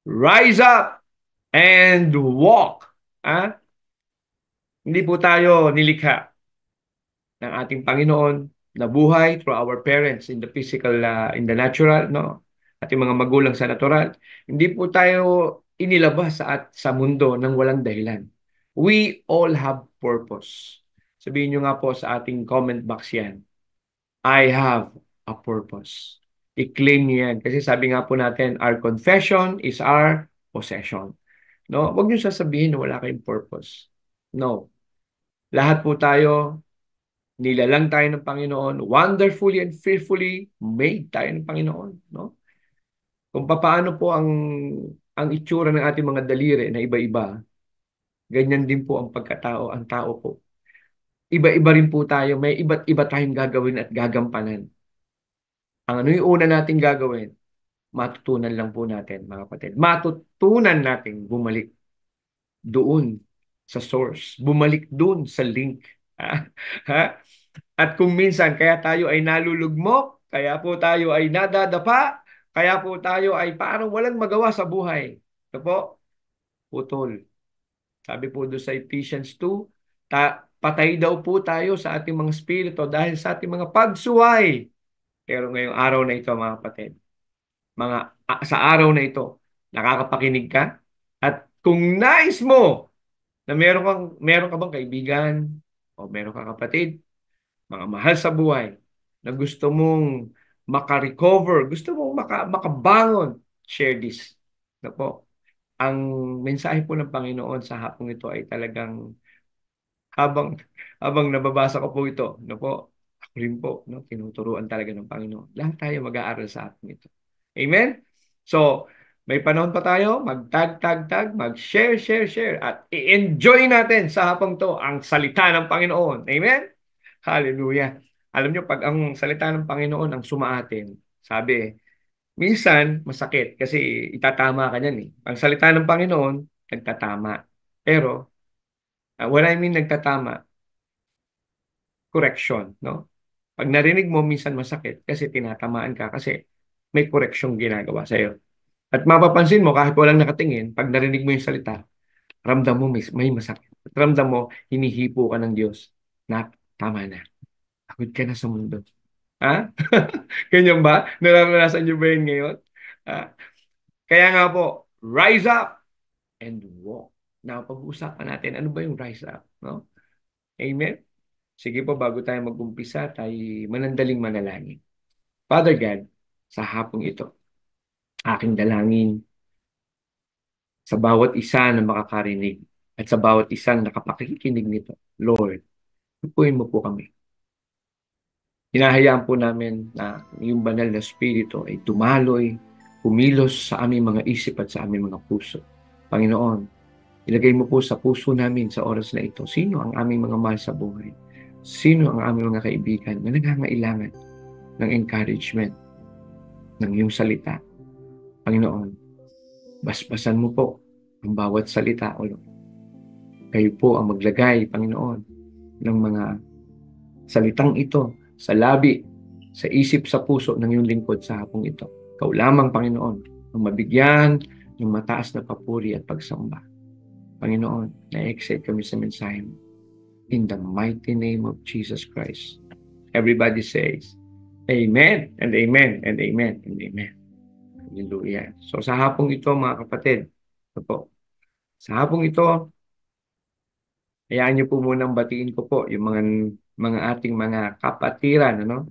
Rise up and walk. Ah, hindi po tayo nilikha ng ating Panginoon na buhay through our parents in the physical, in the natural, no? Ating mga magulang sa natural. Hindi po tayo inilabas sa mundo ng walang dahilan. We all have purpose. Sabihin nyo nga po sa ating comment box yan, I have a purpose. I-claim niyo yan. Kasi sabi nga po natin, our confession is our possession. No? Huwag niyo sasabihin na wala kayong purpose. No. Lahat po tayo, nilalang tayo ng Panginoon, wonderfully and fearfully made tayo ng Panginoon. No? Kung paano po ang itsura ng ating mga daliri na iba-iba, ganyan din po ang pagkatao, ang tao po. Iba-iba rin po tayo, may iba't iba tayong gagawin at gagampanan. Ang ano yung una nating gagawin? Matutunan lang po natin, mga kapatid. Matutunan natin bumalik doon sa source. Bumalik doon sa link. Ha? Ha? At kung minsan, kaya tayo ay nalulugmok, kaya po tayo ay nadadapa, kaya po tayo ay parang walang magawa sa buhay. Ito po, putol. Sabi po doon sa Ephesians 2, patay daw po tayo sa ating mga spirito dahil sa ating mga pagsuway. Pero ngayong araw na ito, mga kapatid, sa araw na ito, nakakapakinig ka? At kung nais mo na meron ka bang kaibigan o meron ka kapatid, mga mahal sa buhay, na gusto mong makarecover, gusto mong makabangon, share this. Na po, ang mensahe po ng Panginoon sa hapong ito ay talagang habang habang nababasa ko po ito, no po, ako rin po, no, tinuturuan talaga ng Panginoon. Lahat tayo mag-aaral sa atin ito. Amen? So, may panahon pa tayo, mag-tag, mag-share, share, at i-enjoy natin sa hapong to ang salita ng Panginoon. Amen? Hallelujah. Alam nyo, pag ang salita ng Panginoon ang sumaatin, sabi, minsan masakit kasi itatama ka niyan eh. Ang salita ng Panginoon, nagtatama. Pero, when I mean nagtatama, correction, no? Pag narinig mo, minsan masakit kasi tinatamaan ka kasi may correction ginagawa sa'yo. At mapapansin mo, kahit walang nakatingin, pag narinig mo yung salita, ramdam mo may masakit. At ramdam mo, hinihipo ka ng Diyos na tama na. Pagod ka na sa mundo. Ha? Ganyan ba? Nararanasan niyo ba yun ngayon? Ah, kaya nga po, rise up and walk. Now, pag-uusapan natin, ano ba yung rise up? No? Amen? Sige po, bago tayo mag-umpisa, tayo manandaling manalangin. Father God, sa hapong ito, aking dalangin sa bawat isa na makakarinig at sa bawat isang nakapakikinig nito, Lord, tupuin mo po kami. Hinahayaan po namin na yung banal na spirito ay dumaloy, kumilos sa aming mga isip at sa aming mga puso. Panginoon, ilagay mo po sa puso namin sa oras na ito, sino ang aming mga mahal sa buhay? Sino ang aming mga kaibigan na nangangailangan ng encouragement ng iyong salita? Panginoon, basbasan mo po ang bawat salita, O Lord. Kayo po ang maglagay, Panginoon, ng mga salitang ito sa labi, sa isip, sa puso ng iyong lingkod sa hapong ito. Ikaw lamang, Panginoon, ang mabigyan ng mataas na papuri at pagsamba. Panginoon, na-excite kami sa mensahe mo. In the mighty name of Jesus Christ. Everybody says, Amen and Amen and Amen and Amen. Hallelujah. So sa hapong ito, mga kapatid, ito po, sa hapong ito, hayaan niyo po munang batiin ko po yung mga ating mga kapatiran, ano?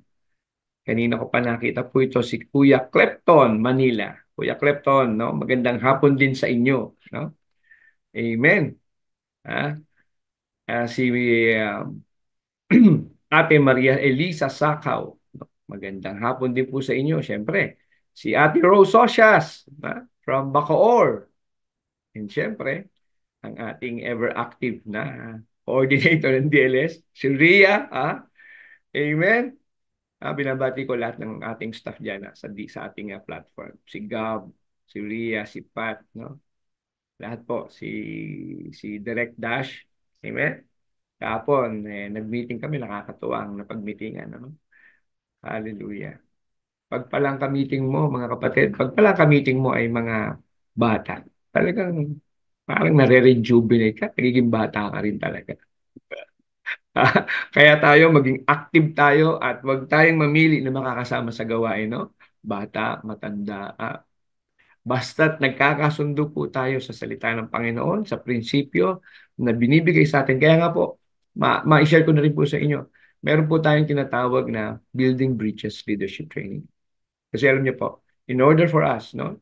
Kanina ko pa nakita po ito si Kuya Clepton, Manila. Kuya Clepton, no? Magandang hapon din sa inyo, no? Amen. Ha? Si Ate Maria Elisa Sakaw. No? Magandang hapon din po sa inyo, syempre. Si Ate Rose Socias, from Bacoor. And syempre, ang ating ever active na coordinator ng DLS, si Ria. Amen. Binabati ko lahat ng ating staff dyan sa ating platform. Si Gab, si Ria, si Pat, no? Lahat po, si Direct Dash. Amen. Kahapon, nag-meeting kami, nakakatuwang napag-meetingan. No? Hallelujah. Pag palang ka-meeting mo, mga kapatid, pag palang ka-meeting mo ay mga bata. Talagang parang nare-rejuvenate ka, nagiging bata ka rin talaga. Kaya tayo maging active tayo at wag tayong mamili na makakasama sa gawain, no? Bata, matanda, basta't nagkakasundo po tayo sa salita ng Panginoon, sa prinsipyo na binibigay sa atin. Kaya nga po, ma-share ko na rin po sa inyo. Meron po tayong tinatawag na Building Bridges Leadership Training. Kasi alam niyo po, in order for us, no,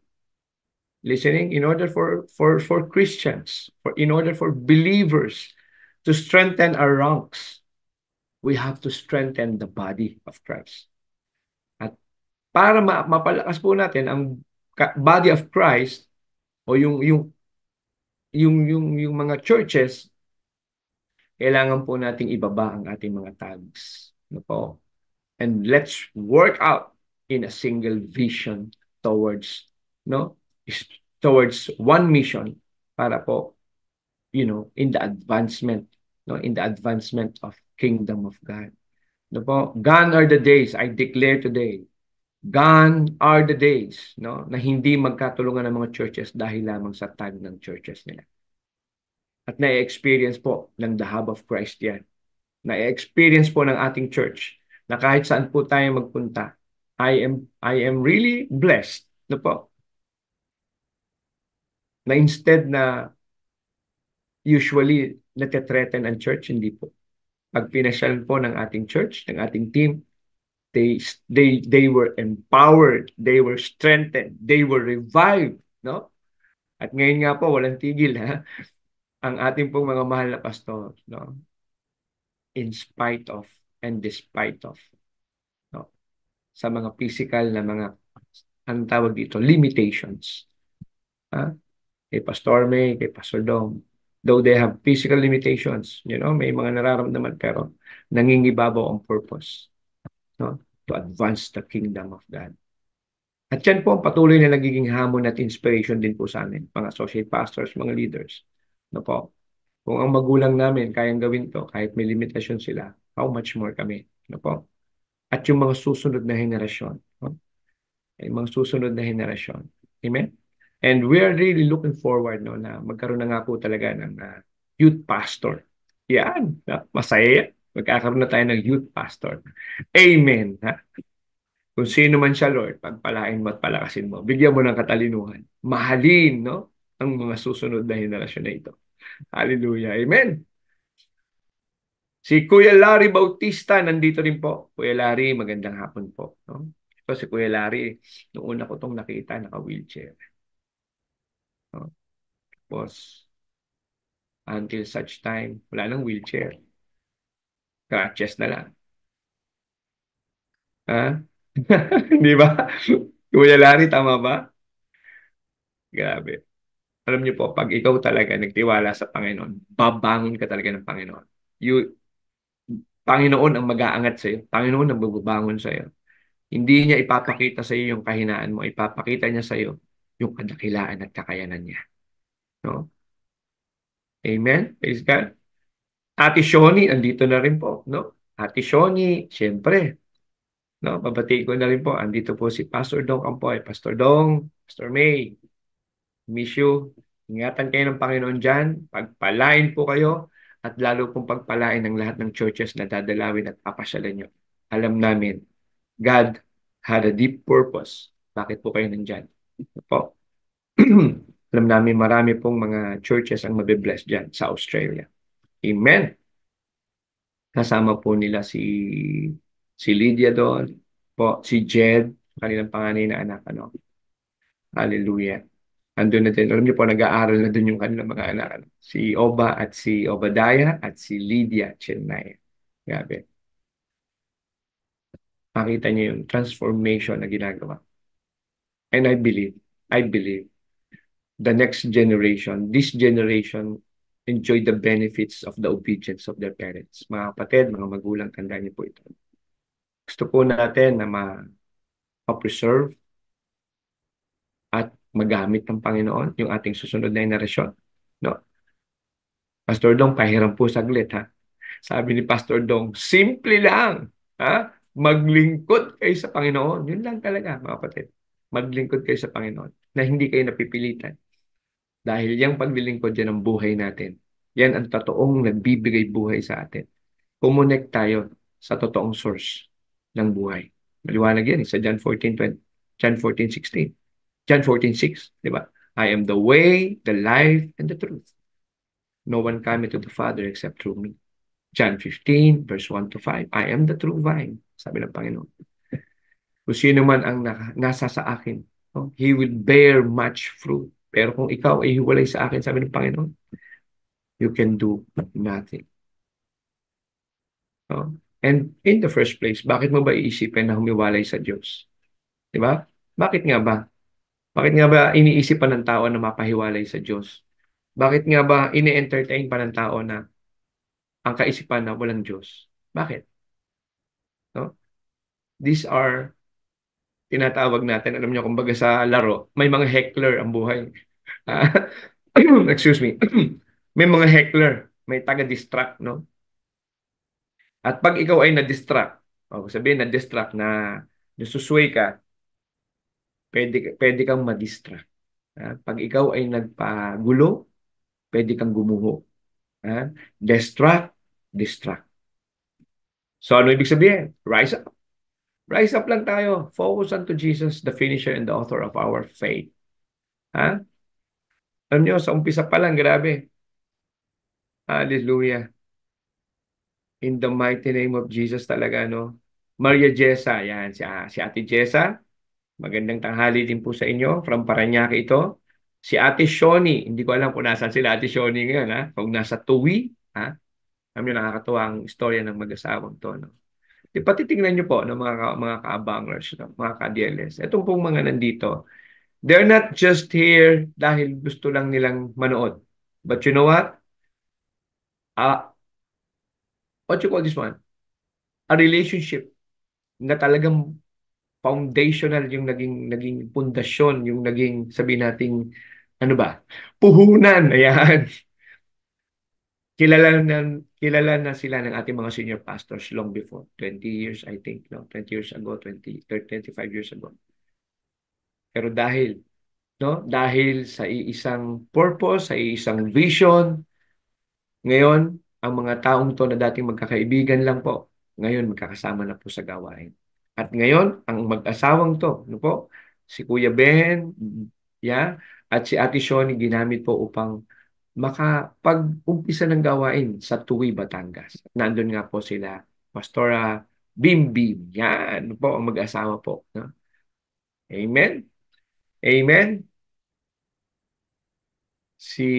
listening, in order for Christians, in order for believers to strengthen our ranks, we have to strengthen the body of Christ. At para mapalakas po natin ang body of Christ o yung mga churches, kailangan po nating ibaba ang ating mga tags. Ano po? And let's work out in a single vision towards, no? Towards one mission para po, in the advancement, no? In the advancement of kingdom of God. No po? Gone are the days, I declare today, gone are the days, no, na hindi magkatulungan ng mga churches dahil lamang sa tag ng churches nila. At na-experience po ng the Hub of Christ yan. Na-experience po ng ating church na kahit saan po tayo magpunta, I am really blessed, no po, na instead na usually nate-threaten ang church, hindi po. Pag pinasyal po ng ating church, ng ating team, they were empowered, they were strengthened, they were revived, no? At ngayon nga po, walang tigil, ha? Ang ating pong mga mahal na pastor, no? In spite of and despite of, no? Sa mga physical na mga, anong tawag dito, limitations. Ha? Kay Pastor May, kay Pastor Dong. Though they have physical limitations, may mga nararamdaman pero nangingibabaw ang purpose, no? To advance the kingdom of God. At yan po ang patuloy na nagiging hamon at inspiration din po sa amin, mga associate pastors, mga leaders. No po? Kung ang magulang namin kayang gawin to, kahit may limitasyon sila, how much more kami? No po? At yung mga susunod na henerasyon. No? Yung mga susunod na henerasyon. Amen? And we are really looking forward, no, na magkaroon na nga po talaga ng youth pastor. Yan. Masaya yan. Magkakaroon na tayo ng youth pastor. Amen. Ha? Kung sino man siya, Lord, pagpalain mo at palakasin mo. Bigyan mo ng katalinuhan. Mahalin, no? Ang mga susunod na henerasyon na ito. Hallelujah. Amen. Si Kuya Larry Bautista, nandito rin po. Kuya Larry, magandang hapon po. No? So, si Kuya Larry, noong una ko itong nakita, naka-wheelchair. No? Tapos, until such time, wala nang wheelchair. Crutches na lang. Ha? Di ba? Kuya Larry, tama ba? Grabe. Alam niyo po, pag ikaw talaga nagtiwala sa Panginoon, babangon ka talaga ng Panginoon. Panginoon ang mag-aangat sa iyo. Panginoon ang magbabangon sa iyo. Hindi niya ipapakita sa iyo yung kahinaan mo. Ipapakita niya sa iyo yung kadakilaan at kakayanan niya. No? Amen? Praise God. Ate Shoni, andito na rin po. No? Ate Shoni, siyempre. No? Babati ko na rin po. Andito po si Pastor Dong Campoy. Pastor Dong, Pastor May, miss you. Ingatan kayo ng Panginoon dyan. Pagpalain po kayo at lalo pong pagpalain ng lahat ng churches na dadalawin at papasyalan nyo. Alam namin, God had a deep purpose. Bakit po kayo nandyan? Po. Alam namin marami pong mga churches ang mabibless dyan sa Australia. Amen. Kasama po nila si Lydia doon, po, si Jed, kanilang panganay na anak. Ano? Hallelujah. Andun na din. Alam niyo po, nag-aaral na dun yung kanilang mga anak. Ano? Si Oba at si Obadiah at si Lydia Chennai. Grabe. Makita niyo yung transformation na ginagawa. And I believe, the next generation, this generation, enjoy the benefits of the obedience of their parents. Mga kapatid, mga magulang, tandaan niyo po ito. Gusto po natin na ma-preserve at magamit ng Panginoon yung ating susunod na henerasyon. No? Pastor Dong, pahiram po saglit, ha? Sabi ni Pastor Dong, simple lang. Ha? Maglingkod kayo sa Panginoon. Yun lang talaga, mga kapatid. Maglingkod kayo sa Panginoon na hindi kayo napipilitan. Dahil yung paglilingkod yan ang buhay natin. Yan ang totoong nagbibigay buhay sa atin. Kumonek tayo sa totoong source ng buhay. Maliwanag yan sa John 14:20, John 14:16, John 14:6, di ba? I am the way, the life, and the truth. No one cometh to the Father except through me. John 15, verse 1 to 5. I am the true vine, sabi ng Panginoon. Kung sino man ang nasa sa akin, no, he will bear much fruit. Pero kung ikaw ay hiwalay sa akin, sabi ng Panginoon, you can do nothing. No? And in the first place, bakit mo ba iisipin na humiwalay sa Diyos? Di ba? Bakit nga ba? Bakit nga ba iniisip pa ng tao na mapahiwalay sa Diyos? Bakit nga ba ini-entertain pa ng tao na ang kaisipan na walang Diyos? Bakit? No? These are tinatawag natin, alam niyo, kumbaga sa laro, may mga heckler ang buhay. Ah, excuse me. May mga heckler, may taga-distract, no? At pag ikaw ay na-distract, o sabihin na-distract na nasusway ka, pwede kang ma-distract. Pag ikaw ay nagpagulo, pwede kang gumuho. Distract, distract. So ano ibig sabihin? Rise up. Rise up lang tayo. Focus on to Jesus, the finisher and the author of our faith. Ha? Alam niyo, sa umpisa pa lang, grabe. Hallelujah. In the mighty name of Jesus talaga, no? Maria Jessa, yan, si Ate Jessa. Magandang tanghali din po sa inyo. From Parañaque ito. Si Ate Shoni, hindi ko alam kung nasaan sila Ate Shoni ngayon, ha? Kung nasa Tuwi, ha? Alam niyo, nakakatuwa ang istorya ng mag-asawang to, no? Di pati tingnan niyo po, no, mga kaabangers, no? Mga ka-DLS. Itong pong mga nandito, they're not just here dahil gusto lang nilang manood. But you know what? What you call this one? A relationship na talagang foundational yung naging pundasyon, yung naging sabi nating ano ba? Puhunan. Ayan. Kilala na kilala na sila ng ating mga senior pastors long before 20 years I think, no? 20 years ago, 25 years ago. Pero dahil sa iisang purpose, sa iisang vision, ngayon ang mga taong to na dating magkakaibigan lang po, ngayon magkakasama na po sa gawain. At ngayon, ang mag-asawang to, ano po, si Kuya Ben, yeah, at si Ate Shoni ginamit po upang makapag-umpisa ng gawain sa Tuwi, Batangas. Nandun nga po sila, Pastora Bim Bim. Yan, ano po ang mag-asawa po. No? Amen? Amen? Si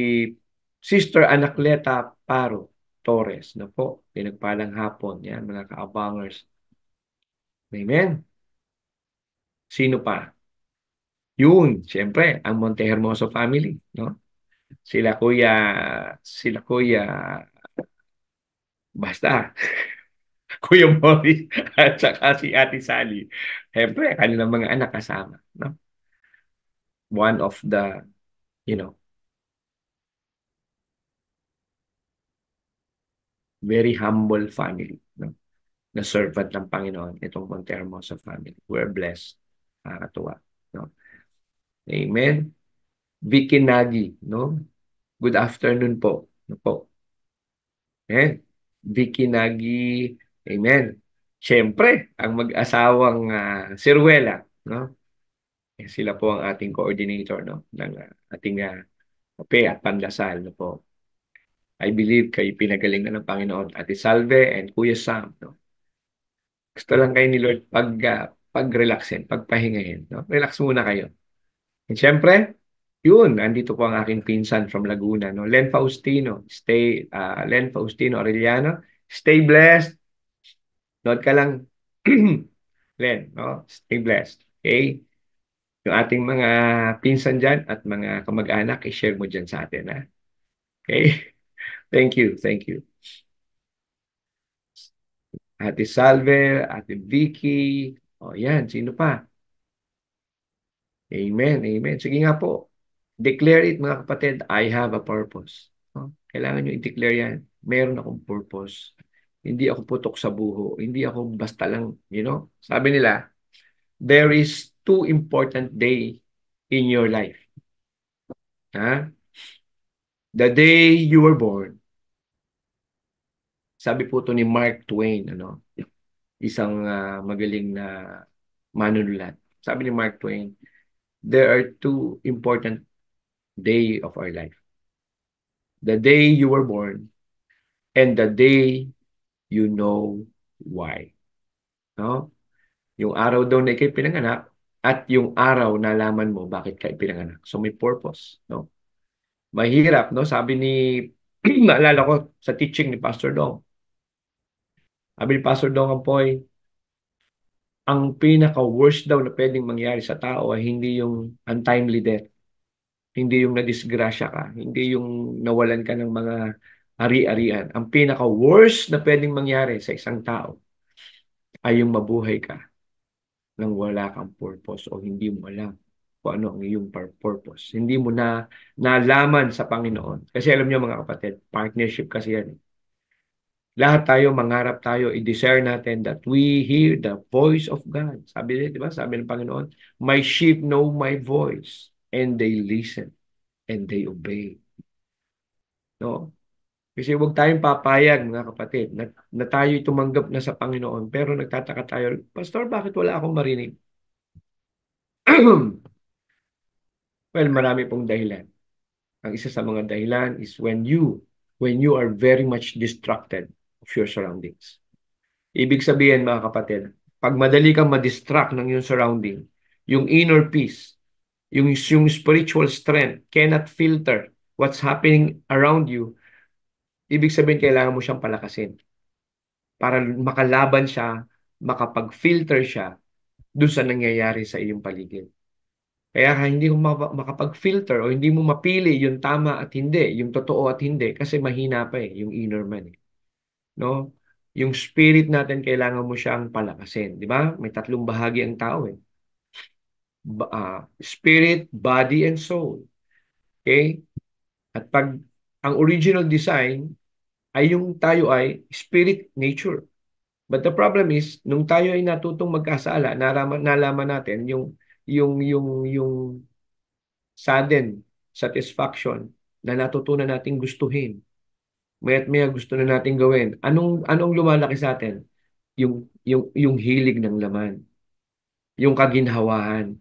Sister Anacleta Paro Torres, no po, pinagpalang hapon. Yan, mga kaabangers. Amen? Sino pa? Yun, siyempre, ang Montehermoso family, no? Sila kuya, basta, Kuya Morris, at saka si Ate Sally. Siyempre, kanilang mga anak kasama, no? One of the, you know, very humble family, no? Na servant ng Panginoon, itong Montehermoso family. We're blessed. Nakakatuwa, no? Amen. Vicky Nagy, no? Good afternoon po. No po. Amen. Vicky Nagy, amen. Siyempre, ang mag-asawang Siruela, no? Sila po ang ating coordinator, no? Ng ating kape at pandasal, no po. I believe kayo pinagaling na ng Panginoon. Ate Salve and Kuya Sam, no? Gusto lang kayo ni Lord pag-relaxin, pagpahingahin, no? Relax muna kayo. And syempre, yun, andito po ang aking pinsan from Laguna, no? Len Faustino Arellano. Stay blessed. Nood ka lang, Len, no? Stay blessed. Okay? Yung ating mga pinsan dyan at mga kamag-anak, i-share mo dyan sa atin, ha? Okay? Thank you, thank you. Ate Salve, Ate Vicky, o yan, sino pa? Amen, amen. Sige nga po, declare it mga kapatid, I have a purpose. No? Kailangan nyo i-declare yan. Meron akong purpose. Hindi ako putok sa buho. Hindi ako basta lang, Sabi nila, there is two important day in your life. Ha? The day you were born, sabi po to ni Mark Twain, isang magaling na manunulat. Sabi ni Mark Twain, there are two important day of our life. The day you were born and the day you know why. No? Yung araw daw na ikay pinanganak at yung araw na nalaman mo bakit ka pinanganak. So may purpose, no? Mahirap, no? Sabi ni naalala ko sa teaching ni Pastor Dong. Sabi ni Pastor Dong Ampoy, ang pinaka-worst daw na pwedeng mangyari sa tao ay hindi yung untimely death, hindi yung nadisgrasya ka, hindi yung nawalan ka ng mga ari-arian. Ang pinaka-worst na pwedeng mangyari sa isang tao ay yung mabuhay ka nang wala kang purpose o hindi mo alam kung ano ang iyong purpose. Hindi mo na nalaman sa Panginoon. Kasi alam niyo mga kapatid, partnership kasi yan. Lahat tayo, mangarap tayo, i-desire natin that we hear the voice of God. Sabi niya, di ba? Sabi ng Panginoon, my sheep know my voice and they listen and they obey. No? Kasi huwag tayong papayag, mga kapatid, na tayo'y tumanggap na sa Panginoon, pero nagtataka tayo, Pastor, bakit wala akong marinig? Well, marami pong dahilan. Ang isa sa mga dahilan is when you are very much distracted of your surroundings. Ibig sabihin, mga kapatid, pag madali kang ma-distract ng yung surrounding, yung inner peace, yung spiritual strength cannot filter what's happening around you, ibig sabihin kailangan mo siyang palakasin para makalaban siya, makapag-filter siya doon sa nangyayari sa iyong paligid. Kaya hindi mo makapag-filter o hindi mo mapili yung tama at hindi, yung totoo at hindi kasi mahina pa yung inner man. No? Yung spirit natin kailangan mo siyang palakasin, di ba? May tatlong bahagi ang tao eh. Spirit, body, and soul. Okay? At pag ang original design ay yung tayo ay spirit nature. But the problem is, nung tayo ay natutong magkasala, nalaman natin yung sudden satisfaction na natutunan nating gustuhin. Maya't maya gusto na nating gawin. Anong lumalaki sa atin? Yung hilig ng laman, yung kaginhawahan.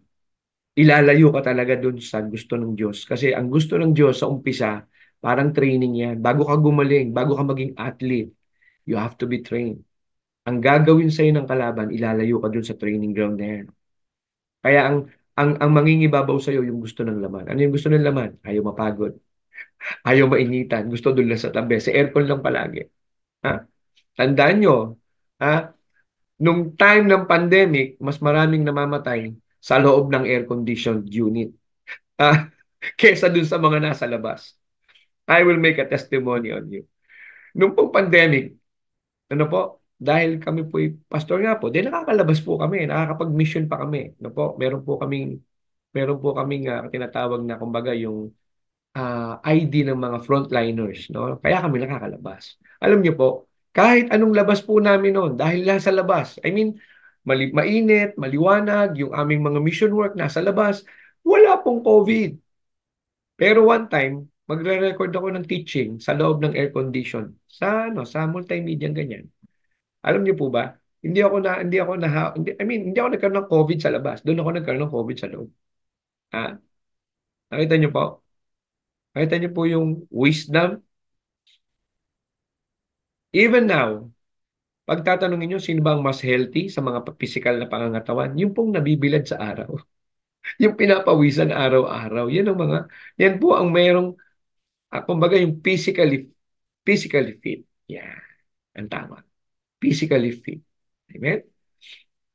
Ilalayo ka talaga dun sa gusto ng Diyos. Kasi ang gusto ng Diyos sa umpisa, parang training yan. Bago ka gumaling, bago ka maging athlete, you have to be trained. Ang gagawin sa'yo ng kalaban, ilalayo ka dun sa training ground na yan. Kaya ang mangingibabaw sa'yo yung gusto ng laman. Ano yung gusto ng laman? Ayaw mapagod. Ayaw mainitan. Gusto doon lang sa tabi. Sa aircon lang palagi. Ha? Tandaan nyo, ha? Nung time ng pandemic, mas maraming namamatay sa loob ng air-conditioned unit. Ah, kesa dun sa mga nasa labas. I will make a testimony on you. Nung pong pandemic, ano po, dahil kami po, pastor nga po, di nakakalabas po kami, nakakapag-mission pa kami. Ano po, meron po kaming tinatawag na kumbaga yung ID ng mga frontliners, no? Kaya kami nakakalabas. Alam niyo po, kahit anong labas po namin noon, dahil nasa labas, I mean, mainit, maliwanag, yung aming mga mission work nasa labas, wala pong COVID. Pero one time, magre-record ako ng teaching sa loob ng air condition sa multimedia ganyan. Alam niyo po ba? Hindi ako nagkaroon ng COVID sa labas. Doon ako nagkaroon ng COVID sa loob. Ah, nakita niyo po? Nakita niyo po yung wisdom. Even now, pag tatanungin niyo sino ba ang mas healthy sa mga physical na pangangatawan, yung pong nabibilad sa araw. Yung pinapawisan araw-araw. Yan po ang mayroong, kumbaga yung physically fit. Yan, ang tama. Physically fit. Amen?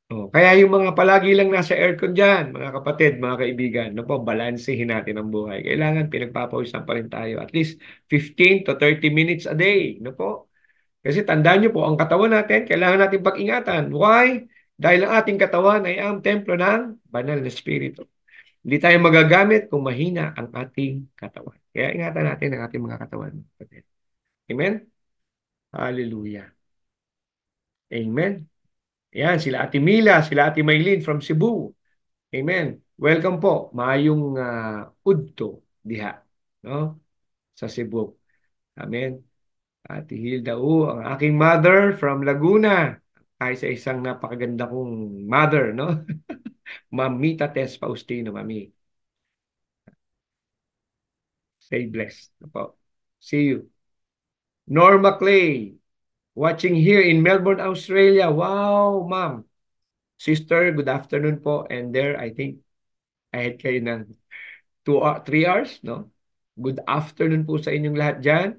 Kaya yung mga palagi lang nasa aircon dyan, mga kapatid, mga kaibigan, no po, balansehin natin ang buhay. Kailangan pinagpapawisan pa rin tayo. At least 15 to 30 minutes a day. No po? Kasi tandaan nyo po, ang katawan natin, kailangan natin pag-ingatan. Why? Dahil ang ating katawan ay ang templo ng banal na spirito. Hindi tayo magagamit kung mahina ang ating katawan. Kaya ingatan natin ang ating mga katawan. Amen? Hallelujah. Amen. Yan, sila Ate Mila, sila Ate Maylin from Cebu. Amen. Welcome po. Maayong udto diha. No? sa Cebu. Amen. Ate Hilda, ang aking mother from Laguna. Ay sa isang napakaganda kong mother, no? Mamita Tess Faustino, Mami. Stay blessed. Opo. See you. Norma Clay, watching here in Melbourne, Australia. Wow, ma'am. Sister, good afternoon po. And there, I think, ahead kayo ng 3 hours, no? Good afternoon po sa inyong lahat dyan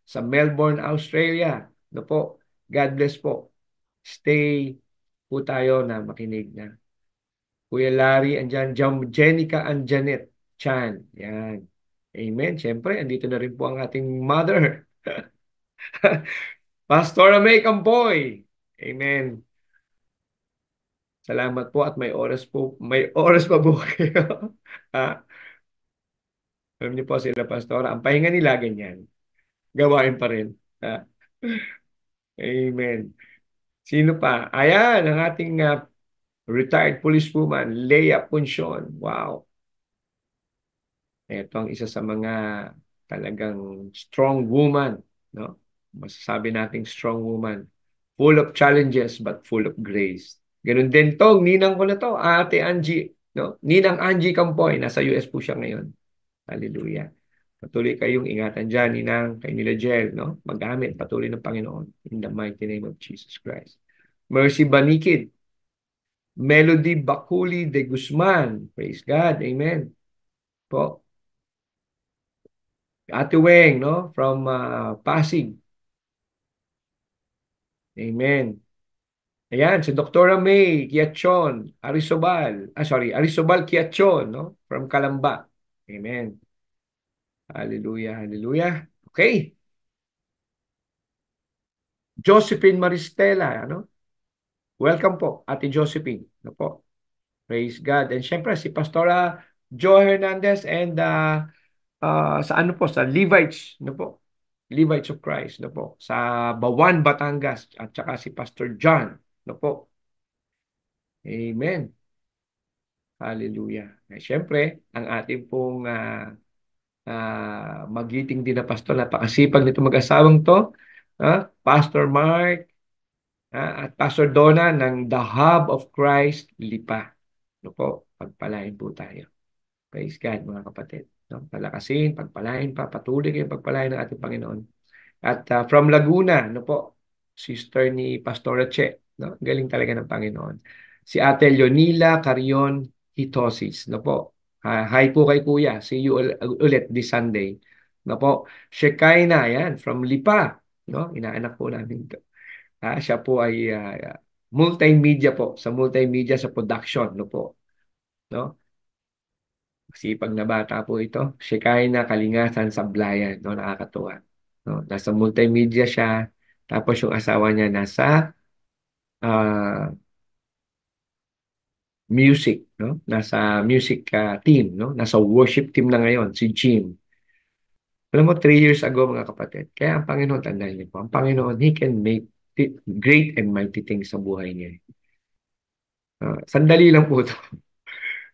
sa Melbourne, Australia. No po. God bless po. Stay po tayo na makinig na. Kuya Larry, andyan. Jenica and Janet Chan. Yan. Amen. Siyempre, andito na rin po ang ating mother. Pastor May Campoy. Amen. Salamat po at may oras po. May oras pa po kayo. Ah, alam niyo po sila, Pastor. Ang pahinga nila ganyan. Gawain pa rin. Ah, amen. Sino pa? Ayan, ang ating retired policewoman, Leia Puncion. Wow. Ito ang isa sa mga talagang strong woman, no? Masasabi nating strong woman. Full of challenges but full of grace. Ganun din tong ninang ko na to, Ate Angie, no? Ninang Angie Campoy, nasa US po siya ngayon. Hallelujah. Patuloy kayong ingatan dyan, ninang, kay nila Jel, no? Magamit patuloy ng Panginoon in the mighty name of Jesus Christ. Mercy Banikid, Melody Bakuli de Guzman. Praise God. Amen. Po. Ate Weng, no? From Pasig. Amen. Ayan, si Dr. May Kiachon, Arisobal. Sorry, Arisobal Kiachon, no? From Calamba. Amen. Hallelujah, hallelujah. Okay. Josephine Maristela, ano? Welcome po, Ate Josephine. Ano po? Praise God. And syempre, si Pastora Joe Hernandez and sa ano po, sa Levites, no po? Levites of Christ, no po? Sa Bawan, Batangas, at saka si Pastor John, no po? Amen. Hallelujah. Eh, syempre, ang ating pong magiting din na pastor, napakasipag nito mag-asawang to, Pastor Mark at Pastor Donna ng The Hub of Christ, Lipa. No po, pagpalain po tayo. Praise God, mga kapatid. No? Palakasin, pagpalain pa, patuloy kayong pagpalain ng ating Panginoon. At from Laguna, no po, sister ni Pastora Che, no? Galing talaga ng Panginoon. Si Ate Leonila Carion Hitosis, no po. Hi po kay Kuya. See you ulit this Sunday. No po. Shekinah, yan, from Lipa, no? Inaanak po namin ito. Siya po ay multimedia po, sa multimedia sa production, no po. No? Sipag na bata po ito. Shekinah Kalingatan Sablayan. No? Nakakatuwa. No? Nasa multimedia siya. Tapos yung asawa niya nasa ah, music. No? Nasa music team. No? Nasa worship team na ngayon, si Jim. Alam mo, 3 years ago mga kapatid. Kaya ang Panginoon, tandaan niyo po, ang Panginoon, He can make great and mighty things sa buhay niya. Sandali lang po ito.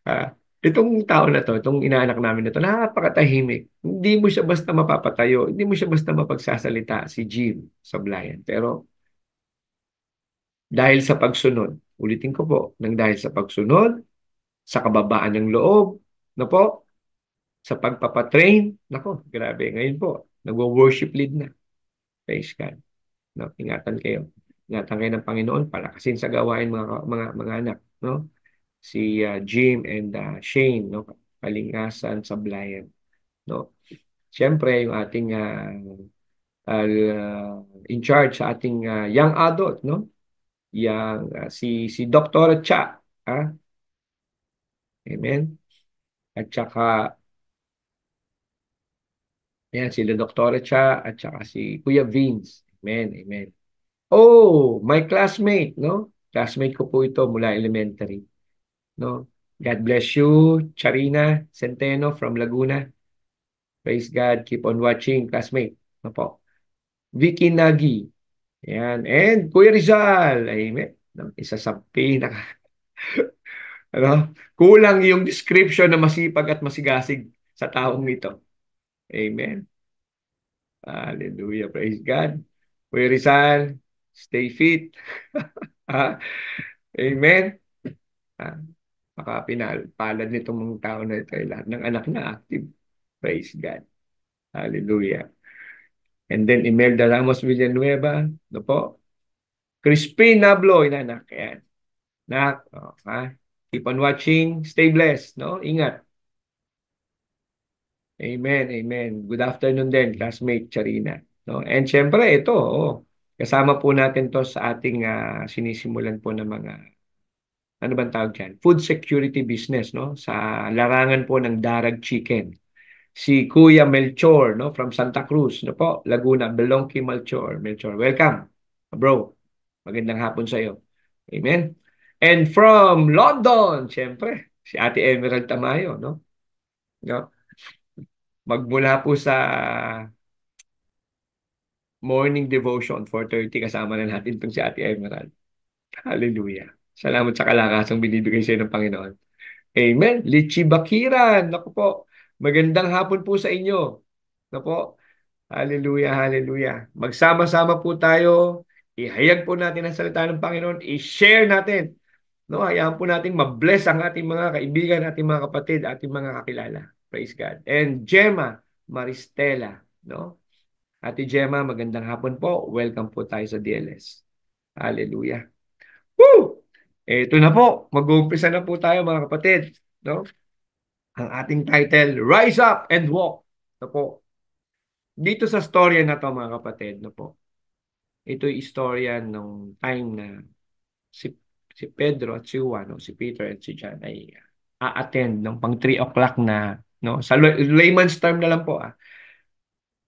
Ah, itong tao na to, itong inaanak namin na to, napakatahimik. Hindi mo siya basta mapapatayo, hindi mo siya basta mapagsasalita si Jim sa Sablayan. Pero dahil sa pagsunod, ulitin ko po, nang dahil sa pagsunod, sa kababaan ng loob, na po, sa pagpapatrain, nako, grabe, ngayon po, nagwo-worship lead na. Praise God. No, ingatan kayo. Ingatan kayo ng Panginoon, palakasin sa gawain mga anak, no? Si Jim and Shane, no? Kalingasan sa Sablayan, no? Siyempre, yung ating in charge sa ating young adult, no? Yang si Dr. Cha, ah? Amen. At saka yan sila Dr. Cha at saka si Kuya Vince. Amen, amen. Oh, my classmate, no? Classmate ko po ito mula elementary, no? God bless you, Charina Centeno from Laguna. Praise God. Keep on watching, classmate. No po. Vicky Nagy. Yan. And Kuya Rizal. Amen. Isa sa pinaka, ano? Kulang yung description na masipag at masigasig sa taong ito. Amen. Hallelujah. Praise God. Kuya Rizal, stay fit. Ah, Amen. Ah, Baka palad nitong mga tao na ito ay lahat ng anak na active. Praise God. Hallelujah. And then Imelda Ramos Villanueva. No po. Crispin Nablo, inanak. Ayan. Nak, keep on watching. Stay blessed. No? Ingat. Amen, amen. Good afternoon din, classmate Charina. No? And syempre, ito, kasama po natin to sa ating sinisimulan po ng mga, ano bang tawag dyan? Food security business, no? Sa larangan po ng Darag Chicken. Si Kuya Melchor, no? From Santa Cruz, no po? Laguna, Belongki Melchor. Melchor, welcome, bro. Magandang hapon sa iyo. Amen. And from London, syempre, si Ate Emerald Tamayo, no? No? Magmula po sa morning devotion, 4:30, kasama na natin itong si Ate Emerald. Hallelujah. Salamat sa kalakasang binibigay sa ng Panginoon. Amen. Lichi Bakiran. Naku po. Magandang hapon po sa inyo. Naku po. Hallelujah, hallelujah. Magsama-sama po tayo. Ihayag po natin ang salita ng Panginoon. I-share natin. No, hayaan po natin mabless ang ating mga kaibigan, ating mga kapatid, ating mga kakilala. Praise God. And Gemma Maristela, no? Ate Gemma, magandang hapon po. Welcome po tayo sa DLS. Hallelujah. Woo! Ito na po. Mag-uumpisa na po tayo mga kapatid. No? Ang ating title, Rise Up and Walk. Ito po. Dito sa storya na to mga kapatid, no po. Ito'y istorya nung time na si, si Pedro at si Juan, no? Si Peter at si John ay a-attend ng pang 3 o'clock na, no? Sa layman's term na lang po,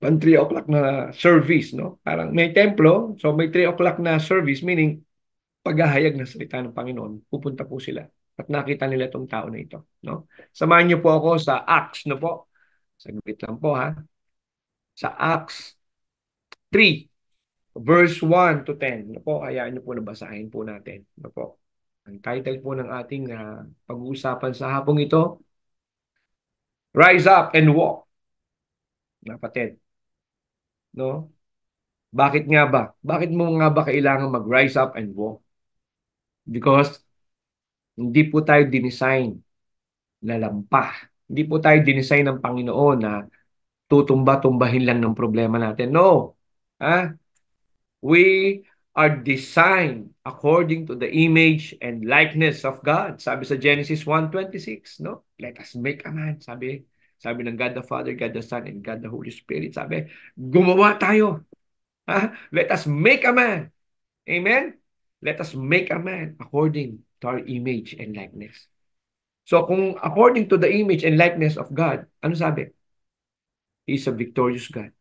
pang 3 o'clock na service, no? Parang may templo, so may 3 o'clock na service, meaning paghahayag ng salita ng Panginoon, pupunta po sila at nakita nila itong tao na ito, no? Samahan niyo po ako sa Acts, no po? Saglit lang po, ha? Sa Acts 3, verse 1 to 10, no po? Hayaan niyo po na basahin po natin, no po? Ang title po ng ating pag-uusapan sa hapong ito, Rise Up and Walk, kapatid, no? Bakit nga ba? Bakit mo nga ba kailangan mag-rise up and walk? Because hindi po tayo dinesign na lampa. Hindi po tayo dinesign ng Panginoon na tutumba-tumbahin lang ng problema natin. No. Ah, we are designed according to the image and likeness of God. Sabi sa Genesis 1:26, no? Let us make a man. Sabi ng God the Father, God the Son, and God the Holy Spirit. Sabi, gumawa tayo. Let us make a man. Amen? Let us make a man according to our image and likeness. So kung according to the image and likeness of God, ano sabi? He is a victorious God.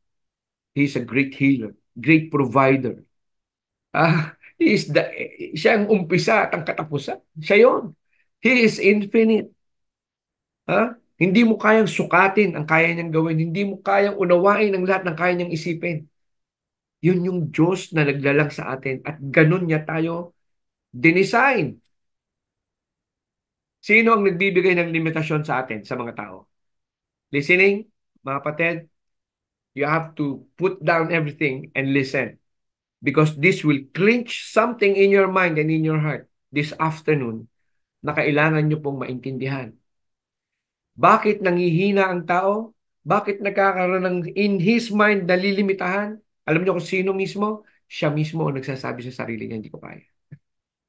He is a great healer, great provider. He is siya ang umpisa at ang katapusan. Siya yon. He is infinite. Hindi mo kayang sukatin ang kaya niyang gawin. Hindi mo kayang unawain ang lahat ng kaya niyang isipin. Yun yung Diyos na naglalang sa atin at ganun niya tayo dinesign. Sino ang nagbibigay ng limitasyon sa atin, sa mga tao? Listening, mga kapatid, you have to put down everything and listen. Because this will clinch something in your mind and in your heart this afternoon na kailangan nyo pong maintindihan. Bakit nangihina ang tao? Bakit nagkakaroon ng in his mind nalilimitahan? Alam niyo kung sino mismo? Siya mismo ang nagsasabi sa sarili niya, hindi ko kaya.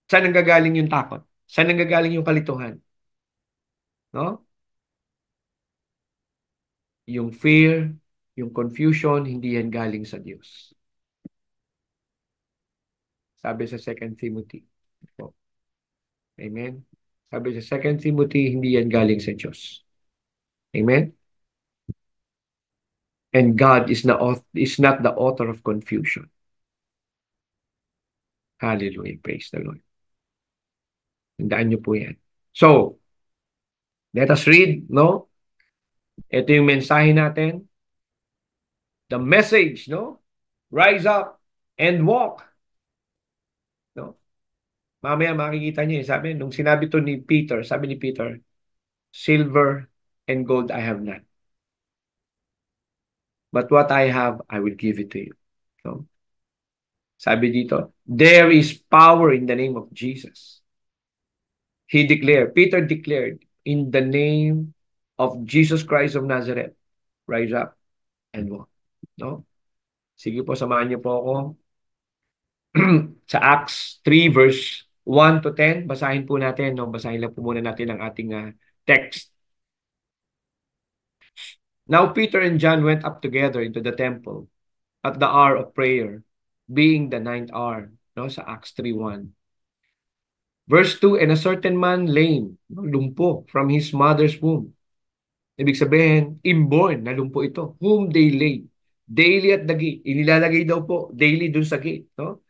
Saan nanggagaling yung takot? Saan nanggagaling yung kalituhan? No? Yung fear, yung confusion, hindi yan galing sa Diyos. Sabi sa 2 Timothy. Amen? Sabi sa 2 Timothy, hindi yan galing sa Diyos. Amen? And God is not the author of confusion. Hallelujah. Praise the Lord. Tandaan niyo po yan. So, let us read, no? Ito yung mensahe natin. The message, no? Rise up and walk. No? Mamaya makikita niyo, sabi, nung sinabi to ni Peter, sabi ni Peter, silver and gold I have not. but what I have, I will give it to you. So, sabi dito, there is power in the name of Jesus. Peter declared, in the name of Jesus Christ of Nazareth, rise up and walk. No? Sige po, samahan niyo po ako sa Acts 3 verse 1 to 10. Basahin po natin. No? Basahin lang po muna natin ang ating text. Now Peter and John went up together into the temple at the hour of prayer, being the ninth hour. No? Sa Acts 3:1. Verse 2, and a certain man lame, no? Lumpo from his mother's womb. Ibig sabihin, inborn na lumpo ito, whom they laid daily at the gate. Inilalagay daw po daily dun sa gate. No?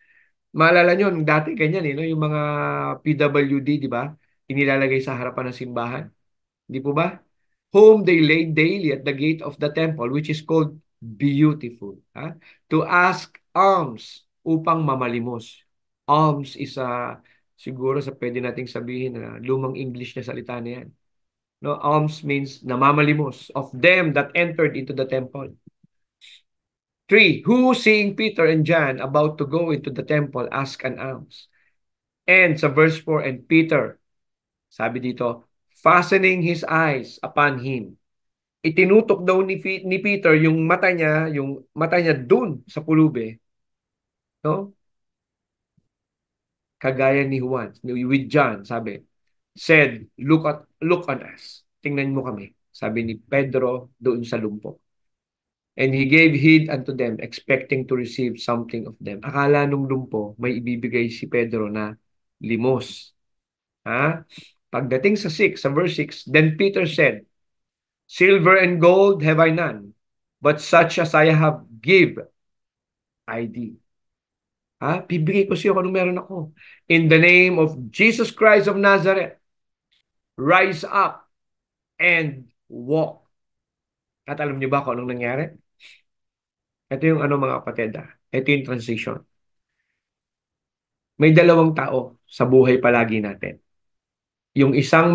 Maalala nyo, dati ganyan, no? Yung mga PWD, di ba? Inilalagay sa harapan ng simbahan. Di po ba? Whom they laid daily at the gate of the temple, which is called Beautiful. Ha? To ask alms upang mamalimos. Alms is siguro sa pwede nating sabihin na lumang English na salita na yan. No, alms means namamalimos of them that entered into the temple. 3, who seeing Peter and John about to go into the temple ask an alms. And sa verse 4, and Peter, sabi dito, fastening his eyes upon him. Itinutok daw ni Peter yung mata niya dun sa pulube, no? Kagaya ni Juan, with John, sabi, said, look on us. Tingnan mo kami. Sabi ni Pedro doon sa lumpo. And he gave heed unto them, expecting to receive something of them. Akala nung lumpo, may ibibigay si Pedro na limos. Ha? Pagdating sa verse 6, then Peter said, silver and gold have I none, but such as I have give, I thee. Ha? Bibigay ko siya kung anong meron ako. In the name of Jesus Christ of Nazareth, rise up and walk. At alam niyo ba kung anong nangyari? Ito yung mga kapatid. Ito yung transition. May dalawang tao sa buhay palagi natin. Yung isang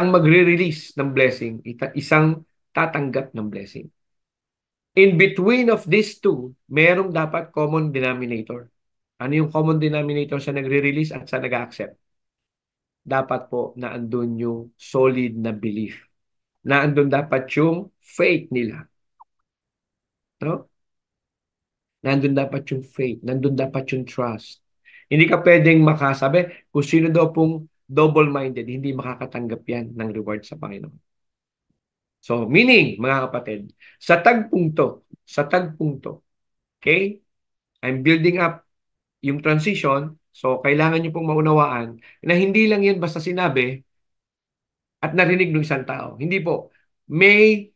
magre-release ng blessing, isang tatanggap ng blessing. In between of these two, merong dapat common denominator. Ano yung common denominator sa nagre-release at sa nag-accept? Dapat po na andun yung solid na belief. Na andun dapat yung faith nila. No? Nandun dapat yung faith. Nandun dapat yung trust. Hindi ka pwedeng makasabi kung sino daw pong double-minded, hindi makakatanggap yan ng reward sa Panginoon. So, meaning, mga kapatid, sa tagpong to, okay, I'm building up yung transition, so kailangan nyo pong maunawaan na hindi lang yan basta sinabi at narinig ng isang tao. Hindi po. May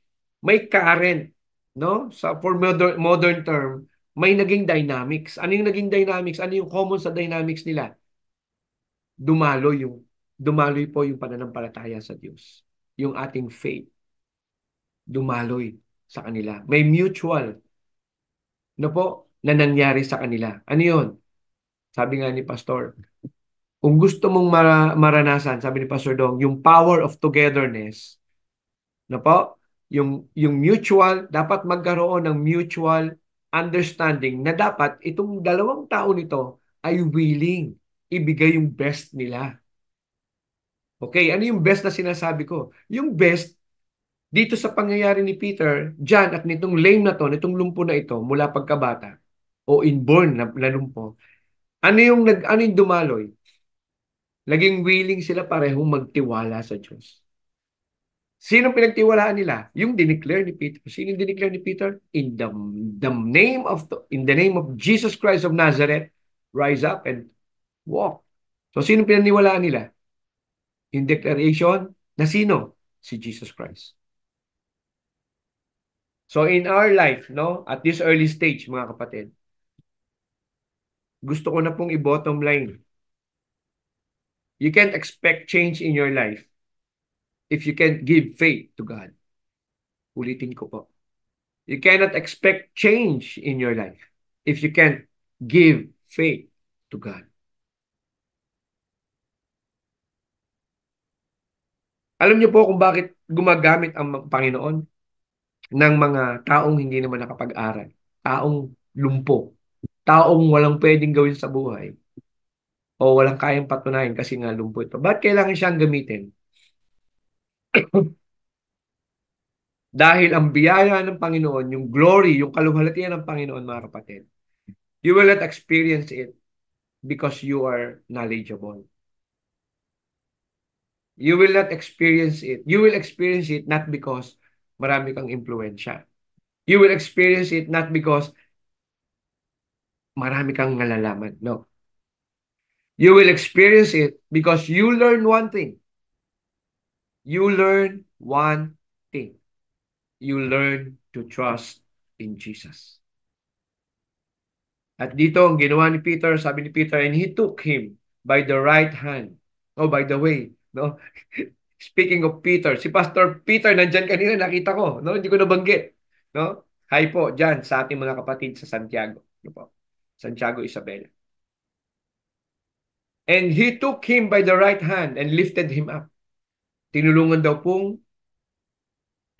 current, no? For modern term, may naging dynamics. Ano yung naging dynamics? Ano yung common sa dynamics nila? Dumaloy po yung pananampalataya sa Diyos. Yung ating faith. Dumaloy sa kanila. May mutual na nangyari sa kanila. Ano yun? Sabi nga ni Pastor, kung gusto mong maranasan, sabi ni Pastor Dong, yung power of togetherness, yung mutual, dapat magkaroon ng mutual understanding na dapat itong dalawang tao nito ay willing ibigay yung best nila. Okay, ano yung best na sinasabi ko? Yung best dito sa pangyayari ni Peter, John at nitong lame na to, nitong lumpo na ito mula pagkabata o inborn na lumpo. Ano yung dumaloy? Naging willing sila parehong magtiwala sa Diyos. Sino pinagtiwalaan nila? Yung dineclare ni Peter. Sino yung dineclare ni Peter? In the name of Jesus Christ of Nazareth, rise up and walk. So sino pinaniwalaan nila? In declaration na sino? Si Jesus Christ. So in our life, no, at this early stage, mga kapatid, gusto ko na pong i-bottom line. You can't expect change in your life if you can't give faith to God. Ulitin ko po. You cannot expect change in your life if you can't give faith to God. Alam niyo po kung bakit gumagamit ang Panginoon? ng mga taong hindi naman nakapag-aral, taong lumpo, taong walang pwedeng gawin sa buhay o walang kayang patunayan kasi nga lumpo ito. Ba't kailangan siyang gamitin? Dahil ang biyaya ng Panginoon, yung glory, yung kaluwalhatian ng Panginoon, mga kapatid, you will not experience it because you are knowledgeable. You will not experience it. You will experience it not because marami kang impluensya. You will experience it not because marami kang nalalaman. No. You will experience it because you learn one thing. You learn one thing. You learn to trust in Jesus. At dito, ang ginawa ni Peter, sabi ni Peter, and he took him by the right hand. Oh, by the way, no? Speaking of Peter, si Pastor Peter nandyan kanina, nakita ko, no? Hindi ko nabanggit, no? Hi po dyan sa ating mga kapatid sa Santiago. No po? Santiago, Isabela. And he took him by the right hand and lifted him up. Tinulungan daw pong,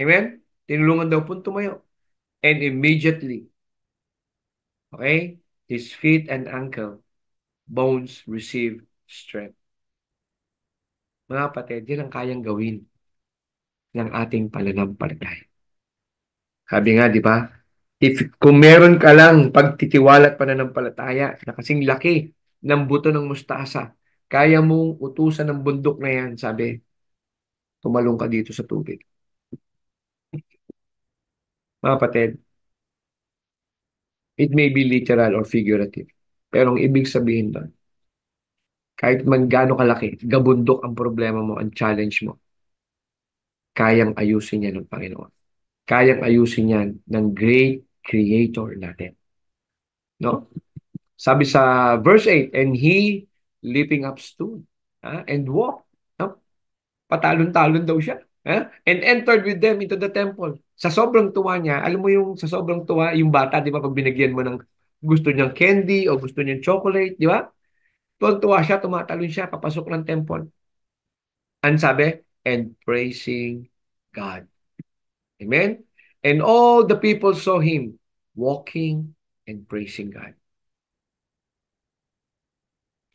amen? Tinulungan daw pong tumayo. And immediately, okay, his feet and ankle bones receive strength. Mga kapatid, yan ang kayang gawin ng ating pananampalataya. Sabi nga, di ba? Kung meron ka lang pagtitiwala at pananampalataya na kasing laki ng buto ng mustasa, kaya mong utusan ng bundok na yan, sabi, tumalong ka dito sa tubig. Mga kapatid, it may be literal or figurative. Pero ang ibig sabihin doon, kahit man gaano kalaki, gabundok ang problema mo, ang challenge mo, kayang ayusin yan ng Panginoon. Kayang ayusin yan ng great creator natin. No? Sabi sa verse 8, and he leaping up stood and walked. No? Patalon-talon daw siya. And entered with them into the temple. Sa sobrang tuwa niya, alam mo yung sa sobrang tuwa, yung bata, di ba, pag binigyan mo ng gusto niyang candy o gusto niyang chocolate, di ba? Tuwa siya, tumatalon siya, papasok ng temple. Ang sabi, and praising God. Amen? And all the people saw him walking and praising God.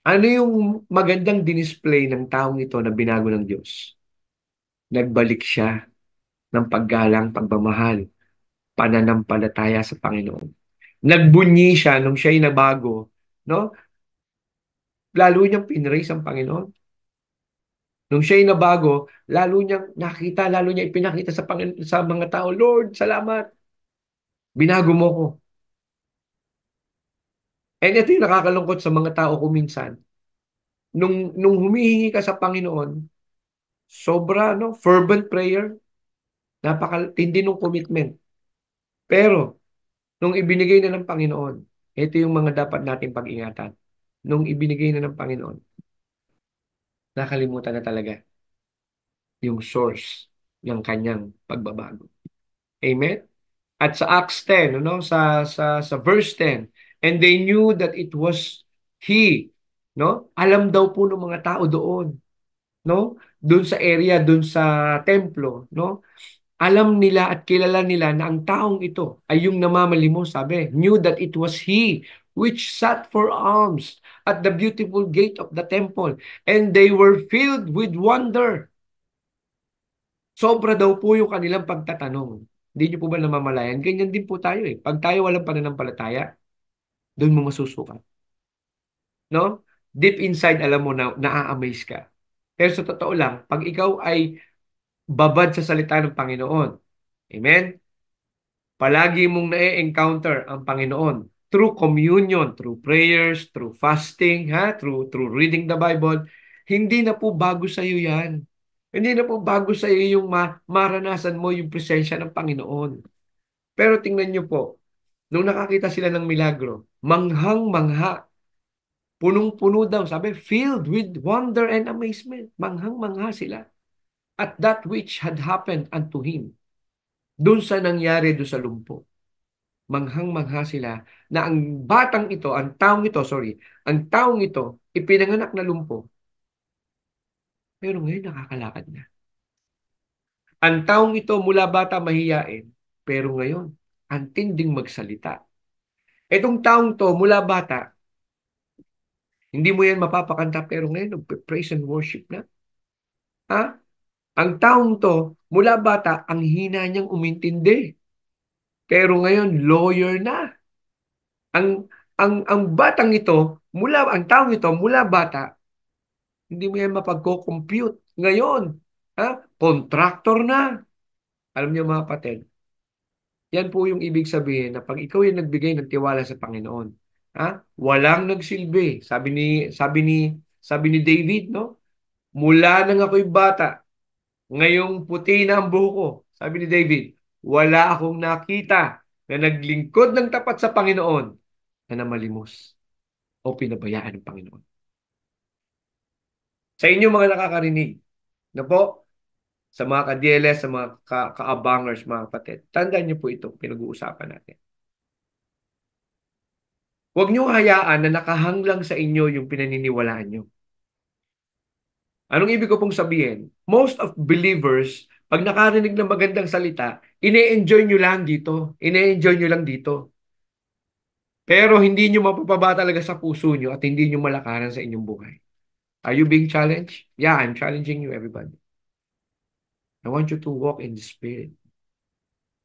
Ano yung magandang dinisplay ng taong ito na binago ng Diyos? Nagbalik siya ng paggalang, pagmamahal, pananampalataya sa Panginoon. Nagbunyi siya nung siya'y nabago, no? Lalo niyang pinraise ang Panginoon. Nung siya'y nabago, lalo niyang nakita, lalo niya ipinakita sa sa mga tao, Lord, salamat. Binago mo ko. And ito yung nakakalungkot sa mga tao ko minsan. Nung humihingi ka sa Panginoon, sobra, no? Fervent prayer, napakatindi ng commitment. Pero, nung ibinigay na ng Panginoon, ito yung mga dapat nating pag-ingatan. Nung ibinigay na ng Panginoon, nakalimutan na talaga yung source ng kanyang pagbabago. Amen? At sa Acts 10, no, sa verse 10, and they knew that it was He, no? Alam daw po ng mga tao doon, no? Doon sa area, doon sa templo, no? Alam nila at kilala nila na ang taong ito ay yung namamalimos, sabi, knew that it was he which sat for alms at the beautiful gate of the temple, and they were filled with wonder. Sobra daw po yung kanilang pagtatanong. Hindi niyo po ba namamalayan? Ganyan din po tayo eh. Pag tayo walang pananampalataya, doon mo masusukat. No? Deep inside, alam mo na naa-amaze ka. Pero sa totoo lang, pag ikaw ay babad sa salita ng Panginoon, amen? Palagi mong na-encounter ang Panginoon through communion, through prayers, through fasting, through reading the Bible. Hindi na po bago sa iyo 'yan. Hindi na po bago sa iyo yung maranasan mo yung presensya ng Panginoon. Pero tingnan niyo po, nung nakakita sila ng milagro, manghang-mangha, punong-puno daw, sabi, filled with wonder and amazement. Manghang-mangha sila at that which had happened unto him. Doon sa nangyari doon sa lumpo. Manghang-mangha sila na ang batang ito, ang taong ito, ipinanganak na lumpo. Pero ngayon nakakalakad na. Ang taong ito mula bata mahiyain, Pero ngayon, ang tinding magsalita. Etong taong to, mula bata, hindi mo yan mapapakanta, pero ngayon, praise and worship na. Ha? Ang taong to, mula bata, ang hina niyang umintindi. Pero ngayon, lawyer na. Ang ang batang ito, ang taong ito, mula bata, hindi mo yan mapagko-compute. Ngayon, ha? Contractor na. Alam niyo mga kapatid, yan po yung ibig sabihin na pag ikaw yung nagbigay ng tiwala sa Panginoon, walang nagsilbi. Sabi ni David, no? Mula nang ako'y bata, ngayong puti na ang buhok ko. Sabi ni David, wala akong nakita na naglingkod ng tapat sa Panginoon na namalimos o pinabayaan ng Panginoon. Sa inyo mga nakakarinig, na po, sa mga ka-DLS, sa mga ka-abangers, mga kapatid, tandaan niyo po ito, pinag-uusapan natin. Huwag niyo hayaan na nakahanglang sa inyo yung pinaniniwalaan niyo. Anong ibig ko pong sabihin? Most of believers, pag nakarinig ng magandang salita, ine-enjoy nyo lang dito. Ine-enjoy nyo lang dito. Pero hindi nyo mapapaba talaga sa puso nyo at hindi nyo malakaran sa inyong buhay. Are you being challenged? Yeah, I'm challenging you, everybody. I want you to walk in the Spirit.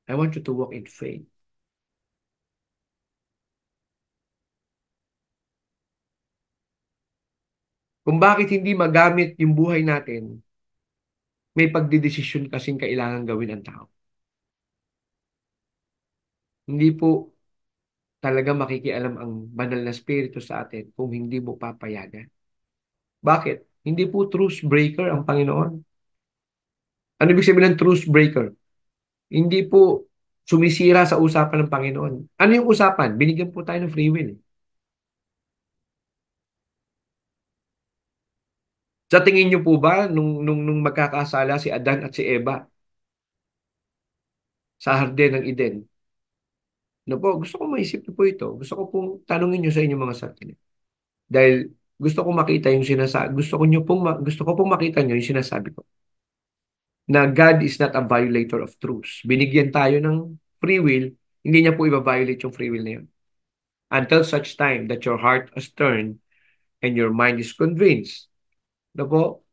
I want you to walk in faith. Kung bakit hindi magamit yung buhay natin, may pagdidesisyon kasing kailangan gawin ang tao. Hindi po talaga makikialam ang banal na spirito sa atin kung hindi mo papayagan. Bakit? Hindi po truce breaker ang Panginoon. Ano ibig sabihin ng truce breaker? Hindi po sumisira sa usapan ng Panginoon. Ano yung usapan? Binigyan po tayo ng free will. Sa tingin niyo po ba, nung magkakasala si Adan at si Eva sa Harden ng Eden, no po, gusto ko maisip niyo po ito. Gusto ko pong tanungin niyo sa inyong mga sarili. Dahil gusto ko makita yung sinasabi, gusto ko pong makita niyo yung sinasabi ko na God is not a violator of truth. Binigyan tayo ng free will, hindi niya po i-violate yung free will na yun. Until such time that your heart has turned and your mind is convinced. No po?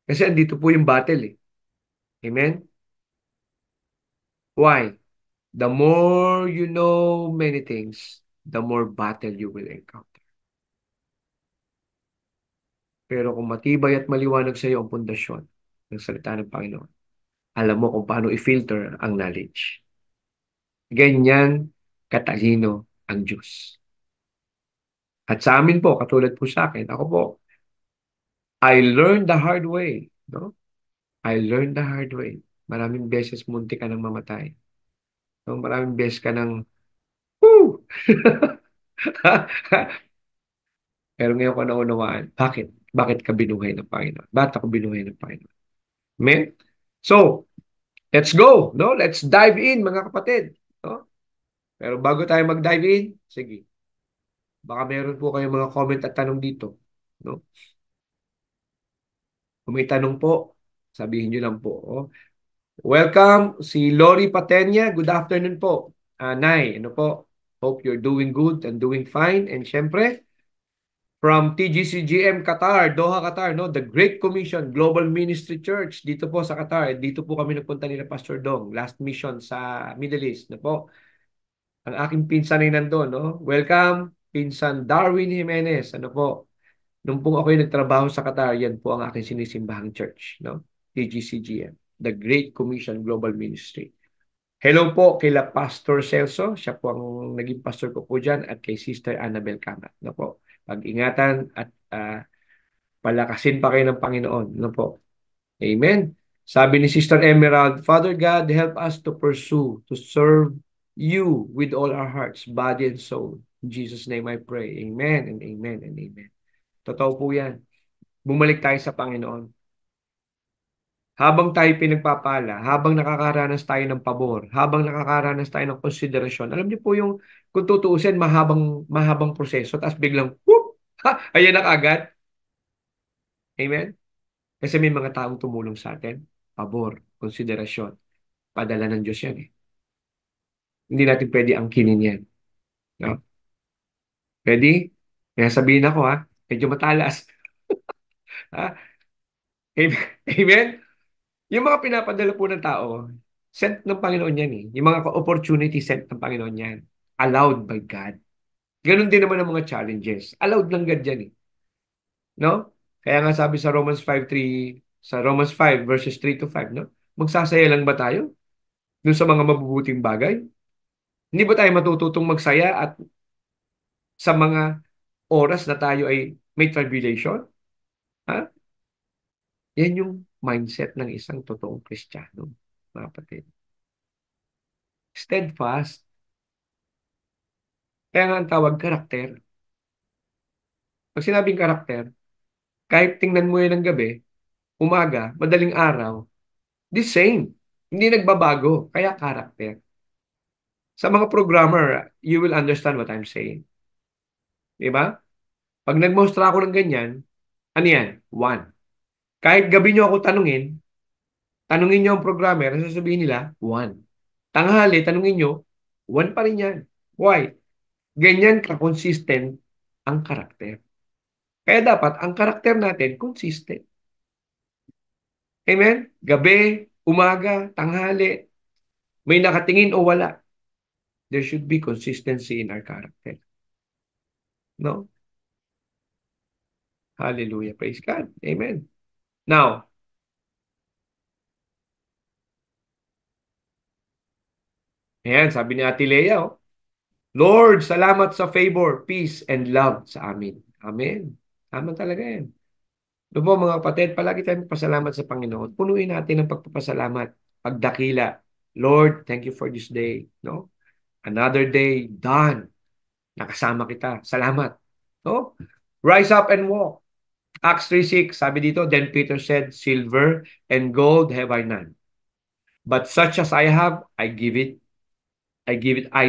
Kasi andito po yung battle eh. Amen? Why? The more you know many things, the more battle you will encounter. Pero kung matibay at maliwanag sa iyo ang pundasyon ng salita ng Panginoon, alam mo kung paano i-filter ang knowledge. Ganyan katalino ang Diyos. At sa amin po, katulad po sa akin, ako po, I learned the hard way. No? I learned the hard way. Maraming beses munti ka nang mamatay. No? Maraming beses ka nang, woo! Pero ngayon ko naunawaan, bakit? Bakit ka binuhay ng Panginoon? Bakit ako binuhay ng Panginoon? Amen? So, let's go. No? Let's dive in, mga kapatid. No? Pero bago tayo mag-dive in, sige, baka meron po kayong mga comment at tanong dito. No? Kung may tanong po, sabihin nyo lang po. Oh. Welcome, si Lori Patenya. Good afternoon po. Nay, ano po? Hope you're doing good and doing fine. And syempre, from TGCGM Qatar, Doha, Qatar, no? The Great Commission Global Ministry Church dito po sa Qatar. Dito po kami nagpunta nila Pastor Dong, last mission sa Middle East, no po? Ang aking pinsan ay nandoon, no? Welcome, pinsan Darwin Jimenez, ano po? Nung po ako'y nagtrabaho sa Qatar, yan po ang aking sinisimbahang church, no? TGCGM, The Great Commission Global Ministry. Hello po kay Pastor Celso, siya po ang naging pastor ko po dyan, at kay Sister Annabel Camat, no po? Pag-ingatan at palakasin pa kayo ng Panginoon, no po? Amen. Sabi ni Sister Emerald, Father God, help us to pursue, to serve you with all our hearts, body and soul. In Jesus' name I pray. Amen and amen and amen. Totoo po yan. Bumalik tayo sa Panginoon. Habang tayo pinagpapala, habang nakakaranas tayo ng pabor, habang nakakaranas tayo ng konsiderasyon, alam niyo po yung, kung tutuusin, mahabang proseso, tapos biglang, whoop, ayan na agad. Amen? Kasi may mga taong tumulong sa atin. Pabor, konsiderasyon. Padala ng Diyos yan eh. Hindi natin pwede angkinin yan. No? Ready? Kaya sabihin ako ha, medyo matalas. Ha? Amen? Amen? Yung mga pinapadala po ng tao, sent ng Panginoon yan eh. Yung mga opportunity sent ng Panginoon yan. Allowed by God. Ganon din naman ang mga challenges. Allowed lang God yan eh. No? Kaya nga sabi sa Romans 5:3, sa Romans 5 verses 3 to 5, no? Magsasaya lang ba tayo dun sa mga mabubuting bagay? Hindi ba tayo matututong magsaya at sa mga oras na tayo ay may tribulation? Ha? Yan yung mindset ng isang totoong Kristiyano, mga kapatid. Steadfast. Kaya nga ang tawag karakter. Pag sinabing karakter, kahit tingnan mo yan ng gabi, umaga, madaling araw, the same. Hindi nagbabago. Kaya karakter. Sa mga programmer, you will understand what I'm saying. Di ba? Pag nagmostra ako ng ganyan, ano yan? One. Kahit gabi nyo ako tanungin nyo ang programmer, ang sasabihin nila, one. Tanghali, tanungin nyo, one pa rin yan. Why? Ganyan ka-consistent ang karakter. Kaya dapat ang karakter natin consistent. Amen? Gabi, umaga, tanghali, may nakatingin o wala. There should be consistency in our character. No? Hallelujah. Praise God. Amen. Now, ayan, sabi ni Ate Lea, oh, Lord, salamat sa favor, peace, and love sa amin. Amen. Tama talaga yan. Doon po mga kapatid, palagi tayong pasalamat sa Panginoon. Punuin natin ng pagpapasalamat, pagdakila. Lord, thank you for this day. No? Another day done. Nakasama kita. Salamat. No? Rise up and walk. Acts 3:6, sabi dito, then Peter said, silver and gold have I none. But such as I have, I give it I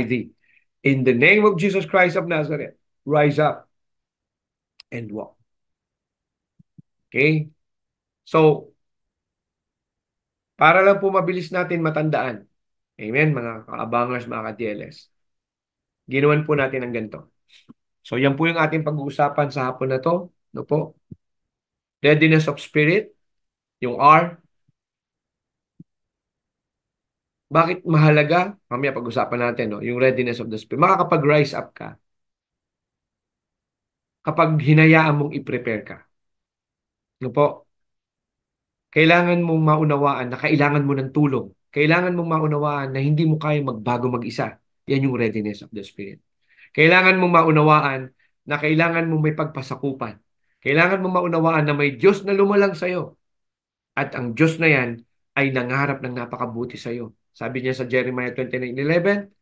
thee. In the name of Jesus Christ of Nazareth, rise up and walk. Okay? So, para lang po mabilis natin matandaan. Amen, mga kaabangers, mga ka-TLS. Ginawan po natin ang ganito. So, yan po yung ating pag-uusapan sa hapon na to. No po? Readiness of spirit, yung R. Bakit mahalaga? Mamaya pag-usapan natin, no? Yung readiness of the spirit. Makakapag-rise up ka kapag hinayaan mong i-prepare ka. No po? Kailangan mong maunawaan na kailangan mo ng tulong. Kailangan mong maunawaan na hindi mo kaya magbago mag-isa. Yan yung readiness of the Spirit. Kailangan mong maunawaan na kailangan mong may pagpasakupan. Kailangan mong maunawaan na may Diyos na lumalang sa'yo. At ang Diyos na yan ay nangarap ng napakabuti sa'yo. Sabi niya sa Jeremiah 29:11,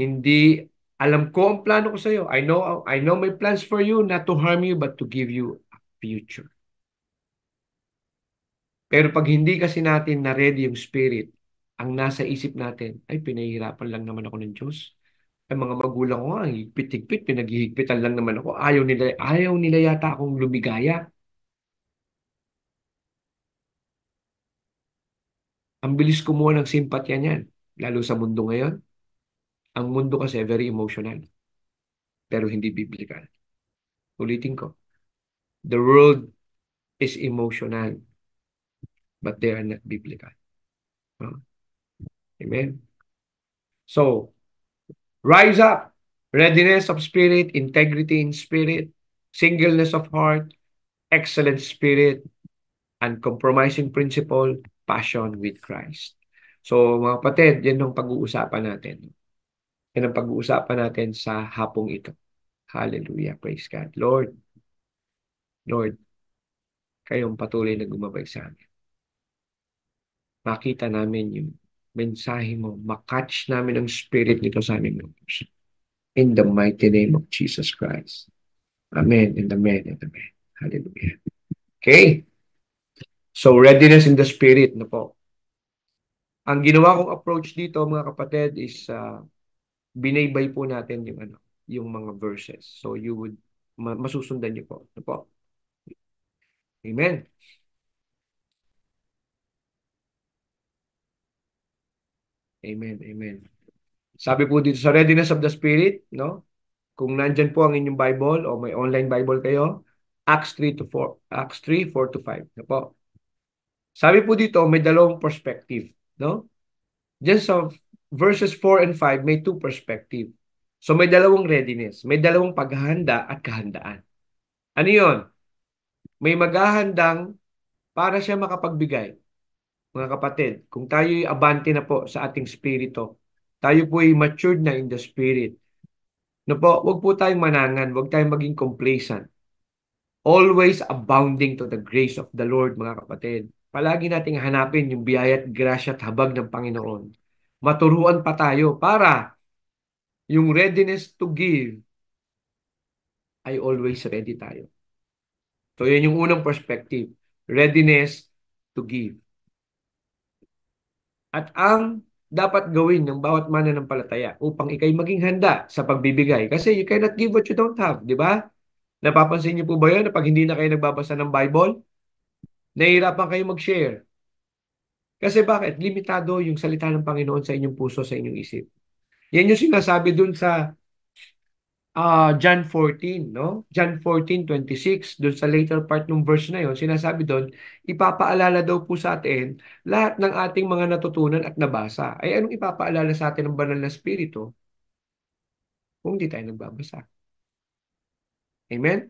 hindi alam ko ang plano ko sa'yo. I know my plans for you, not to harm you, but to give you a future. Pero pag hindi kasi natin na-ready yung spirit, ang nasa isip natin, ay pinahihirapan lang naman ako ng Diyos. Ay mga magulang ko nga, higpit-higpit, pinaghihigpitan lang naman ako. Ayaw nila yata akong lumigaya. Ang bilis kumuha ng simpatya niyan, lalo sa mundo ngayon. Ang mundo kasi very emotional, pero hindi biblical. Ulitin ko, the world is emotional, but they are not biblical. No? Amen? So, rise up. Readiness of spirit, integrity in spirit, singleness of heart, excellent spirit, uncompromising principle, passion with Christ. So mga kapatid, yan ang pag-uusapan natin. Yan ang pag-uusapan natin sa hapong ito. Hallelujah. Praise God. Lord, kayong patuloy na gumabay sa amin. Makita namin yung mensahe mo. Makatch namin ang spirit nito sa aming puso. In the mighty name of Jesus Christ. Amen and amen and amen. Hallelujah. Okay? So, readiness in the spirit na po. Ang ginawa kong approach dito, mga kapatid, is binaybay po natin yung yung mga verses. So, you would masusundan niyo po. Ano po? Amen. Amen. Amen. Sabi po dito sa Readiness of the Spirit, no? Kung nandyan po ang inyong Bible o may online Bible kayo, Acts 3 to 4, Acts 3, 4 to 5. No po. Sabi po dito, may dalawang perspective, no? Diyan sa verses 4 and 5, may two perspective. So may dalawang readiness, may dalawang paghahanda at kahandaan. Ano 'yon? May maghahandang para siya makapagbigay. Mga kapatid, kung tayo'y abante na po sa ating spirito, tayo po'y matured na in the spirit. No po, wag po tayong manangan, wag tayong maging complacent. Always abounding to the grace of the Lord, mga kapatid. Palagi nating hanapin yung biyaya at grasya at habag ng Panginoon. Maturuan pa tayo para yung readiness to give ay always ready tayo. So, yun yung unang perspective. Readiness to give. At ang dapat gawin ng bawat mananampalataya upang ikay maging handa sa pagbibigay. Kasi you cannot give what you don't have, di ba? Napapansin niyo po ba yun na pag hindi na kayo nagbabasa ng Bible, nahihirapan kayo mag-share? Kasi bakit? Limitado yung salita ng Panginoon sa inyong puso, sa inyong isip. Yan yung sinasabi dun sa John 14, no? John 14:26, doon sa later part ng verse na yon, sinasabi doon, ipapaalala daw po sa atin lahat ng ating mga natutunan at nabasa. Ay anong ipapaalala sa atin ng banal na spirito kung di tayo nagbabasa? Amen?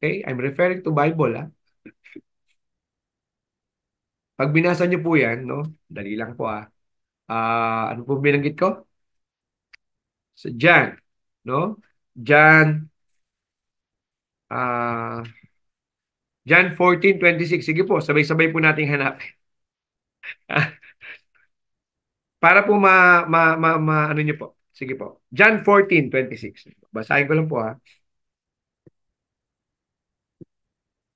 Okay, I'm referring to Bible, ah. Pag binasa niyo po yan, no? Dali lang po, ah. Ano po binanggit ko? Sa John, no? John, ah, John 14:26. Sige po, sabay-sabay po nating hanapin. Para po ano niyo po. Sige po. John 14:26. Basahin ko lang po, ha.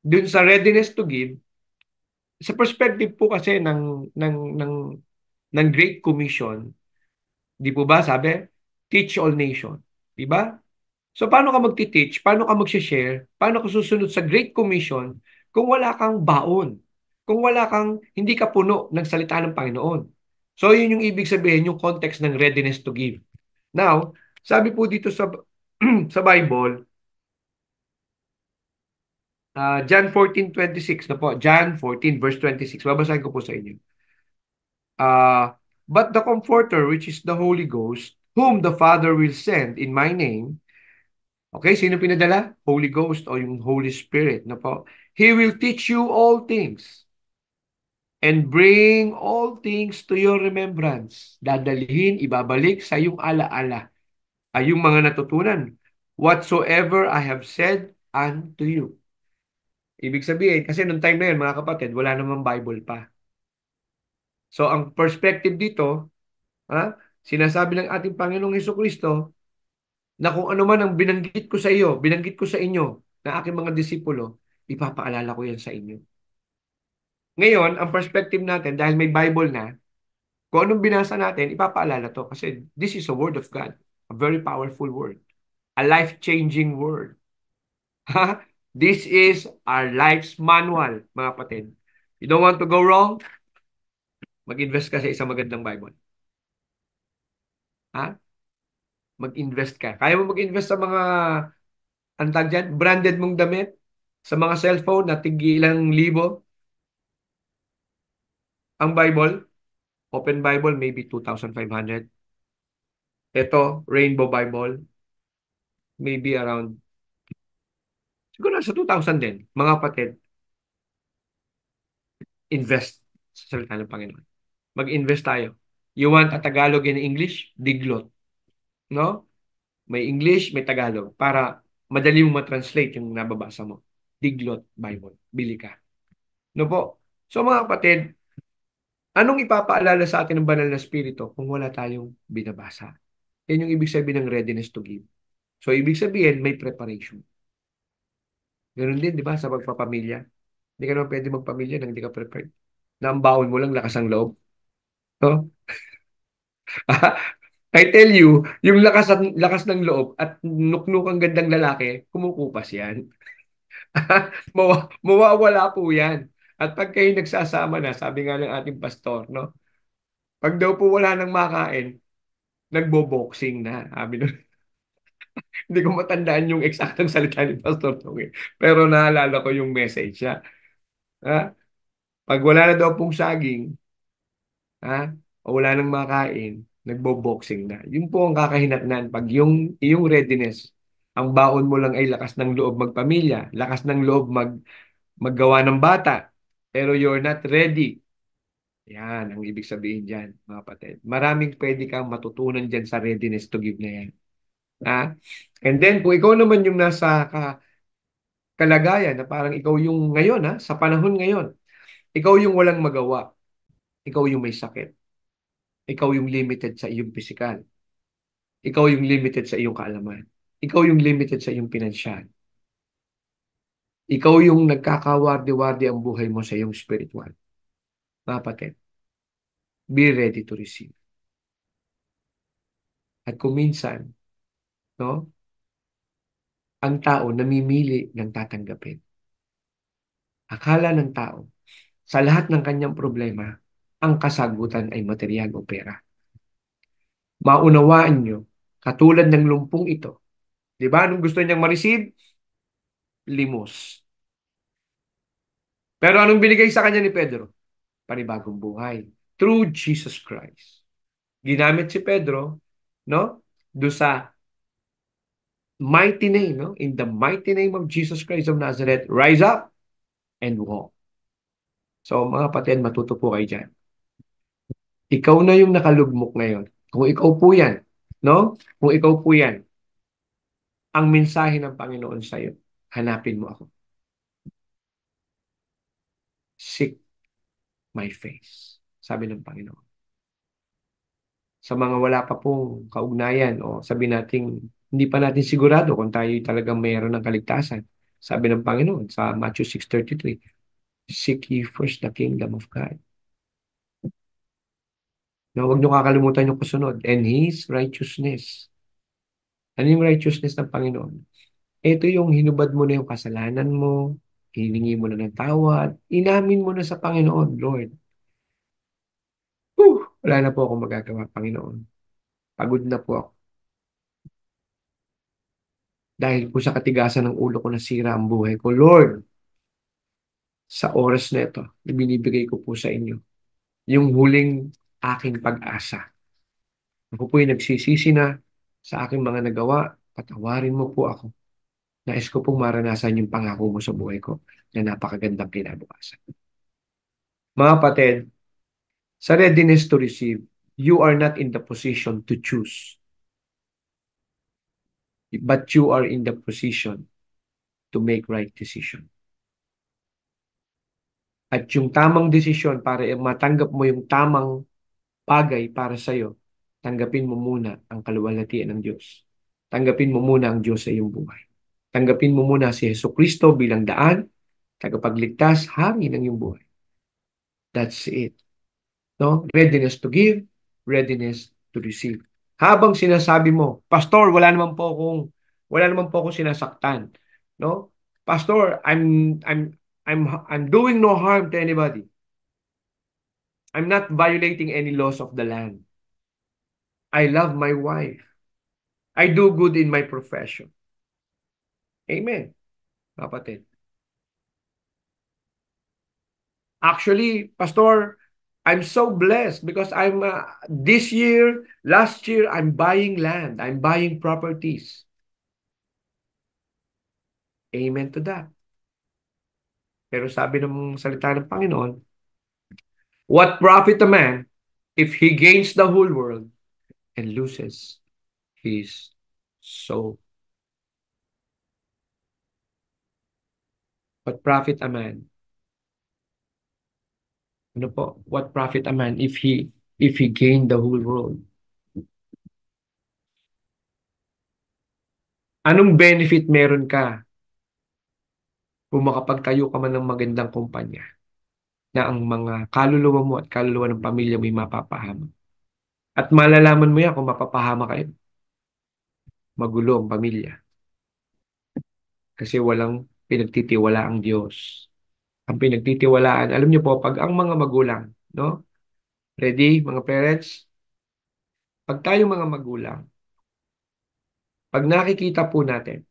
Dun sa readiness to give, sa perspective po kasi ng Great Commission, di po ba sabi? Teach all nation. Di ba? So paano ka magti-teach? Paano ka mag-share? Paano ka susunod sa Great Commission kung wala kang baon? Kung wala kang, hindi ka puno ng salita ng Panginoon. So yun yung ibig sabihin, yung context ng readiness to give. Now, sabi po dito sa sa Bible, John 14:26 na po. John 14 verse 26. Babasahin ko po sa inyo. But the Comforter, which is the Holy Ghost, whom the Father will send in my name. Okay, sino pinadala? Holy Ghost o yung Holy Spirit na po. He will teach you all things and bring all things to your remembrance. Dadalhin, ibabalik sa yung alaala ay yung mga natutunan. Whatsoever I have said unto you. Ibig sabihin, kasi nung time na yun, mga kapatid, wala namang Bible pa. So, ang perspective dito, sinasabi ng ating Panginoong Hesukristo na kung ano man ang binanggit ko sa iyo, binanggit ko sa inyo, na aking mga disipulo, ipapaalala ko yan sa inyo. Ngayon, ang perspective natin, dahil may Bible na, kung anong binasa natin, ipapaalala to. Kasi this is a word of God. A very powerful word. A life-changing word. This is our life's manual, mga kapatid. You don't want to go wrong? Mag-invest ka sa isang magandang Bible. Ha? Mag-invest ka. Kaya mo mag-invest sa mga, ang tawag dyan, branded mong damit, sa mga cellphone na tigi ilang libo. Ang Bible, Open Bible, maybe 2,500. Ito, Rainbow Bible, maybe around, siguro sa 2,000 din. Mga kapatid, invest sa salita ng Panginoon. Mag-invest tayo. You want a Tagalog and English? Diglot. No? May English, may Tagalog. Para madali mo matranslate yung nababasa mo. Diglot Bible. Bili ka. No po? So mga kapatid, anong ipapaalala sa atin ng banal na spirito kung wala tayong binabasa? Yan yung ibig sabihin ng readiness to give. So ibig sabihin, may preparation. Ganun din, di ba, sa pagpapamilya. Hindi ka naman pwede magpamilya nang hindi ka prepared. Na ang baon mo lang lakas ang loob. No? I tell you, yung lakas ng loob at nuknukang gandang lalaki, kumukupas yan. Mawawala po yan. At pag kayo nagsasama na, sabi nga ng ating pastor, no? Pag daw po wala nang makain, nagbo-boxing na. Sabi nun. Hindi ko matandaan yung eksaktong salita ni Pastor Tong eh. Pero naalala ko yung message siya. Ha? Pag wala na daw pong saging, ha? O wala nang makain, nagbo-boxing na. Yun po ang kakahinatnan. Pag yung readiness, ang baon mo lang ay lakas ng loob magpamilya, lakas ng loob maggawa ng bata, pero you're not ready. Yan ang ibig sabihin dyan, mga kapatid. Maraming pwede kang matutunan dyan sa readiness to give na yan. Ha? And then, kung ikaw naman yung nasa kalagayan na parang ikaw yung ngayon, ha? Sa panahon ngayon, ikaw yung walang magawa. Ikaw yung may sakit. Ikaw yung limited sa iyong pisikal. Ikaw yung limited sa iyong kaalaman. Ikaw yung limited sa iyong pinansyal. Ikaw yung nagkakawardi-wardi ang buhay mo sa iyong spiritual. Mga kapatid, be ready to receive. At kung minsan, no, ang tao namimili ng tatanggapin. Akala ng tao, sa lahat ng kanyang problema, ang kasagutan ay material o pera. Maunawaan nyo, katulad ng lumpong ito, di ba? Anong gusto niyang ma-receive? Limos. Pero anong binigay sa kanya ni Pedro? Panibagong buhay. Through Jesus Christ. Ginamit si Pedro, no? Do sa mighty name, no? In the mighty name of Jesus Christ of Nazareth, rise up and walk. So mga kapatid, matuto po kayo dyan. Ikaw na yung nakalugmok ngayon. Kung ikaw po yan, no? Kung ikaw po yan, ang mensahe ng Panginoon sa iyo, hanapin mo ako. Seek my face. Sabi ng Panginoon. Sa mga wala pa pong kaugnayan o sabi nating hindi pa natin sigurado kung tayo talagang mayroon ng kaligtasan. Sabi ng Panginoon sa Matthew 6:33, seek ye first the kingdom of God. Na huwag niyo kakalimutan yung kasunod. And His righteousness. Ano yung righteousness ng Panginoon? Ito yung hinubad mo na yung kasalanan mo, hiningi mo na ng tawad, inamin mo na sa Panginoon, Lord. Wala na po akong magagawa, Panginoon. Pagod na po ako. Dahil po sa katigasan ng ulo ko nasira ang buhay ko. Lord, sa oras na ito, ibinibigay ko po sa inyo yung huling aking pag-asa. Ako po yung nagsisisi na sa aking mga nagawa. Patawarin mo po ako. Nais ko pong maranasan yung pangako mo sa buhay ko na napakagandang kinabukasan. Mga kapatid, sa readiness to receive, you are not in the position to choose, but you are in the position to make right decision. At yung tamang desisyon para matanggap mo yung tamang bagay para sa'yo, tanggapin mo muna ang kaluwalhatian ng Diyos. Tanggapin mo muna ang Diyos sa iyong buhay. Tanggapin mo muna si Jesucristo bilang daan, tagapagligtas, hari ng iyong buhay. That's it. No? Readiness to give, readiness to receive. Habang sinasabi mo, Pastor, wala naman po akong sinasaktan. No? Pastor, I'm doing no harm to anybody. I'm not violating any laws of the land. I love my wife. I do good in my profession. Amen, kapatid. Actually, Pastor, I'm so blessed because this year, last year, I'm buying land. I'm buying properties. Amen to that. Pero sabi ng salita ng Panginoon, what profit a man if he gains the whole world and loses his soul? What profit a man? Ano po? What profit a man if he gained the whole world? Anong benefit meron ka kung makapagtayo ka man ng magandang kumpanya na ang mga kaluluwa mo at kaluluwa ng pamilya mo ay mapapahama? At malalaman mo yan kung mapapahama kayo. Magulo ang pamilya. Kasi walang pinagtitiwala ang Diyos. Ang pinagtitiwalaan, alam niyo po, pag ang mga magulang, no? Ready, mga parents? Pag tayong mga magulang, pag nakikita po natin,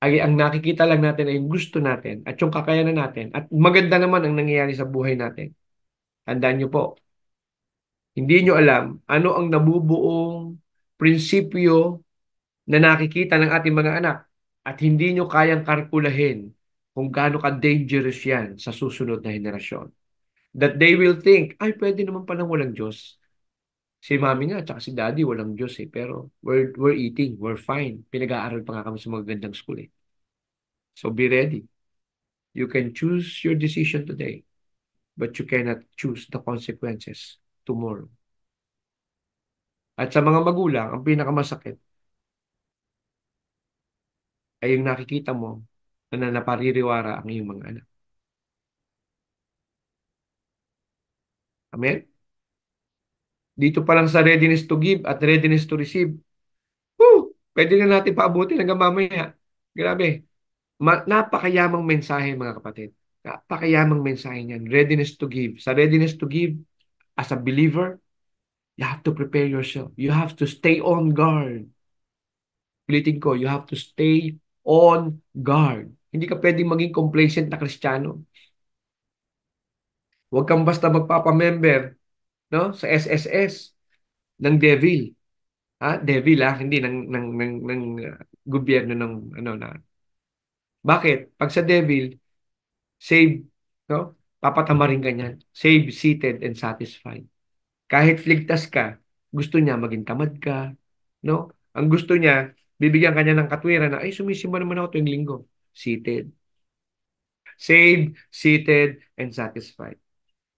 ay ang nakikita lang natin ay yung gusto natin at yung kakayanan natin at maganda naman ang nangyayari sa buhay natin. Tandaan niyo po, hindi niyo alam ano ang nabubuong prinsipyo na nakikita ng ating mga anak at hindi niyo kayang kalkulahin kung gaano ka-dangerous yan sa susunod na henerasyon. That they will think, ay pwede naman palang walang Diyos. Si mami nga, tsaka si daddy, walang Diyos eh. Pero we're eating, we're fine. Pinag-aaral pa nga kami sa mga gandang school eh. So be ready. You can choose your decision today, but you cannot choose the consequences tomorrow. At sa mga magulang, ang pinakamasakit ay yung nakikita mo na napaririwara ang iyong mga anak. Amen? Dito pa lang sa readiness to give at readiness to receive, pwede na natin paabutin hanggang mamaya. Grabe. Napakayamang mensahe mga kapatid. Napakayamang mensahe niyan. Readiness to give. Sa readiness to give, as a believer, you have to prepare yourself. You have to stay on guard. Ulitin ko, you have to stay on guard. Hindi ka pwedeng maging complacent na Kristiyano. Huwag kang basta magpapamember, no, sa SSS ng devil. Devil hindi ng gobyerno ng ano na. Bakit? Pag sa devil, save, no? Papatamarin ka niyan. Save, seated, and satisfied. Kahit ligtas ka, gusto niya maging tamad ka, no? Ang gusto niya, bibigyan ka niya ng katwiran na, ay, sumisimba naman ako tuwing linggo. Seated. Saved, seated, and satisfied.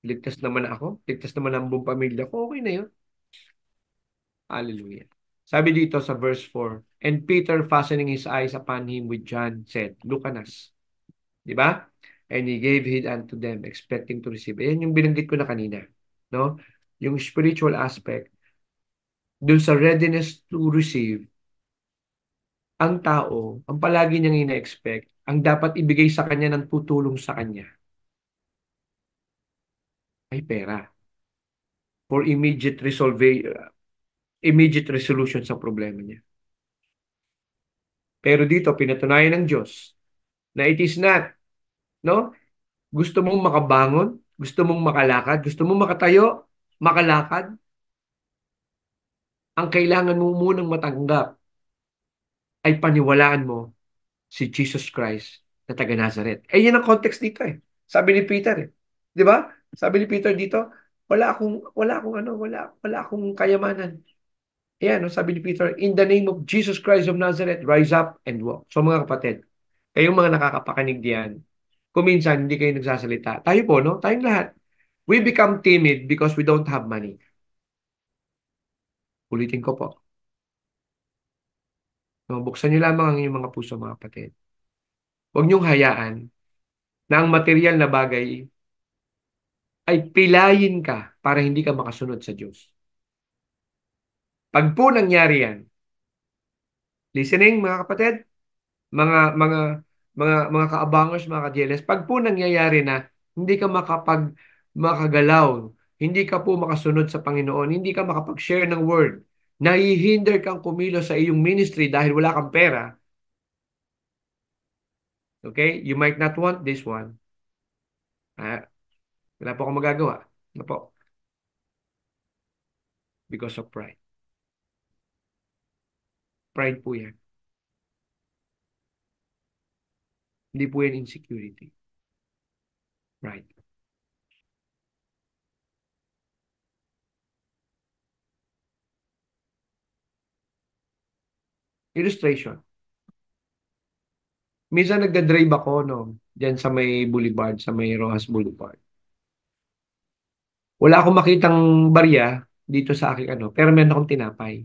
Ligtas naman ako. Ligtas naman ang buong pamilya ko. Okay na yun. Hallelujah. Sabi dito sa verse 4, and Peter fastening his eyes upon him with John said, Lucanas. Di ba? And he gave heed unto them, expecting to receive. Ayan yung binanggit ko na kanina. No? Yung spiritual aspect, dun sa readiness to receive, ang tao, ang palagi niyang ina-expect, ang dapat ibigay sa kanya ng tutulong sa kanya ay pera for immediate resolution sa problema niya. Pero dito, pinatunayan ng Diyos na it is not, no? Gusto mong makabangon, gusto mong makalakad, gusto mong makatayo, makalakad, ang kailangan mo munang matanggap ay paniwalaan mo si Jesus Christ na taga Nazareth. Eh, yan ang context dito eh. Sabi ni Peter eh. Di ba? Sabi ni Peter dito, wala akong kayamanan. Ayan, no? Sabi ni Peter, in the name of Jesus Christ of Nazareth, rise up and walk. So mga kapatid, kayong mga nakakapakinig diyan, kung minsan hindi kayo nagsasalita, tayo po, no? Tayong lahat. We become timid because we don't have money. Ulitin ko po. No, buksan niyo lamang ang inyong mga puso, mga kapatid. Huwag niyong hayaan na ang material na bagay ay pilayin ka para hindi ka makasunod sa Diyos. Pag po nangyari yan, listening mga kapatid, mga mga kaabangers, mga ka-DLS, pag po nangyayari na hindi ka makagalaw, hindi ka po makasunod sa Panginoon, hindi ka makapag-share ng word, nahihinder kang kumilos sa iyong ministry dahil wala kang pera, okay? You might not want this one. Wala po akong magagawa. Ano po? Because of pride. Pride po yan. Hindi po yan insecurity. Pride. Illustration. Minsan nagda-drive ako, no? Diyan sa may Boulevard, sa may Rojas Boulevard. Wala akong makitang barya dito sa aking ano, pero meron akong tinapay.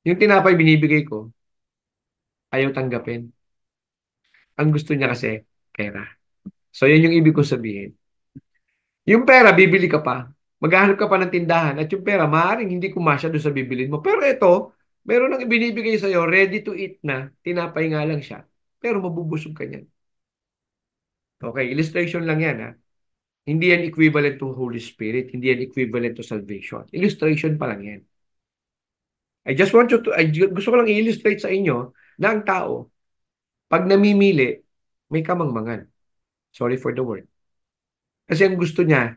Yung tinapay binibigay ko, ayaw tanggapin. Ang gusto niya kasi, pera. So, yun yung ibig kong sabihin. Yung pera, bibili ka pa. Maghahanap ka pa ng tindahan. At yung pera, maaaring hindi kumasya doon sa bibilin mo. Pero ito, meron nang ibinibigay sa'yo, ready to eat na, tinapay nga lang siya. Pero mabubusog ka niyan. Okay, illustration lang yan ha. Hindi yan equivalent to Holy Spirit. Hindi yan equivalent to salvation. Illustration pa lang yan. Gusto ko lang i-illustrate sa inyo na ang tao, pag namimili, may kamangmangan. Sorry for the word. Kasi ang gusto niya,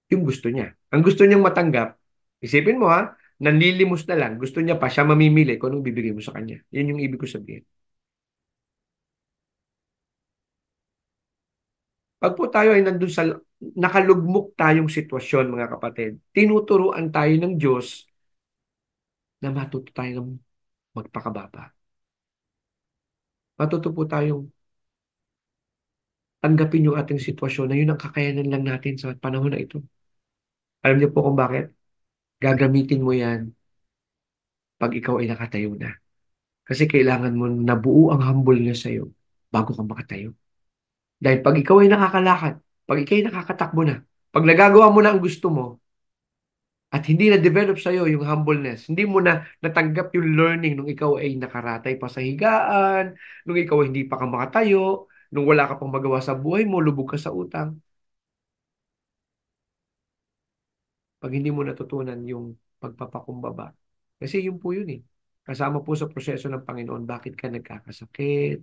yung gusto niya. Ang gusto niyang matanggap, isipin mo ha, nanlilimos na lang, gusto niya pa, siya mamimili kung anong bibigay mo sa kanya. Yun yung ibig ko sabihin. Pag po tayo ay nandun sa nakalugmok tayong sitwasyon, mga kapatid, tinuturuan tayo ng Diyos na matuto tayong magpakababa. Matuto po tayong tanggapin yung ating sitwasyon na yun ang kakayanan lang natin sa panahon na ito. Alam niyo po kung bakit? Gagamitin mo yan pag ikaw ay nakatayo na. Kasi kailangan mo nabuo ang humble niya sa'yo bago ka makatayo. Dahil pag ikaw ay nakakalakad, pag ikaw ay nakakatakbo na, pag nagagawa mo na ang gusto mo, at hindi na-develop sa'yo yung humbleness, hindi mo na natanggap yung learning nung ikaw ay nakaratay pa sa higaan, nung ikaw ay hindi pa ka makatayo, nung wala ka pang magawa sa buhay mo, lubog ka sa utang. Pag hindi mo natutunan yung pagpapakumbaba. Kasi yun po yun eh. Kasama po sa proseso ng Panginoon, bakit ka nagkakasakit?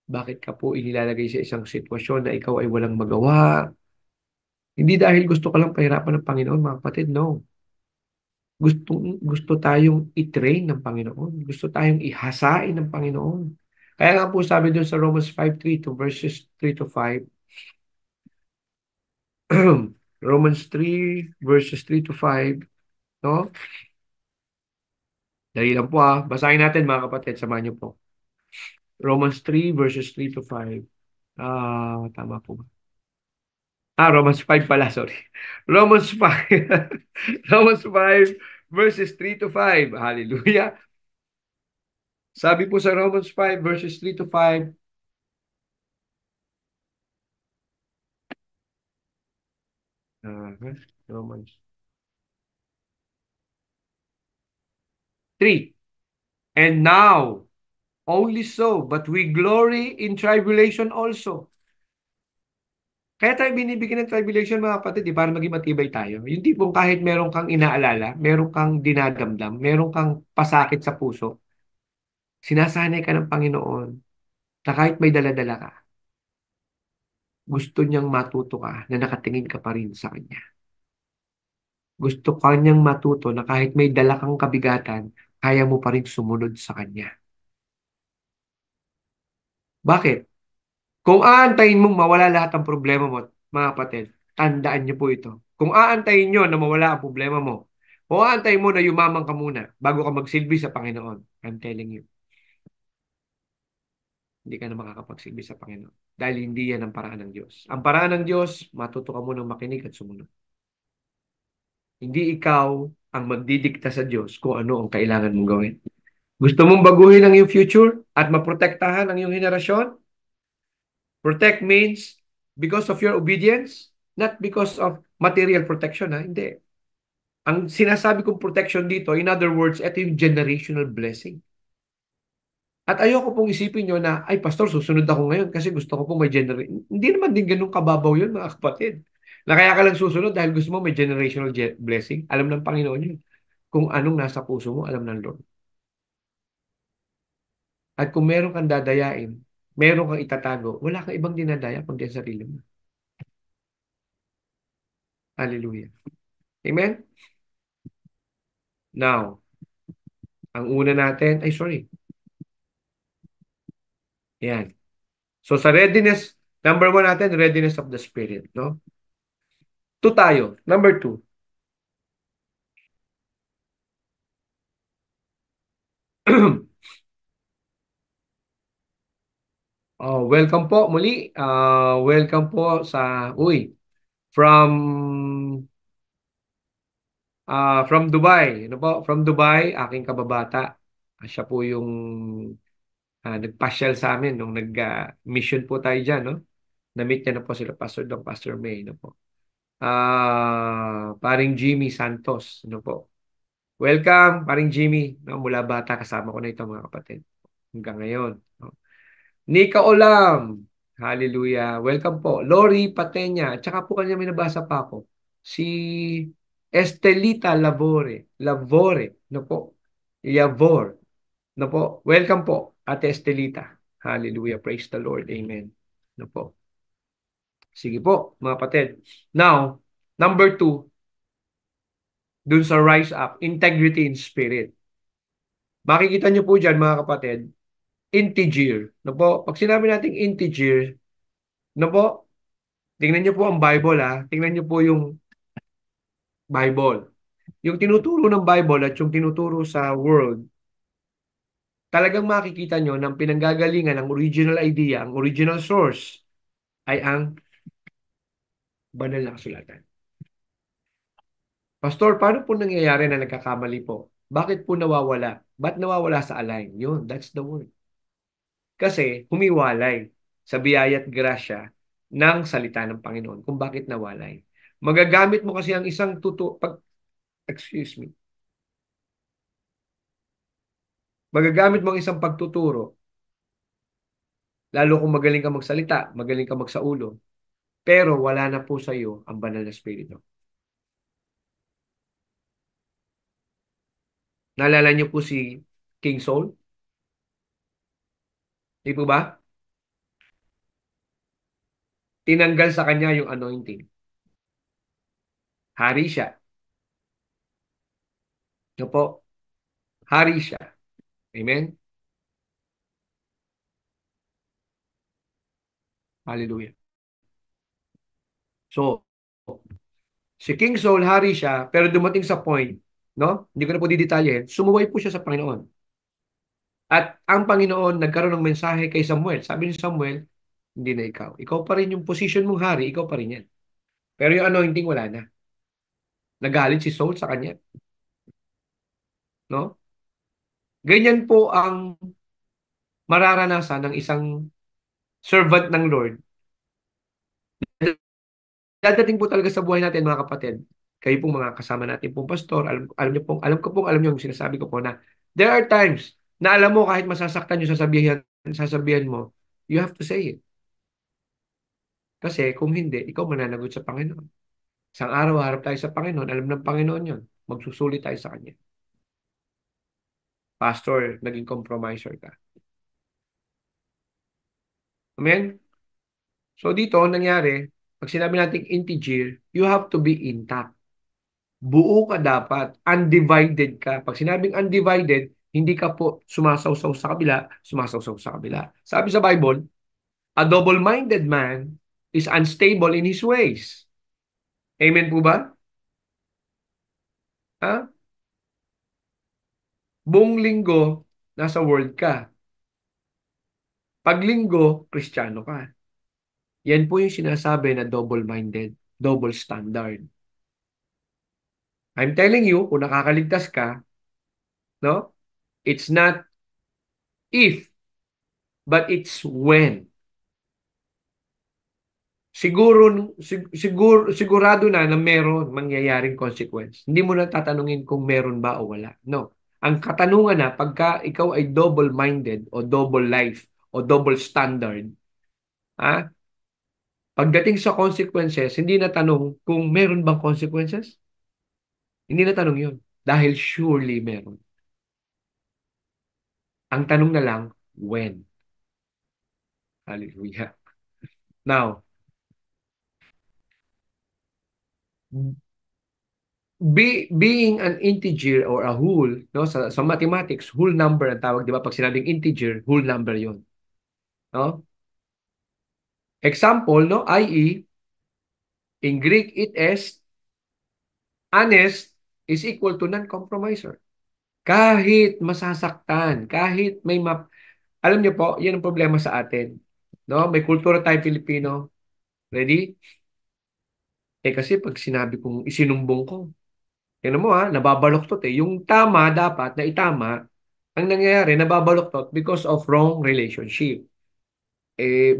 Bakit ka po inilalagay sa isang sitwasyon na ikaw ay walang magawa? Hindi dahil gusto ka lang pahirapan ng Panginoon, mga kapatid, no. Gusto tayong i-train ng Panginoon. Gusto tayong ihasain ng Panginoon. Kaya nga po sabi doon sa Romans 5:3 to verses 3 to 5, Romans 3 verses 3 to 5, no? Dali lang po ah. Basahin natin mga kapatid, samahan niyo po. Romans 3 verses 3 to 5. Tama po ba? Romans 5 pala, sorry. Romans 5. Romans 5 verses 3 to 5. Hallelujah. Sabi po sa Romans 5 verses 3 to 5, uh, Romans 3. And now, only so, but we glory in tribulation also. Kaya tayo binibigyan ng tribulation mga kapatid, para maging matibay tayo. Yung tipong kahit meron kang inaalala, meron kang dinadamdam, meron kang pasakit sa puso, sinasanay ka ng Panginoon na kahit may daladala ka, gusto niyang matuto ka na nakatingin ka pa rin sa Kanya. Gusto ka niyang matuto na kahit may dala kang kabigatan, kaya mo pa rin sumunod sa Kanya. Bakit? Kung aantayin mong mawala lahat ng problema mo, mga kapatid, tandaan niyo po ito. Kung aantayin niyo na mawala ang problema mo, kung aantayin mo na yumaman ka muna bago ka magsilbi sa Panginoon, I'm telling you, hindi ka na makakapagsilbi sa Panginoon. Dahil hindi yan ang paraan ng Diyos. Ang paraan ng Diyos, matuto ka munang makinig at sumunod. Hindi ikaw ang magdidikta sa Diyos kung ano ang kailangan mong gawin. Gusto mong baguhin ang iyong future at maprotektahan ang iyong henerasyon? Protect means because of your obedience, not because of material protection. Hindi. Ang sinasabi kong protection dito, in other words, ito yung generational blessing. At ayoko pong isipin nyo na, ay pastor, susunod ako ngayon kasi gusto ko pong may generation. Hindi naman din ganun kababaw yun, mga kapatid. Na kaya ka lang susunod dahil gusto mo may generational blessing. Alam ng Panginoon yun. Kung anong nasa puso mo, alam ng Lord. At kung meron kang dadayain, meron kang itatago, wala kang ibang dinadaya kundi ang sarili mo. Hallelujah. Amen? Now, ang una natin, ay sorry, yan. So sa readiness, number one natin, readiness of the Spirit, no? Two tayo. Number two. Welcome po muli. Welcome po from from Dubai. Ano po? From Dubai, aking kababata. Siya po yung nagpasyal sa amin nung nag-mission po tayo dyan, no? Na-meet niya na po sila Pastor Dong, Pastor May, no po? Paring Jimmy Santos, no po? Welcome, paring Jimmy. No, mula bata kasama ko na ito mga kapatid. Hanggang ngayon. No? Nika Olam. Hallelujah. Welcome po. Lori Patenya. Tsaka po kanina may nabasa pa ako. Si Estelita Lavore. Lavore. No po. Yavor. No po. Welcome po, Ate Estelita. Hallelujah. Praise the Lord. Amen. No po. Sige po, mga kapatid. Now, number 2, dun sa rise up, integrity in spirit. Makikita nyo po dyan, mga kapatid, integer. No po? Pag sinabi natin integer, no po? Tingnan nyo po ang Bible, ha? Tingnan nyo po yung Bible. Yung tinuturo ng Bible at yung tinuturo sa world, talagang makikita nyo ng pinanggagalingan ng original idea, ang original source, ay ang banal na kasulatan. Pastor, paano po nangyayari na nagkakamali po? Bakit po nawawala? Ba't nawawala sa align? Yun, that's the word. Kasi humiwalay sa biyaya at grasya ng salita ng Panginoon kung bakit nawalay. Magagamit mo kasi ang isang excuse me, magagamit mo ang isang pagtuturo, lalo kung magaling ka magsalita, magaling ka magsaulo, pero wala na po sa iyo ang banal na spirito. Naalala niyo po si King Saul? Di po ba? Tinanggal sa kanya yung anointing. Hari siya. Ito po, hari siya. Amen? Hallelujah. So, si King Saul, hari siya, pero dumating sa point, no? Hindi ko na po didetalye, sumuway po siya sa Panginoon. At ang Panginoon nagkaroon ng mensahe kay Samuel. Sabi ni Samuel, hindi na ikaw. Ikaw pa rin yung position mong hari, ikaw pa rin yan. Pero yung anointing wala na. Nagalit si Saul sa kanya, no? Ganyan po ang mararanasan ng isang servant ng Lord. Dadating po talaga sa buhay natin, mga kapatid. Kayo pong mga kasama natin pong pastor, alam niyo pong, alam ko pong, alam niyo yung sinasabi ko po na there are times na alam mo kahit masasaktan yung sasabihan mo, you have to say it. Kasi kung hindi, ikaw mananagot sa Panginoon. Isang araw harap tayo sa Panginoon, alam ng Panginoon yon. Magsusulit tayo sa Kanya. Pastor, naging compromiser ka. Amen? So dito, nangyari, pag sinabi natin integer, you have to be intact. Buo ka dapat. Undivided ka. Pag sinabing undivided, hindi ka po sumasawsaw sa kabila, sumasawsaw sa kabila. Sabi sa Bible, a double-minded man is unstable in his ways. Amen po ba? Ha? Buong linggo, nasa world ka. Pag linggo, Kristiyano ka. Yan po yung sinasabi na double-minded, double standard. I'm telling you, kung nakakaligtas ka, no? It's not if, but it's when. Sigurado na meron mangyayaring consequence. Hindi mo na tatanungin kung meron ba o wala. No. Ang katanungan na pagka ikaw ay double-minded o double life o double standard, ha? Pagdating sa consequences, hindi na tanong kung meron bang consequences. Hindi na tanong yun. Dahil surely meron. Ang tanong na lang, when? Hallelujah. Now, being an integer or a whole, no, sa mathematics, whole number ang tawag, di ba? Pag sinabing integer, whole number yon, no? Example, no, i.e., in Greek it is honest is equal to non-compromiser. Kahit masasaktan, kahit may alam niyo po, yan ang problema sa atin. No? May kultura tayo Filipino. Ready? Kasi pag sinabi kong isinumbong ko, tingnan mo ha, nababaloktot eh. Yung tama dapat na itama, ang nangyayari, nababaloktot because of wrong relationship.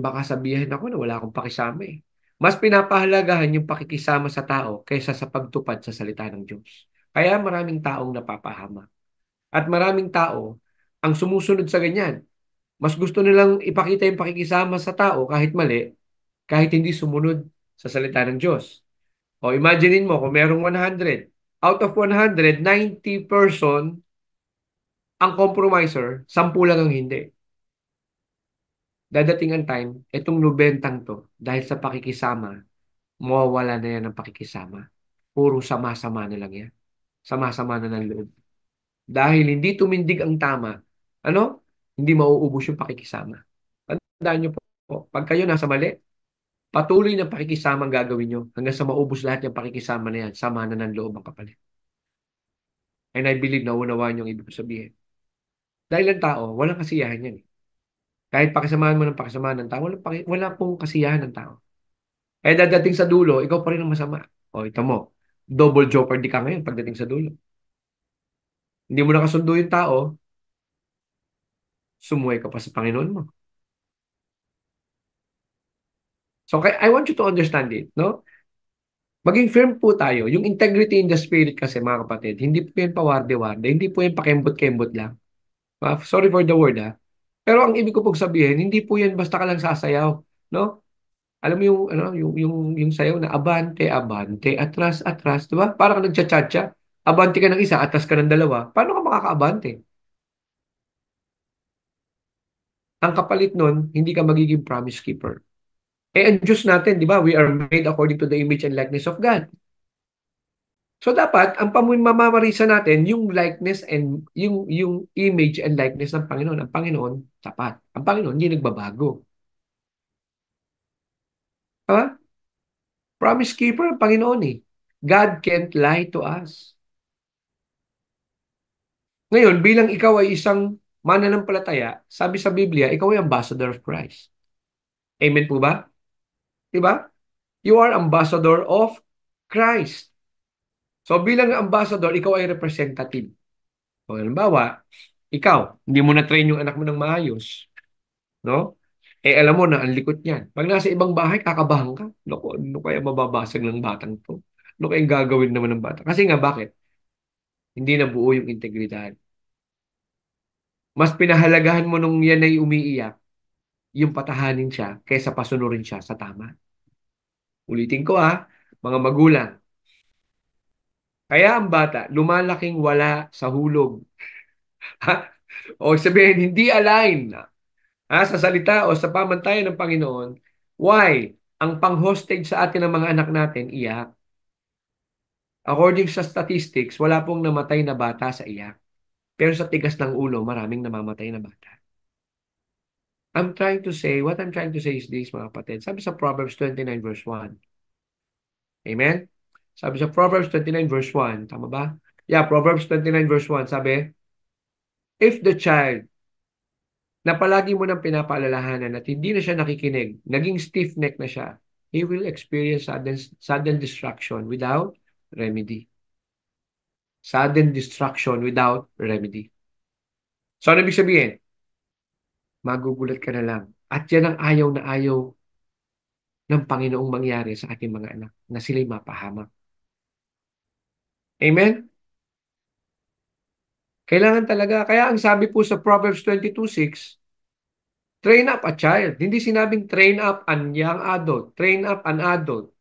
Baka sabihin ako na wala akong pakisama eh. Mas pinapahalagahan yung pakikisama sa tao kaysa sa pagtupad sa salita ng Diyos. Kaya maraming taong napapahama. At maraming tao ang sumusunod sa ganyan. Mas gusto nilang ipakita yung pakikisama sa tao kahit mali, kahit hindi sumunod sa salita ng Diyos. O imaginein mo kung merong 100, out of 100, 90% ang compromiser, 10 lang ang hindi. Dadating ang time, itong 90 to, dahil sa pakikisama, mawawala na yan ng pakikisama. Puro sama-sama na lang yan. Sama-sama na ng loob. Dahil hindi tumindig ang tama, ano? Hindi mauubos yung pakikisama. Tandaan nyo po, pag kayo nasa mali, patuloy na pakikisama ang gagawin nyo hanggang sa maubos lahat yung pakikisama na yan. Sama na ng loob ang kapalit. And I believe na unawaan yung ibig ko sabihin. Dahil ang tao, walang kasiyahan yan. Kahit pakisamahan mo ng pakisamahan ng tao, wala pong kasiyahan ng tao. Eh dadating sa dulo, ikaw pa rin ang masama. O ito mo, double jeopardy ka ngayon pagdating sa dulo. Hindi mo nakasundo yung tao, sumuway ka pa sa Panginoon mo. So I want you to understand it, no? Maging firm po tayo. Yung integrity in the spirit kasi mga kapatid, hindi po yan pawarde-warde, hindi po yan pakembot-kembot lang. Sorry for the word ha. Pero ang ibig ko pong sabihin, hindi po yan basta ka lang sasayaw, no? Alam mo yung ano, yung sayaw na abante, abante, atras, atras, 'di ba? Para ka nagcha-cha-cha. Abante ka ng isa, atras ka ng dalawa. Paano ka makakaabante? Ang kapalit nun, hindi ka magiging promise keeper. Eh, ang Diyos natin, di ba? We are made according to the image and likeness of God. So dapat ang pamamamarisa natin yung likeness and yung image and likeness ng Panginoon. Ang Panginoon tapat. Ang Panginoon hindi nagbabago. Ha? Promise keeper ang Panginoon eh. God can't lie to us. Ngayon, bilang ikaw ay isang mananampalataya, sabi sa Biblia, ikaw ay ambassador of Christ. Amen po ba? Diba? You are ambassador of Christ. So bilang ambassador, ikaw ay representative. O halimbawa, ikaw, hindi mo na-train yung anak mo ng maayos. No? Eh alam mo na ang likot niyan. Pag nasa ibang bahay, kakabahan ka. Naku, ano kaya mababasag ng batang to? Ano kaya gagawin naman ng bata? Kasi nga, bakit? Hindi na buo yung integridad. Mas pinahalagahan mo nung yan ay umiiyak, yung patahanin siya, kaysa pasunurin siya sa tama. Ulitin ko mga magulang. Kaya ang bata, lumalaking wala sa hulog. O sabihin, hindi align sa salita o sa pamantayan ng Panginoon. Why? Ang pang-hostage sa atin ng mga anak natin, iyak. According sa statistics, wala pong namatay na bata sa iyak. Pero sa tigas ng ulo, maraming namamatay na bata. What I'm trying to say is this, mga kapatid. Sabi sa Proverbs 29 verse 1. Amen? Sabi sa Proverbs 29 verse 1. Tama ba? Yeah, Proverbs 29 verse 1. Sabi, if the child na palagi mo nang pinapaalalahanan at hindi na siya nakikinig, naging stiff-neck na siya, he will experience sudden destruction without remedy. Sudden destruction without remedy. So, ano ibig sabihin? Magugulat ka na lang. At yan ang ayaw na ayaw ng Panginoong mangyari sa ating mga anak, na sila'y mapahamak. Amen? Kailangan talaga. Kaya ang sabi po sa Proverbs 22:6, train up a child. Hindi sinabing train up an young adult. Train up an adult.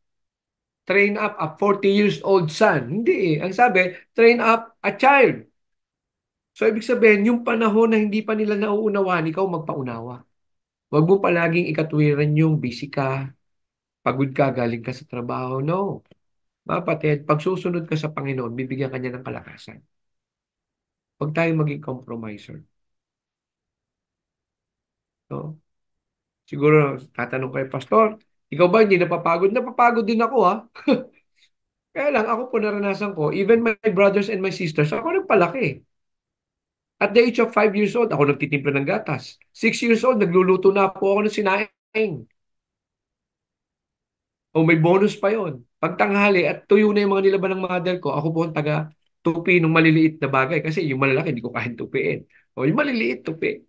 Train up a 40 years old son. Hindi eh. Ang sabi, train up a child. So, ibig sabihin, yung panahon na hindi pa nila nauunawaan, ikaw magpaunawa. Huwag mo palaging ikatwiran yung busy ka, pagod ka, galing ka sa trabaho. No. Mga kapatid, pag susunod ka sa Panginoon, bibigyan ka niya ng kalakasan. Huwag tayong maging compromiser. No? Siguro, tatanong kay Pastor, ikaw ba hindi napapagod? Napapagod din ako Kaya lang, ako po naranasan ko, even my brothers and my sisters, ako nagpalaki. At the age of 5 years old, ako nagtitimpla ng gatas. 6 years old, nagluluto na po ako ng sinaing. O may bonus pa yon. Pagtanghali at tuyo na yung mga nilaban ng mother ko, ako po ang taga-tupi ng maliliit na bagay. Kasi yung malalaki, hindi ko kahit tupiin. O yung maliliit, tupi.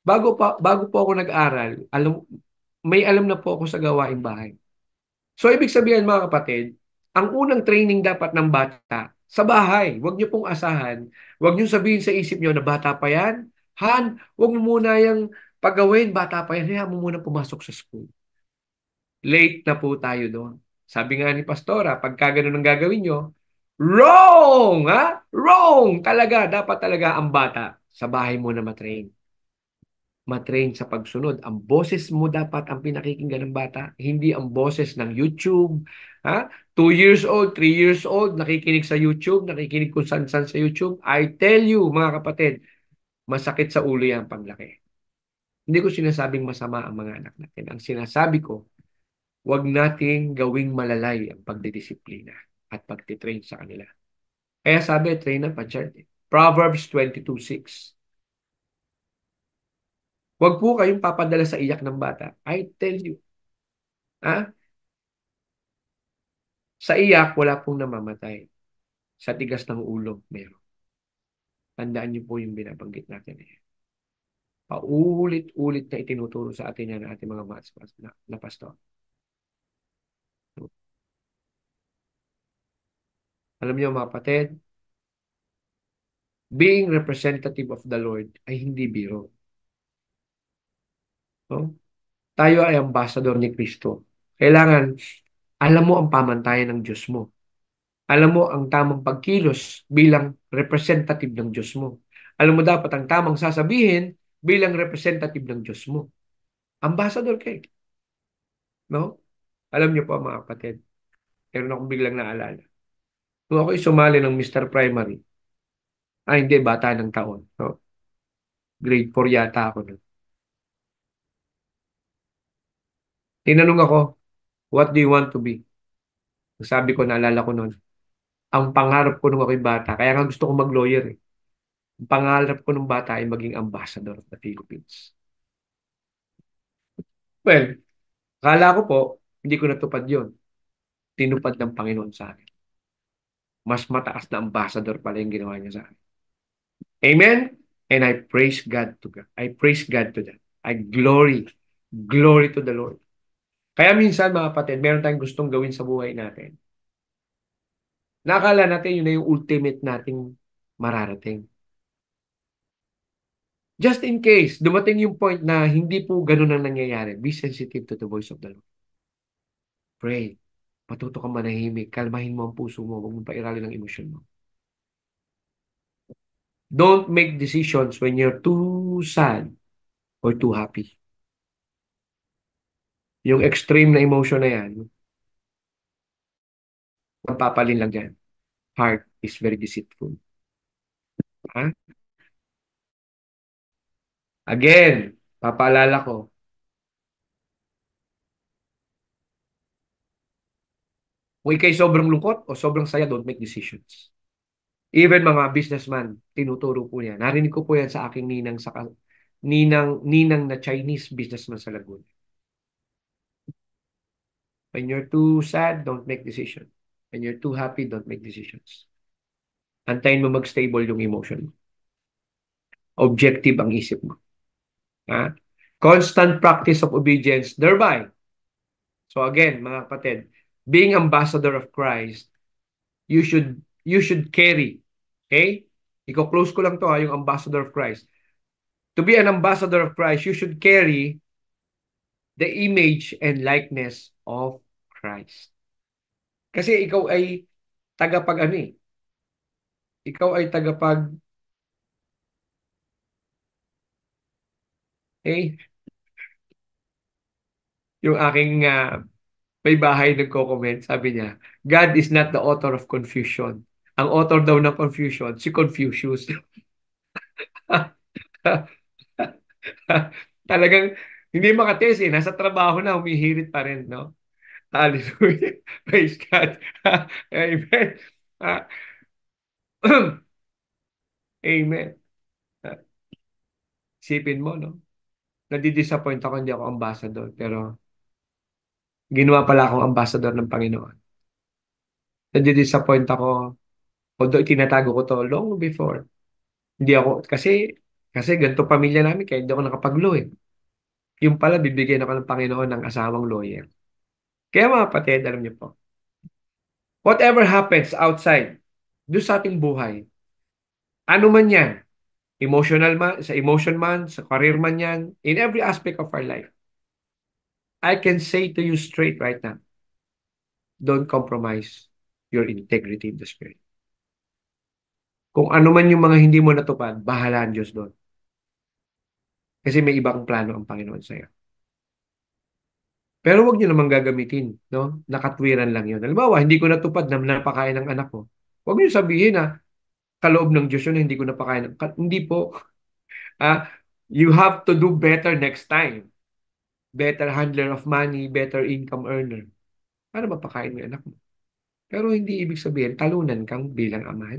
Bago po ako nag-aral, may alam na po ako sa gawaing bahay. So, ibig sabihin mga kapatid, ang unang training dapat ng bata, sa bahay. Huwag niyo pong asahan. Huwag niyo sabihin sa isip niyo na bata pa yan. Han, huwag mo muna yung Pagawin, bata pa yan, hayaan mo muna pumasok sa school. Late na po tayo doon. Sabi nga ni Pastora, pagka ganun ang gagawin nyo, wrong! Ha? Wrong! Talaga, dapat talaga ang bata sa bahay mo na matrain. Matrain sa pagsunod. Ang boses mo dapat ang pinakikinggan ng bata, hindi ang boses ng YouTube. Ha? 2 years old, 3 years old, nakikinig sa YouTube, nakikinig kung saan-saan sa YouTube. I tell you, mga kapatid, masakit sa ulo yan paglaki. Hindi ko sinasabing masama ang mga anak natin. Ang sinasabi ko, huwag nating gawing malalay ang pagdidisiplina at pagtitrain sa kanila. Kaya sabi, train na pa, Chard. Proverbs 22:6. Huwag po kayong papadala sa iyak ng bata. I tell you. Ah, sa iyak, wala pong namamatay. Sa tigas ng ulo, meron. Tandaan niyo po yung binabanggit natin. Paulit-ulit na itinuturo sa atin yan ng ating mga na pastor. Alam niyo mga kapatid, being representative of the Lord ay hindi biro. No? Tayo ay ambassador ni Kristo. Kailangan, alam mo ang pamantayan ng Diyos mo. Alam mo ang tamang pagkilos bilang representative ng Diyos mo. Alam mo dapat ang tamang sasabihin bilang representative ng Diyos mo. Ambassador kayo. No? Alam niyo po mga kapatid, meron akong biglang naalala. Nung ako'y sumali ng Mr. Primary, hindi, bata ng taon. No? Grade 4 yata ako nun. Tinanong ako, what do you want to be? Sabi ko, naalala ko noon, ang pangarap ko nung ako'y bata, kaya nga gusto ko mag-lawyer eh. Ang pangarap ko nung bata ay maging ambassador of the Philippines. Well, akala ko po, hindi ko natupad yon. Tinupad ng Panginoon sa akin. Mas mataas na ambassador pala yung ginawa niya sa akin. Amen? And I praise God to God. I praise God to that. I glory to the Lord. Kaya minsan mga kapatid, meron tayong gustong gawin sa buhay natin. Nakakala natin yun na yung ultimate nating mararating. Just in case, dumating yung point na hindi po ganun ang nangyayari, be sensitive to the voice of the Lord. Pray. Matuto kang manahimik. Kalmahin mo ang puso mo. Huwag mong pairalin ang emosyon mo. Don't make decisions when you're too sad or too happy. Yung extreme na emotion na yan, magpapalin lang dyan. Heart is very deceitful. Ha? Again, papaalala ko, kung ikay sobrang lungkot o sobrang saya, don't make decisions. Even mga businessman, tinuturo po niya. Narinig ko po yan sa aking ninang na Chinese businessman sa Laguna. When you're too sad, don't make decisions. When you're too happy, don't make decisions. Antayin mo mag-stable yung emotion mo. Objective ang isip mo. Ha? Constant practice of obedience thereby. So again, mga kapatid, being ambassador of Christ, you should carry. Okay? Iko-close ko lang to yung ambassador of Christ. To be an ambassador of Christ, you should carry the image and likeness of Christ. Kasi ikaw ay tagapag ano eh. Ikaw ay tagapag eh yung aking may bahay nagko-comment, sabi niya, God is not the author of confusion. Ang author daw ng confusion, si Confucius. Talagang hindi makatesi, nasa trabaho na, humihirit pa rin, no? Hallelujah. Praise God. Amen. Ah, Amen. Ah, Isipin mo, no? Nadidisappoint ako, hindi ako ambassador, pero ginawa pala akong ambassador ng Panginoon. Nadidisappoint ako, although itinatago ko to long before. Hindi ako, kasi ganito pamilya namin, kaya hindi ako nakapag-law eh. Yung pala, bibigyan ako ng Panginoon ng asawang lawyer. Kaya mga kapatid, alam niyo po, whatever happens outside, doon sa ating buhay, ano man yan, Emotional man, sa emotion man, sa career man yan, in every aspect of our life. I can say to you straight right now, don't compromise your integrity in the spirit. Kung ano man yung mga hindi mo natupad, bahala ang Diyos doon. Kasi may ibang plano ang Panginoon sa'yo. Pero wag niyo namang gagamitin, no? Nakatwiran lang yun. Halimbawa, hindi ko natupad na napakain ng anak ko. Huwag niyo sabihin na kaloob ng Diyos yun, hindi ko napakain. Hindi po. Ah, you have to do better next time. Better handler of money, better income earner. Para mapakain mo yung anak mo. Pero hindi ibig sabihin, talunan kang bilang ama.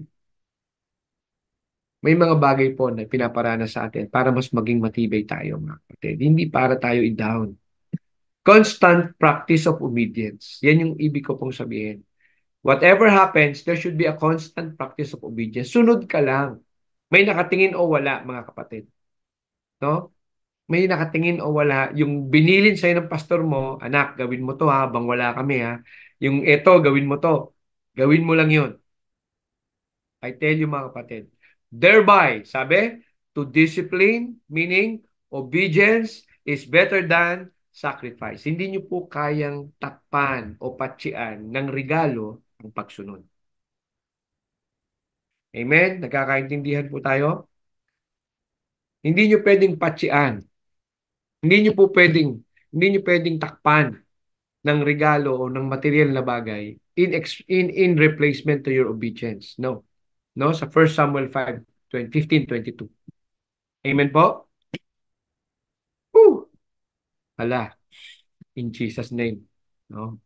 May mga bagay po na pinaparana sa atin para mas maging matibay tayo, mga kapatid. Hindi para tayo i-down. Constant practice of obedience. Yan yung ibig ko pong sabihin. Whatever happens, there should be a constant practice of obedience. Sunod ka lang. May nakatingin o wala, mga kapatid. No? May nakatingin o wala. Yung binilin sa'yo ng pastor mo, anak, gawin mo to ha, habang wala kami ha. Yung eto, gawin mo to. Gawin mo lang yun. I tell you mga kapatid. Thereby, sabi, to discipline, meaning obedience is better than sacrifice. Hindi nyo po kayang takpan o patsian ng regalo ang pagsunod. Amen? Nagkakaintindihan po tayo? Hindi nyo pwedeng patsian. Hindi nyo po pwedeng, hindi nyo pwedeng takpan ng regalo o ng material na bagay in replacement to your obedience. No. No, sa 1 Samuel 5:15-22. Amen po? Woo! Hala, in Jesus name. No?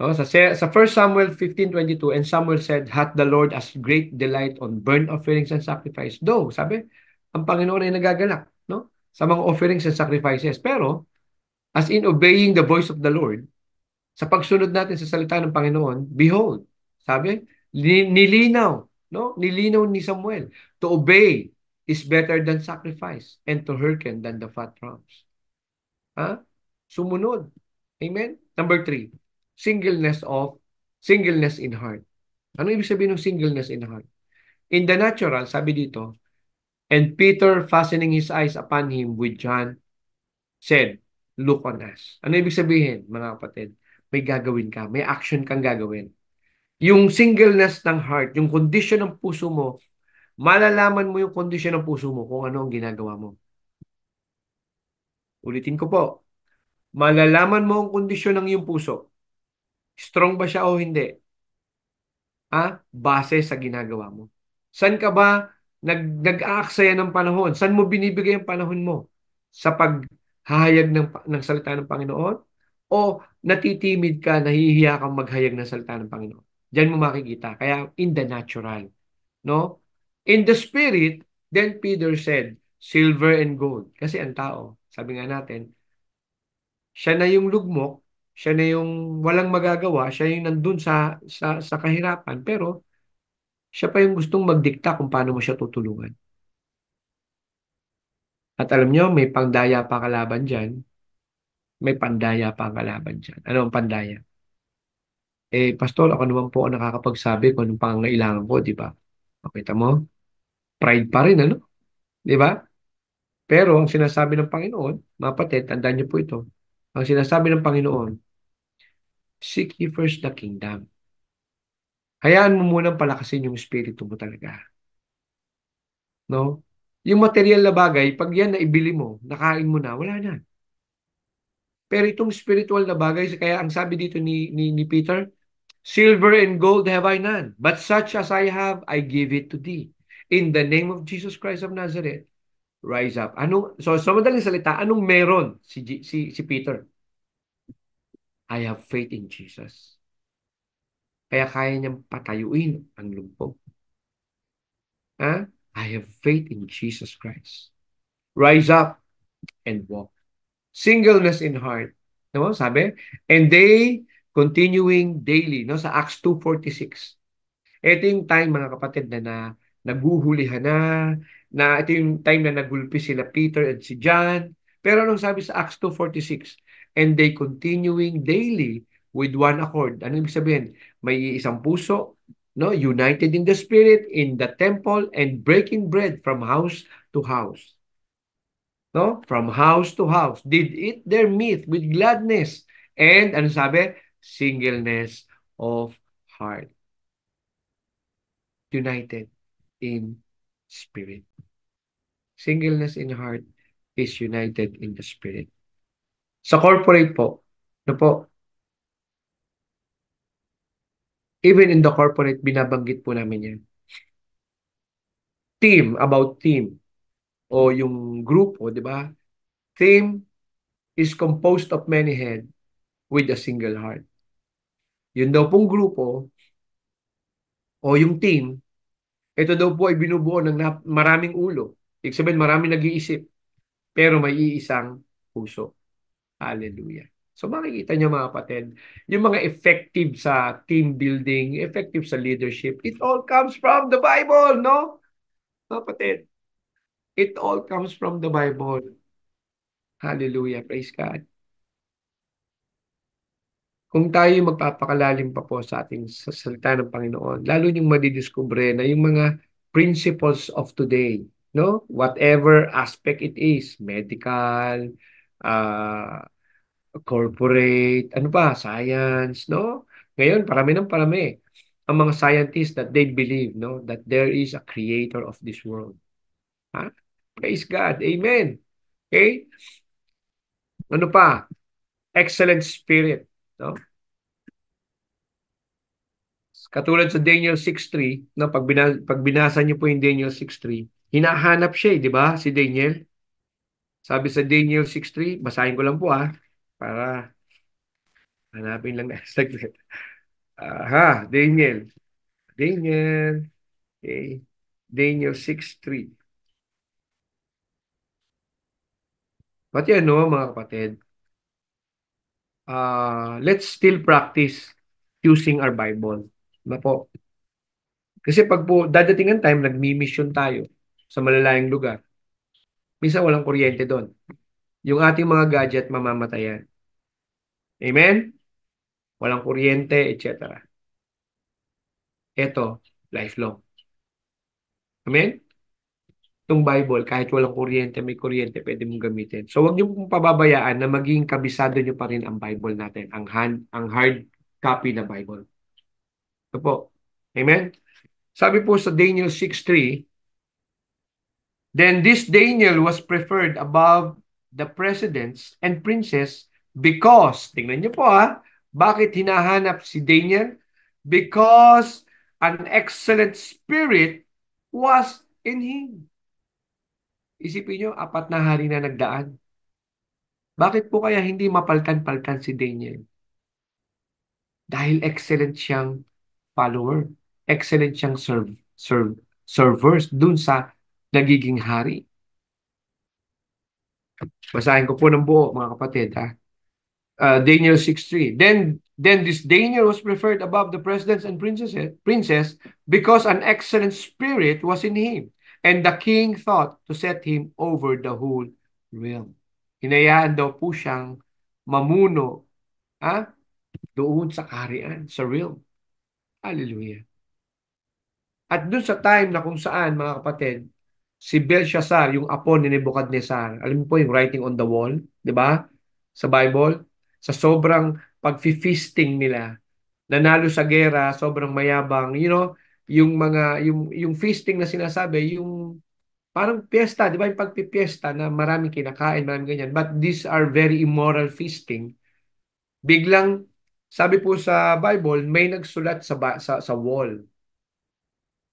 No, sa 1 Samuel 15:22, and Samuel said, hath the Lord as great delight on burnt offerings and sacrifice? Though, sabi, ang Panginoon ay nagagalak, no? Sa mga offerings and sacrifices. Pero, as in obeying the voice of the Lord, sa pagsunod natin sa salita ng Panginoon, behold, sabi, nilinaw, no? Nilinaw ni Samuel, to obey is better than sacrifice, and to hearken than the fat rams. Ha? Sumunod. Amen? Number 3, singleness in heart. Ano ibig sabihin ng singleness in heart? In the natural, sabi dito, and Peter, fastening his eyes upon him with John, said, look on us. Ano ibig sabihin, mga kapatid? May gagawin ka, may action kang gagawin. Yung singleness ng heart, yung condition ng puso mo, malalaman mo yung condition ng puso mo kung ano ang ginagawa mo. Ulitin ko po, malalaman mo ang kondisyon ng iyong puso. Strong ba siya o hindi? Base sa ginagawa mo. Saan ka ba nag-aaksaya ng panahon? Saan mo binibigay ang panahon mo? Sa paghahayag ng salita ng Panginoon? O natitimid ka, nahihiya kang maghayag ng salita ng Panginoon? Diyan mo makikita. Kaya in the natural. No? In the spirit, then Peter said, silver and gold. Kasi ang tao, sabi nga natin, siya na yung lugmok, siya na yung walang magagawa, siya yung nandun sa kahirapan, pero siya pa yung gustong magdikta kung paano mo siya tutulungan. At alam nyo, may pangdaya pa kalaban dyan, may pandaya pa kalaban dyan. Ano ang pandaya? Pastor, ako naman po ang nakakapagsabi kung anong pangangailangan ko, di ba? Makita mo? Pride pa rin, ano? Di ba? Pero ang sinasabi ng Panginoon, mga kapatid, tandaan niyo po ito, ang sinasabi ng Panginoon, seek ye first the kingdom. Hayaan mo munang palakasin yung espiritu mo talaga. No? Yung material na bagay, pag yan na ibili mo, nakain mo na, wala na. Pero itong spiritual na bagay, kaya ang sabi dito ni Peter, silver and gold have I none, but such as I have, I give it to thee. In the name of Jesus Christ of Nazareth, rise up. So madaling salita, anong meron si Peter? I have faith in Jesus. Kaya kaya niyang patayuin ang lumpog. I have faith in Jesus Christ. Rise up and walk. Singleness in heart. No, sabi? And they continuing daily, no, sa Acts 2:46. Ito yung time, mga kapatid, na naguhulihan na ito yung time na nagulpi sila Peter at si John. Pero anong sabi sa Acts 2:46? And they continuing daily with one accord. Ano ibig sabihin? May isang puso, no, united in the spirit, in the temple, and breaking bread from house to house. No? From house to house. Did eat their meat with gladness. And, ano sabi? Singleness of heart. United in spirit. Singleness in heart is united in the spirit. Sa corporate po, ano po, even in the corporate, binabanggit po namin yan. Team, about team. O yung grupo, di ba? Team is composed of many head with a single heart. Yun daw pong grupo o yung team, ito daw po ay binubuo ng maraming ulo. Ibig sabihin, maraming nag-iisip, pero may iisang puso. Hallelujah. So makikita niyo mga kapatid, yung mga effective sa team building, effective sa leadership, it all comes from the Bible, no? Mga kapatid, it all comes from the Bible. Hallelujah. Praise God. Kung tayo magpapakalalim pa po sa ating sa salita ng Panginoon, lalo niyong madidiskubre na yung mga principles of today, no? Whatever aspect it is, medical, uh, corporate, ano pa, science, no? Ngayon, parami ng parami ang mga scientists that they believe, no? That there is a creator of this world. Ha? Praise God. Amen. Okay? Ano pa? Excellent spirit, no? Katulad sa Daniel 6:3, no, pag binasa niyo po yung Daniel 6:3, hinahanap siya, di ba, si Daniel? Sabi sa Daniel 6:3, basahin ko lang po para hanapin lang na saglit. Daniel. Daniel, okay. Daniel 6:3. Pati ano, mga kapatid, let's still practice using our Bible. Na po. Kasi pag po dadating ang time, nagmi-mission tayo sa malalayang lugar. Minsan walang kuryente doon. Yung ating mga gadget mamamatayan. Amen? Walang kuryente, etc. Ito, lifelong. Amen? Itong Bible, kahit walang kuryente, may kuryente, pwede mong gamitin. So, huwag niyo pong pababayaan na maging kabisado niyo pa rin ang Bible natin, ang hard copy na Bible. Ito po. Amen? Sabi po sa Daniel 6:3, then this Daniel was preferred above the presidents and princes because, tingnan niyo po bakit hinahanap si Daniel? Because an excellent spirit was in him. Isipin niyo, 4 na hari na nagdaan. Bakit po kaya hindi mapaltan-paltan si Daniel? Dahil excellent siyang follower. Excellent siyang servers dun sa nagiging hari. Basahin ko po ng buo, mga kapatid. Daniel 6:3. Then this Daniel was preferred above the presidents and princes because an excellent spirit was in him. And the king thought to set him over the whole realm. Hinayaan daw po siyang mamuno doon sa kaharian, sa realm. Hallelujah. At doon sa time na kung saan, mga kapatid, si Belshazzar, yung apo ni Nebuchadnezzar, alam mo po yung writing on the wall, di ba? Sa Bible, sa sobrang pag-feasting nila, nanalo sa gera, sobrang mayabang, yung feasting na sinasabi, yung parang piyesta, di ba? Yung pagpipiesta na maraming kinakain, maraming ganyan. But these are very immoral feasting. Biglang, sabi po sa Bible, may nagsulat sa wall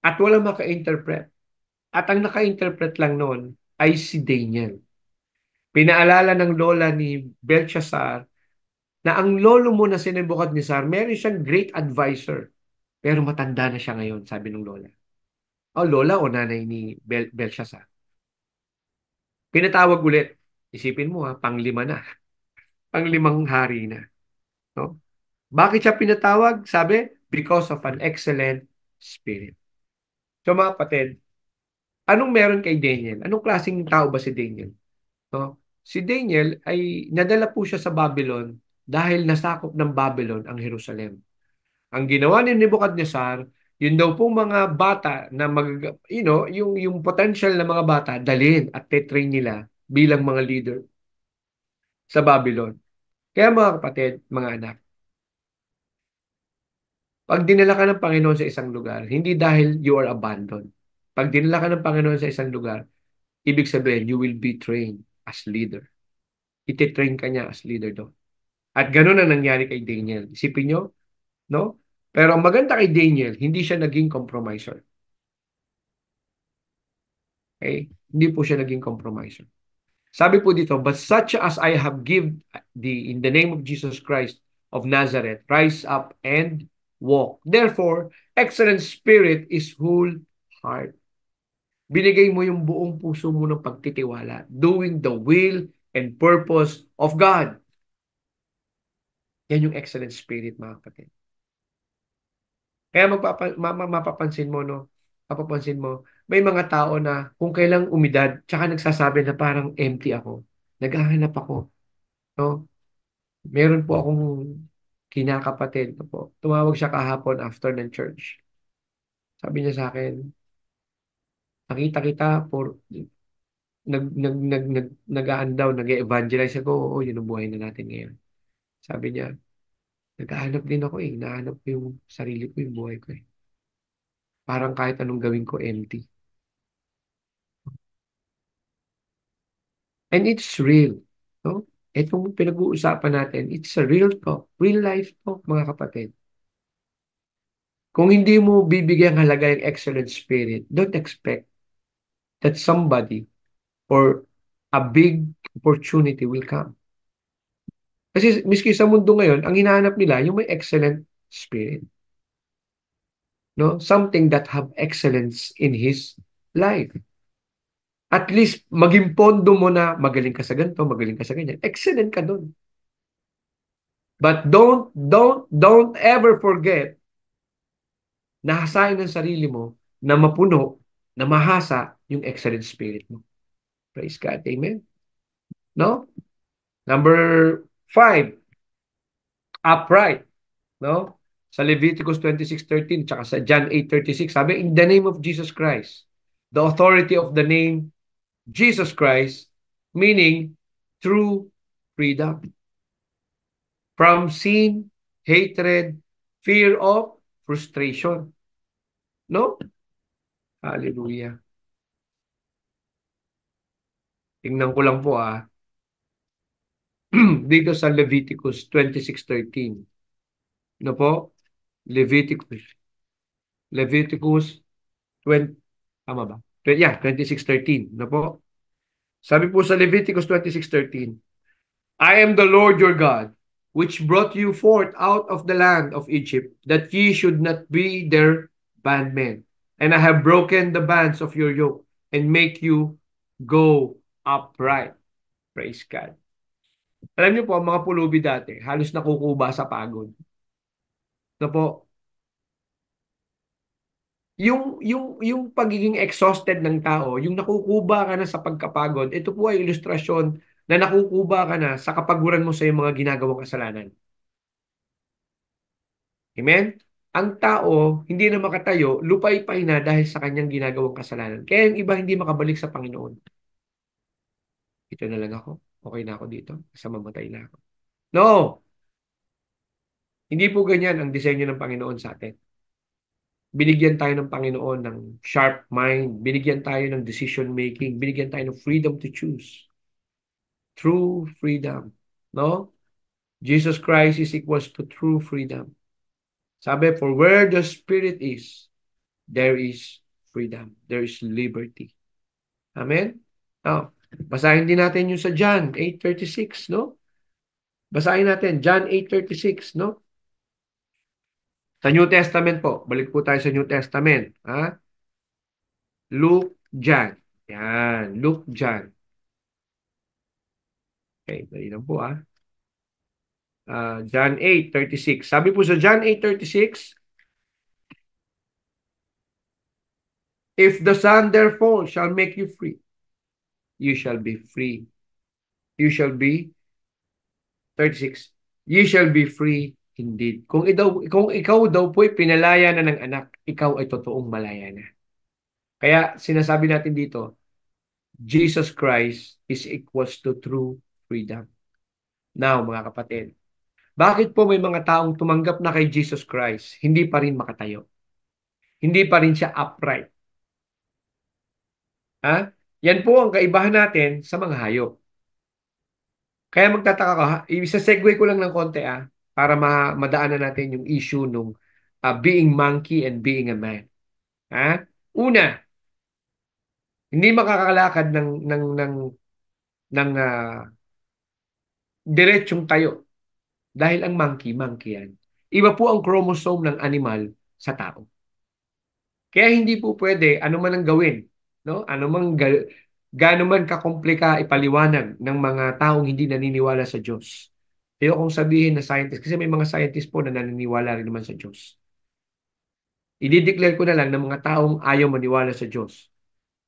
at walang maka-interpret. At ang naka-interpret lang noon ay si Daniel. Pinaalala ng lola ni Belshazzar na ang lolo mo na si Nebuchadnezzar, meron siyang great advisor. Pero matanda na siya ngayon, sabi ng lola. O lola o nanay ni Belshazzar. Pinatawag ulit. Isipin mo panglima na. Panglimang hari na. No? Bakit siya pinatawag? Sabi, because of an excellent spirit. So mga kapatid, anong meron kay Daniel? Anong klaseng tao ba si Daniel? No? Si Daniel ay nadala po siya sa Babylon dahil nasakop ng Babylon ang Jerusalem. Ang ginawa ni Nebuchadnezzar, Yun daw pong mga bata na yung potential na mga bata, dalhin at tetrain nila bilang mga leader sa Babylon. Kaya mga kapatid, mga anak, pag dinala ka ng Panginoon sa isang lugar, hindi dahil you are abandoned. Pag dinala ka ng Panginoon sa isang lugar, ibig sabihin, you will be trained as leader. Ititrain ka niya as leader doon. At ganun ang nangyari kay Daniel. Isipin nyo, no? Pero ang maganda kay Daniel, hindi siya naging compromiser. Okay? Hindi po siya naging compromiser. Sabi po dito, but such as I have give in the name of Jesus Christ of Nazareth, rise up and walk. Therefore, excellent spirit is whole heart. Binigay mo yung buong puso mo ng pagtitiwala, doing the will and purpose of God. Yan yung excellent spirit, mga kapatid. Kaya mapapansin mo, no? Mapapansin mo, may mga tao na kung kailang umidad, tsaka nagsasabi na parang empty ako. Naghahanap ako, no? Meron po akong kinakapatid no po. Tumawag siya kahapon after ng church. Sabi niya sa akin, nakita kita for nag-aan daw, nag-evangelize ako. Oo, yun ang buhay na natin ngayon. Sabi niya, naghahanap din ako eh. Nahanap ko yung sarili ko, yung buhay ko eh. Parang kahit anong gawin ko, empty. And it's real. No? Itong pinag-uusapan natin, it's a real talk. Real life talk, mga kapatid. Kung hindi mo bibigyan halaga yung excellent spirit, don't expect that somebody or a big opportunity will come. Kasi miski sa mundo ngayon, ang hinahanap nila yung may excellent spirit. No? Something that have excellence in his life. At least maging pondo mo na magaling ka sa ganito, magaling ka sa ganyan. Excellent ka doon. But don't ever forget na hasain ng sarili mo na mapuno, na mahasa yung excellent spirit mo. Praise God. Amen. No? Number 5, upright. No? Sa Leviticus 26:13 tsaka sa John 8:36, sabi, in the name of Jesus Christ, the authority of the name Jesus Christ, meaning true freedom from sin, hatred, fear of frustration. No? Hallelujah. Tingnan ko lang po dito sa Leviticus 26:13. Ano po? Leviticus 20, tama ba? Yeah, 26:13. Ano po? Sabi po sa Leviticus 26:13, I am the Lord your God, which brought you forth out of the land of Egypt, that ye should not be their bondmen. And I have broken the bands of your yoke, and make you go upright. Praise God. Alam niyo po, ang mga pulubi dati, halos nakukuba sa pagod. Na po, yung pagiging exhausted ng tao, yung nakukuba ka na sa pagkapagod, ito po ay ilustrasyon na nakukuba ka na sa kapaguran mo sa iyong mga ginagawang kasalanan. Amen? Ang tao, hindi na makatayo, lupay-pay na dahil sa kanyang ginagawang kasalanan. Kaya yung iba hindi makabalik sa Panginoon. Ito na lang ako. Okay na ako dito. Sa mamatay na ako. No! Hindi po ganyan ang disenyo ng Panginoon sa atin. Binigyan tayo ng Panginoon ng sharp mind. Binigyan tayo ng decision making. Binigyan tayo ng freedom to choose. True freedom. No? Jesus Christ is equals to true freedom. Sabi, for where the Spirit is, there is freedom. There is liberty. Amen? Now, basahin din natin yung sa John 8:36, no? Basahin natin, John 8:36, no? Sa New Testament po. Balik po tayo sa New Testament. Luke, John. Yan, Luke, John. Okay, dali lang po John 8:36. Sabi po sa John 8:36, if the Son therefore shall make you free, you shall be free. You shall be 36. You shall be free Indeed. Kung ikaw daw po'y pinalaya na ng anak, ikaw ay totoong malaya na. Kaya sinasabi natin dito, Jesus Christ is equals to true freedom. Now, mga kapatid, bakit po may mga taong tumanggap na kay Jesus Christ, hindi pa rin makatayo? Hindi pa rin siya upright. Ha? Yan po ang kaibahan natin sa mga hayop. Kaya magtataka ka, isa-segue ko lang ng konti para madaanan natin yung issue nung being monkey and being a man. Ha? Una, hindi makakalakad ng diretsong tayo dahil ang monkey yan. Iba po ang chromosome ng animal sa tao. Kaya hindi po pwede ano man ang gawin, no? Gaano man kakomplika ipaliwanag ng mga taong hindi naniniwala sa Diyos. Ayokong sabihin na scientist kasi may mga scientist po na naniniwala rin naman sa Diyos. I-declare ko na lang ng mga taong ayaw maniwala sa Diyos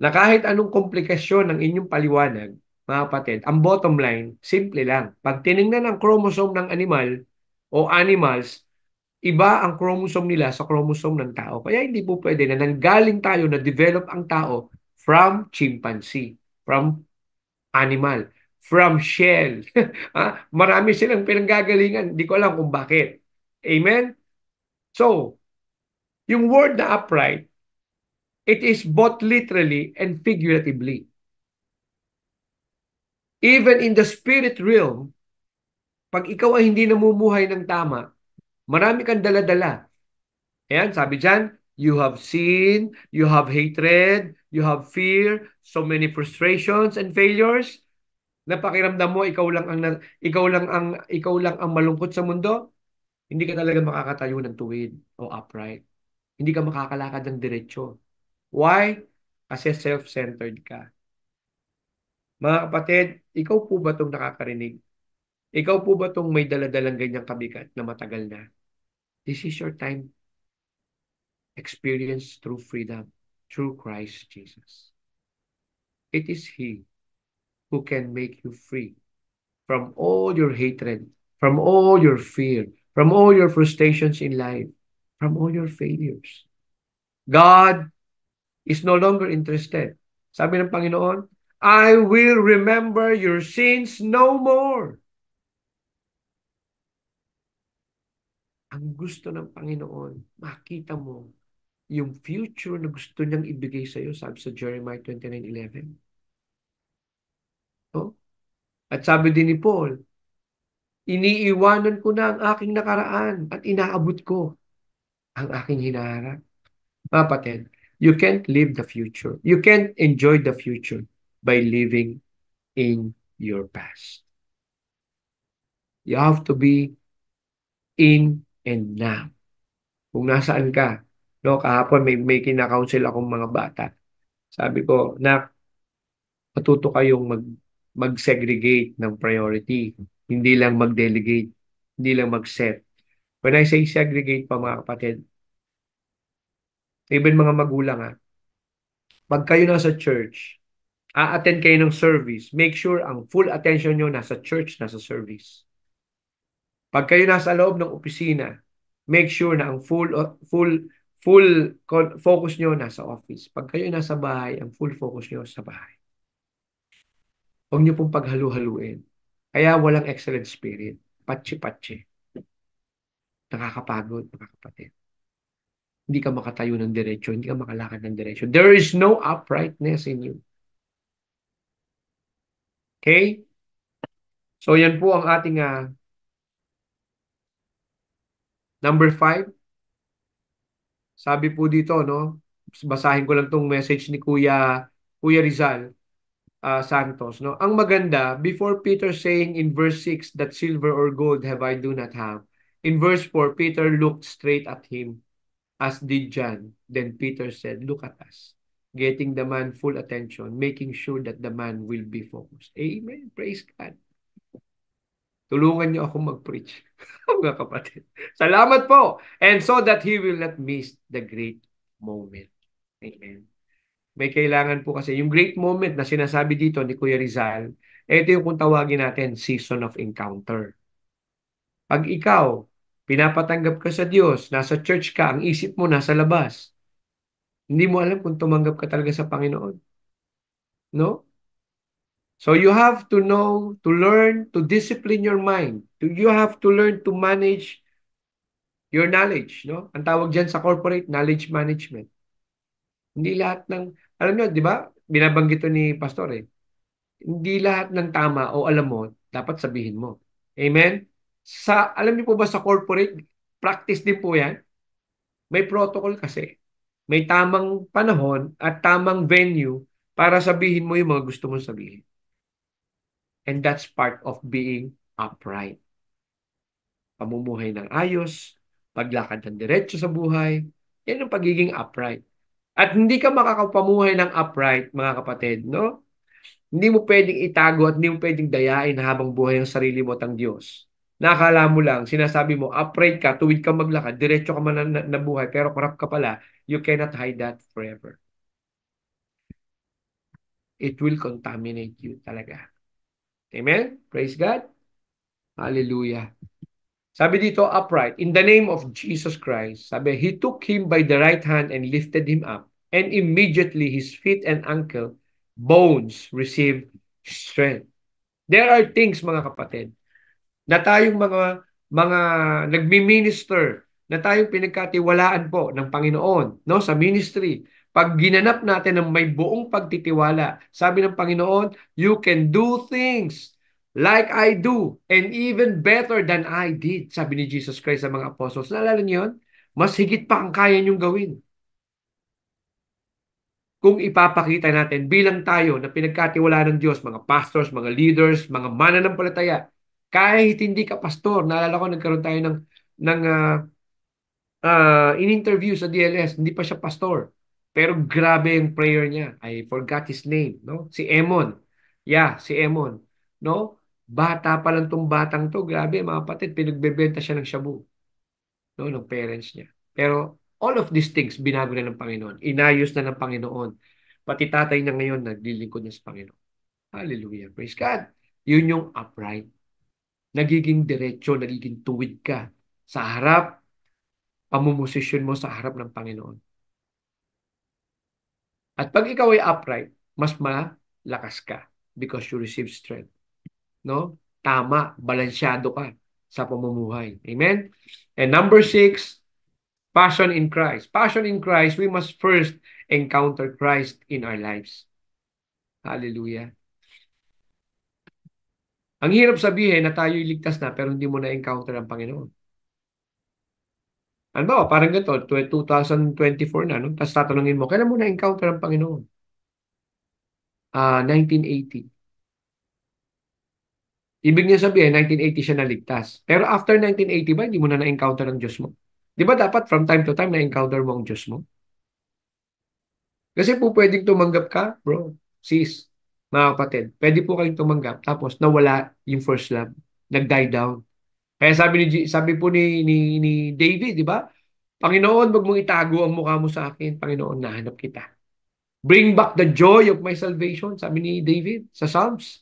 na kahit anong komplikasyon ng inyong paliwanag, mga kapatid, ang bottom line, simple lang. Pag tinignan ang chromosome ng animal o animals, iba ang chromosome nila sa chromosome ng tao. Kaya hindi po pwede na nanggaling tayo na develop ang tao from chimpanzee, from animal, from shell. Marami silang pinanggagalingan. Hindi ko alam kung bakit. Amen? So, yung word na upright, it is both literally and figuratively. Even in the spirit realm, pag ikaw ay hindi namumuhay ng tama, marami kang dala-dala. Ayan, sabi dyan, you have sin, you have hatred, you have fear, so many frustrations and failures. Napakiramdam mo ikaw lang ang malungkot sa mundo, hindi ka talaga makakatayo ng tuwid o upright. Hindi ka makakalakad ng diretsyo. Why? Kasi self-centered ka. Mga kapatid, ikaw po ba itong nakakarinig? Ikaw po ba itong may daladalang ganyang kabigat na matagal na? This is your time. Experience true freedom through Christ Jesus. It is He who can make you free from all your hatred, from all your fear, from all your frustrations in life, from all your failures. God is no longer interested. Sabi ng Panginoon, I will remember your sins no more. Ang gusto ng Panginoon, makita mo yung future na gusto niyang ibigay sa iyo, sabi sa Jeremiah 29:11. No? At sabi din ni Paul, iniiwanan ko na ang aking nakaraan at inaabot ko ang aking hinaharap. Kapatid, you can't live the future. You can't enjoy the future by living in your past. You have to be in and now. Kung nasaan ka, no, kahapon may kinakounsel akong mga bata. Sabi ko, na matuto kayong mag-segregate ng priority. Hindi lang mag-delegate. Hindi lang mag-set. When I say segregate pa mga kapatid, even mga magulang pag kayo nasa church, a-attend kayo ng service, make sure ang full attention nyo nasa church, nasa service. Pag kayo nasa loob ng opisina, make sure na ang full focus nyo nasa office. Pag kayo nasa bahay, ang full focus nyo sa bahay. Huwag nyo pong paghalu-haluin. Kaya walang excellent spirit. Patsi-patsi. Nakakapagod, mga kapatid. Hindi ka makatayo ng diretsyo, hindi ka makalakad ng diretsyo. There is no uprightness in you. Okay? So yan po ang ating number 5. Sabi po dito, no? Basahin ko lang tong message ni Kuya Rizal Santos, no? Ang maganda, before Peter saying in verse 6 that silver or gold have I do not have. In verse 4, Peter looked straight at him, as did John. Then Peter said, look at us. Getting the man full attention, making sure that the man will be focused. Amen. Praise God. Tulungan niyo ako mag-preach, mga kapatid. Salamat po. And so that he will not miss the great moment. Amen. May kailangan po kasi yung great moment na sinasabi dito ni Kuya Rizal, ito yung kung tawagin natin season of encounter. Pag ikaw Pinapatanggap ka sa Diyos, nasa church ka, ang isip mo nasa labas. Hindi mo alam kung tumanggap ka talaga sa Panginoon. No? So you have to know, to learn, to discipline your mind. You have to learn to manage your knowledge. No? Ang tawag dyan sa corporate, knowledge management. Hindi lahat ng, alam nyo, di ba? Binabanggit to ni Pastor eh. Hindi lahat ng tama o alam mo, dapat sabihin mo. Amen? Alam niyo po ba sa corporate, practice din po yan? May protocol kasi. May tamang panahon at tamang venue para sabihin mo yung mga gusto mong sabihin. And that's part of being upright. Pamumuhay ng ayos, paglakad ng diretso sa buhay, yan ang pagiging upright. At hindi ka makakapamuhay ng upright, mga kapatid, no? Hindi mo pwedeng itago at hindi mo pwedeng dayain habang buhay ang sarili mo at ang Diyos. Nakakala mo lang, sinasabi mo, upright ka, tuwid ka maglakad, diretso ka man na buhay, pero corrupt ka pala, you cannot hide that forever. It will contaminate you talaga. Amen? Praise God. Hallelujah. Sabi dito, upright, in the name of Jesus Christ, sabi, He took him by the right hand and lifted him up, and immediately his feet and ankle bones received strength. There are things, mga kapatid, na tayong mga nagmi-minister, na tayong pinagkatiwalaan po ng Panginoon, no, sa ministry. Pag ginanap natin ng may buong pagtitiwala, sabi ng Panginoon, you can do things like I do and even better than I did. Sabi ni Jesus Christ sa mga apostles. Naalala niyo yun? Mas higit pa ang kaya niyong gawin. Kung ipapakita natin bilang tayo na pinagkatiwalaan ng Diyos, mga pastors, mga leaders, mga mananampalataya, kahit hindi ka pastor, naalala ko nagkaroon tayo ng in-interview sa DLS, hindi pa siya pastor. Pero grabe yung prayer niya. I forgot his name, no? Si Emon. Yeah, si Emon, no? Bata pa lang tong batang to, grabe mga kapatid, pinagbebenta siya ng shabu, no, ng parents niya. Pero all of these things binago na ng Panginoon. Inayos na ng Panginoon. Pati tatay niya ngayon naglilingkod niya sa Panginoon. Hallelujah. Praise God. Yun yung upright. Nagiging diretso, nagiging tuwid ka sa harap, pamumosisyon mo sa harap ng Panginoon. At pag ikaw ay upright, mas malakas ka because you receive strength. No? Tama, balansyado ka sa pamumuhay. Amen? And number 6, passion in Christ. Passion in Christ, we must first encounter Christ in our lives. Hallelujah. Ang hirap sabihin na tayo'y ligtas na pero hindi mo na-encounter ang Panginoon. Ano ba? Parang ganito, 2024 na, no? Tapos tatanungin mo, kailan mo na-encounter ang Panginoon? 1980. Ibig niya sabihin, 1980 siya naligtas. Pero after 1980 ba, hindi mo na na-encounter ang Diyos mo? Di ba dapat from time to time na-encounter mo ang Diyos mo? Kasi po pwedeng tumanggap ka, bro, sis, mga kapatid. Pwede po kayong tumanggap tapos nawala yung first love. Nag-die down. Kaya sabi po ni David, di ba? Panginoon, wag mong itago ang mukha mo sa akin. Panginoon, nahanap kita. Bring back the joy of my salvation, sabi ni David sa Psalms.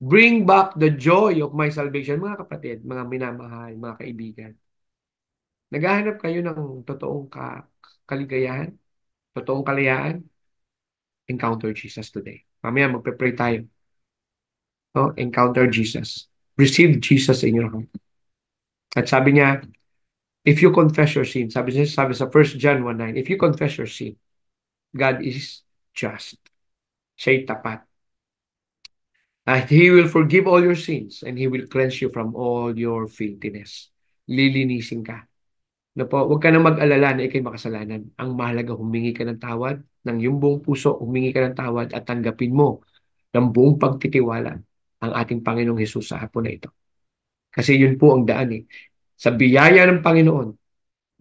Bring back the joy of my salvation. Mga kapatid, mga minamahal, mga kaibigan. Naghahanap kayo ng totoong kaligayahan, totoong kalayaan. Encounter Jesus today. Mamaya magpe-pray tayo. No? Encounter Jesus. Receive Jesus in your heart. At sabi niya, if you confess your sin, sabi sa 1 John 1:9, if you confess your sin, God is just. Siya'y tapat. At He will forgive all your sins and He will cleanse you from all your filthiness. Lilinisin ka. Na po, huwag ka na mag-alala na ikay makasalanan. Ang mahalaga, humingi ka ng tawad ng iyong buong puso, humingi ka ng tawad at tanggapin mo ng buong pagtitiwala ang ating Panginoong Hesus sa hapon na ito. Kasi yun po ang daan eh. Sa biyaya ng Panginoon,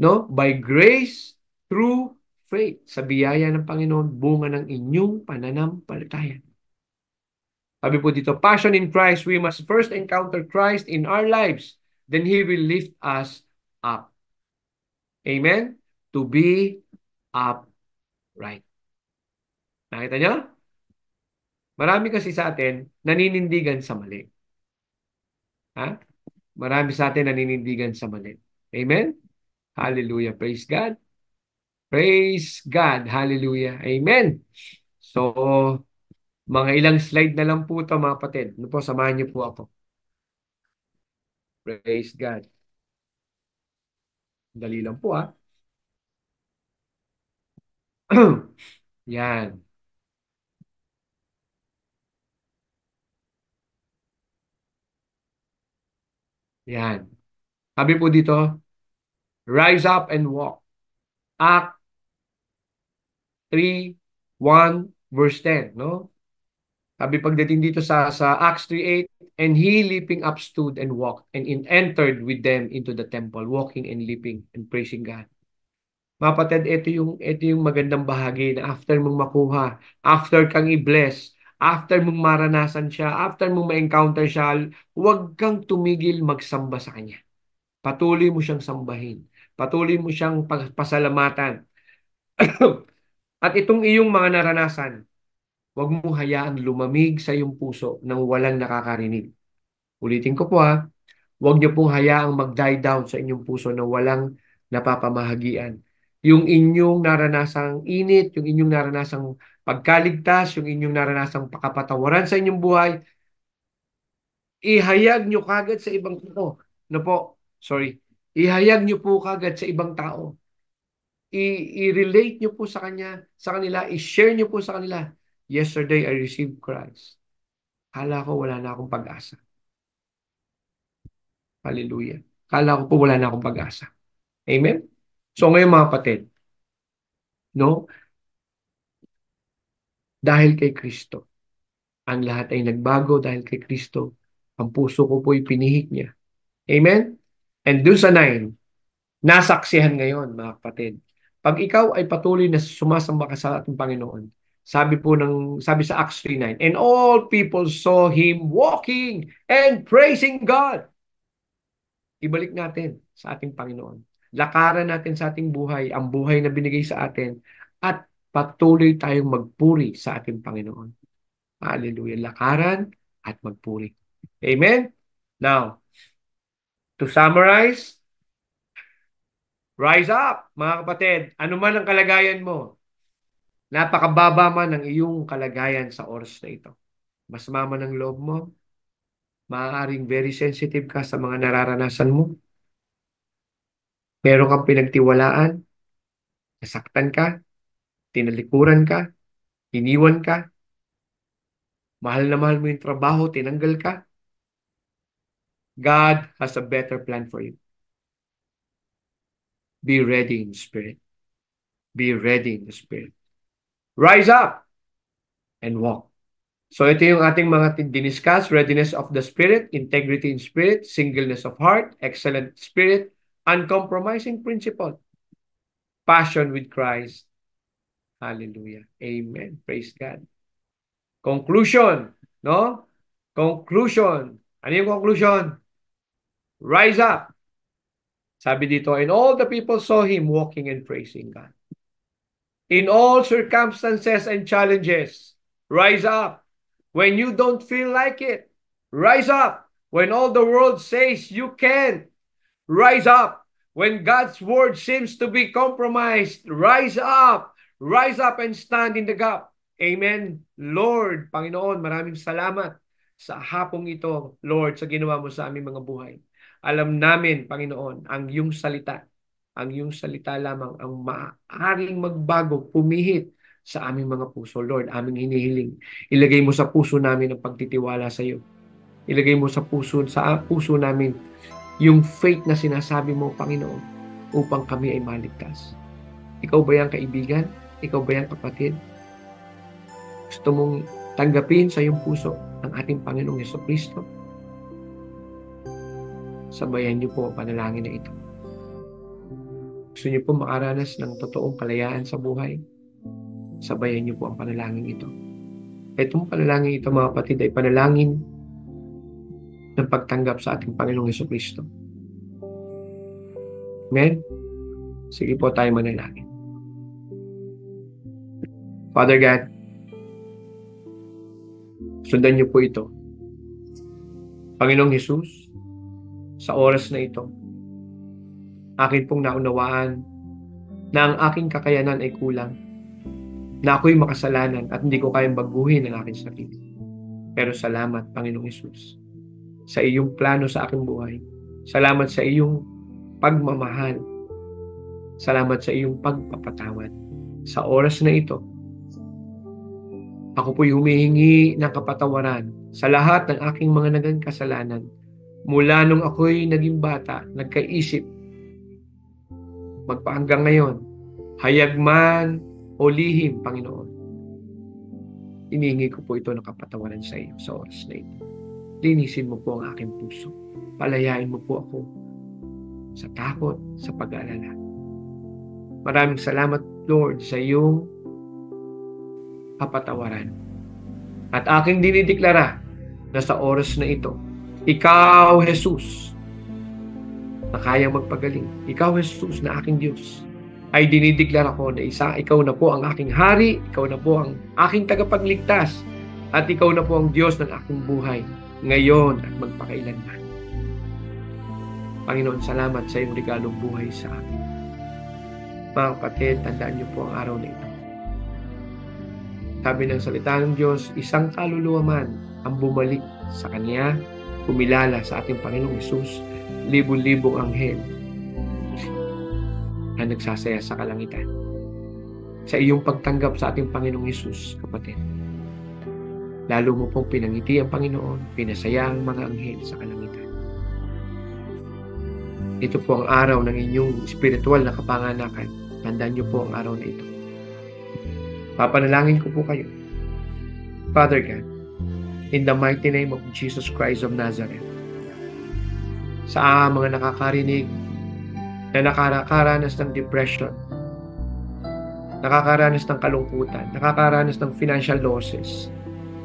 no? By grace, through faith. Sa biyaya ng Panginoon, bunga ng inyong pananampalataya. Sabi po dito, passion in Christ, we must first encounter Christ in our lives. Then He will lift us up. Amen? To be upright. Nakita niyo? Marami kasi sa atin naninindigan sa mali. Ha? Marami sa atin naninindigan sa mali. Amen? Hallelujah. Praise God. Praise God. Hallelujah. Amen. So, mga ilang slide na lang po ito mga kapatid. Ano po, samahan niyo po ako. Praise God. Dali lang po Yan. Yan. Sabi po dito, rise up and walk. Act 3:1 verse 10, no? Sabi pagdating dito sa Acts 3:8, and he leaping up stood and walked and entered with them into the temple, walking and leaping and praising God. Mga kapatid, ito yung magandang bahagi na after mong makuha, after kang i-bless, after mong maranasan siya, after mong ma-encounter siya, huwag kang tumigil magsamba sa Kanya. Patuloy mo siyang sambahin. Patuloy mo siyang pasalamatan. At itong iyong mga naranasan, huwag mong hayaang lumamig sa iyong puso nang walang nakakarinig. Ulitin ko po huwag niyo pong hayaang mag-die down sa inyong puso nang walang napapamahagian. Yung inyong naranasang init, yung inyong naranasang pagkaligtas, yung inyong naranasang pakapatawaran sa inyong buhay, ihayag niyo kagad sa ibang tao. No po, sorry. Ihayag niyo po kagad sa ibang tao. I-relate niyo po sa kanila, i-share niyo po sa kanila. Yesterday, I received Christ. Kala ko wala na akong pag-asa. Hallelujah. Kala ko po wala na akong pag-asa. Amen? So ngayon mga kapatid, no? Dahil kay Kristo, ang lahat ay nagbago dahil kay Kristo. Ang puso ko po'y pinihik niya. Amen? And dun sa 9, nasaksihan ngayon mga kapatid. Pag ikaw ay patuloy na sumasamba ka sa ating Panginoon, sabi sa Acts 3:9, and all people saw him walking and praising God. Ibalik natin sa ating Panginoon. Lakaran natin sa ating buhay, ang buhay na binigay sa atin, at patuloy tayong magpuri sa ating Panginoon. Hallelujah. Lakaran at magpuri. Amen? Now, to summarize, rise up, mga kapatid. Ano man ang kalagayan mo, napakababa man ang iyong kalagayan sa oras na ito. Mas mama ng loob mo, maaaring very sensitive ka sa mga nararanasan mo. Meron kang pinagtiwalaan, nasaktan ka, tinalikuran ka, iniwan ka, mahal na mahal mo yung trabaho, tinanggal ka. God has a better plan for you. Be ready in the Spirit. Be ready in the Spirit. Rise up and walk. So ito yung ating mga diniscuss: readiness of the Spirit, integrity in spirit, singleness of heart, excellent spirit, uncompromising principle, passion with Christ. Hallelujah. Amen. Praise God. Conclusion, no? Conclusion. Ano yung conclusion? Rise up. Sabi dito, and all the people saw him walking and praising God. In all circumstances and challenges, rise up. When you don't feel like it, rise up. When all the world says you can't, rise up. When God's word seems to be compromised, rise up. Rise up and stand in the gap. Amen. Lord, Panginoon, maraming salamat sa hapong ito, Lord, sa ginawa mo sa aming mga buhay. Alam namin, Panginoon, ang iyong salita lamang ang maaaring magbago, pumihit sa aming mga puso. Lord, aming hinihiling. Ilagay mo sa puso namin ang pagtitiwala sa iyo. Ilagay mo sa puso namin yung faith na sinasabi mo, Panginoon, upang kami ay maligtas. Ikaw ba yung kaibigan? Ikaw ba yung kapatid? Gusto mong tanggapin sa iyong puso ang ating Panginoong Jesucristo? Sabayan niyo po ang panalangin na ito. Gusto niyo po makaranas ng totoong kalayaan sa buhay? Sabayan niyo po ang panalangin ito. Itong panalangin ito, mga kapatid, ay panalangin ng pagtanggap sa ating Panginoong Jesucristo. Amen? Sige po tayo manalangin. Father God, sundan niyo po ito. Panginoong Jesus, sa oras na ito, Akin pong naunawaan na ang aking kakayanan ay kulang, na ako'y makasalanan at hindi ko kayang baguhin ang aking sarili. Pero salamat, Panginoong Hesus, sa iyong plano sa aking buhay. Salamat sa iyong pagmamahal. Salamat sa iyong pagpapatawad. Sa oras na ito, ako po'y humihingi ng kapatawaran sa lahat ng aking mga naging kasalanan. Mula nung ako'y naging bata, nagkaisip, magpahanggang ngayon, hayag man o lihim, Panginoon, inihingi ko po ito ng kapatawaran sa iyo sa oras na ito. Linisin mo po ang aking puso. Palayain mo po ako sa takot, sa pag-aalala. Maraming salamat, Lord, sa iyong kapatawaran. At aking dinideklara na sa oras na ito, ikaw, Jesus, na kayang magpagaling. Ikaw, Jesus, na aking Diyos, ay dinideklara ko na ikaw na po ang aking hari, ikaw na po ang aking tagapagligtas, at ikaw na po ang Diyos ng aking buhay, ngayon at magpakailanman. Panginoon, salamat sa iyong regalong buhay sa akin. Mga kapatid, tandaan niyo po ang araw na ito. Sabi ng salita ng Diyos, isang kaluluwa man ang bumalik sa Kanya, kumilala sa ating Panginoong Hesus, libu-libong anghel na nagsasaya sa kalangitan. Sa iyong pagtanggap sa ating Panginoong Hesus, kapatid, lalo mo pong pinangiti ang Panginoon, pinasaya ang mga anghel sa kalangitan. Ito po ang araw ng inyong spiritual na kapanganakan. Tandaan niyo po ang araw na ito. Papanalangin ko po kayo. Father God, in the mighty name of Jesus Christ of Nazareth, sa mga nakakarinig na nakakaranas ng depression, nakakaranas ng kalungkutan, nakakaranas ng financial losses,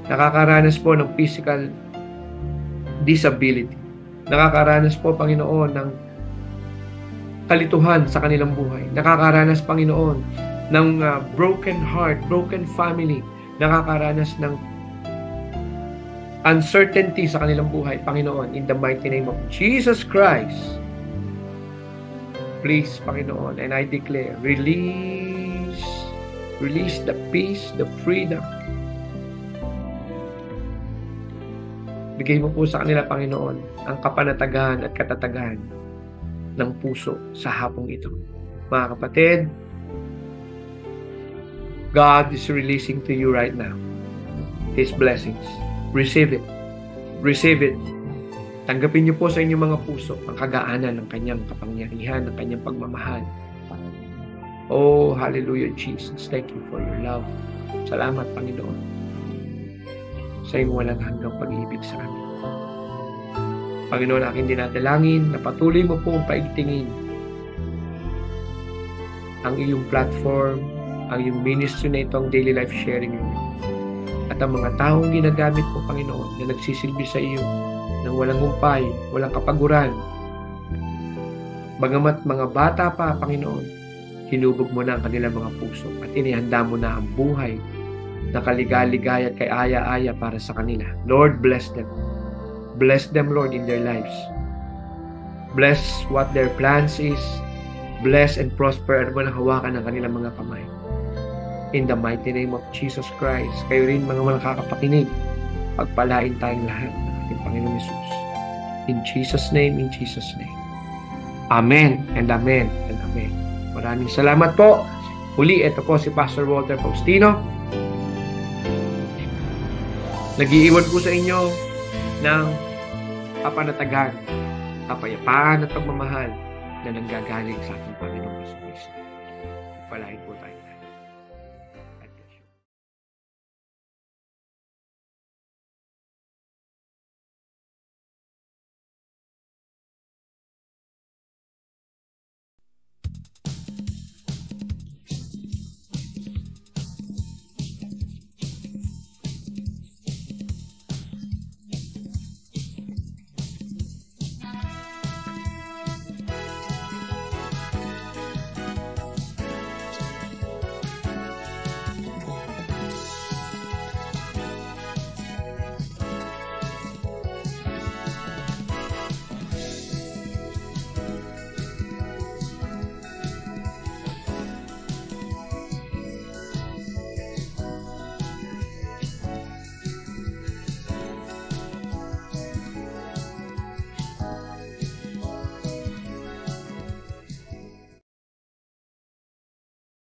nakakaranas po ng physical disability, nakakaranas po, Panginoon, ng kalituhan sa kanilang buhay, nakakaranas, Panginoon, ng broken heart, broken family, nakakaranas ng uncertainty sa kanilang buhay, Panginoon, in the mighty name of Jesus Christ. Please, Panginoon, and I declare, release the peace, the freedom. Bigay mo po sa kanila, Panginoon, ang kapanatagan at katatagan ng puso sa hapong ito. Mga kapatid, God is releasing to you right now His blessings. Receive it. Receive it. Tanggapin niyo po sa inyong mga puso ang kagaanan ng kanyang kapangyarihan, ng kanyang pagmamahal. Oh, hallelujah, Jesus. Thank you for your love. Salamat, Panginoon, sa iyong walang hanggang pag-ibig sa amin. Panginoon, aking dinadalangin na patuloy mo pong paigtingin ang iyong platform, ang iyong ministry na ito, ang daily life sharing unit. At ang mga taong ginagamit po, Panginoon, na nagsisilbi sa iyo ng walang humpay, walang kapaguran. Bagamat mga bata pa, Panginoon, hinubog mo na ang kanilang mga puso at inihanda mo na ang buhay na kaligaligaya at kay aya-aya para sa kanila. Lord, bless them. Bless them, Lord, in their lives. Bless what their plans is. Bless and prosper at walang hawakan ng kanilang mga kamay. In the mighty name of Jesus Christ, kayo rin mga nakakapakinig, pagpalain tayong lahat ng ating Panginoong Hesus. In Jesus' name, in Jesus' name. Amen and amen and amen. Maraming salamat po. Uli, ito po si Pastor Walter Faustino. Nag-iiwan po sa inyo ng kapanatagan, kapayapaan at pagmamahal na nanggagaling sa ating Panginoong Hesus. Palain po tayo.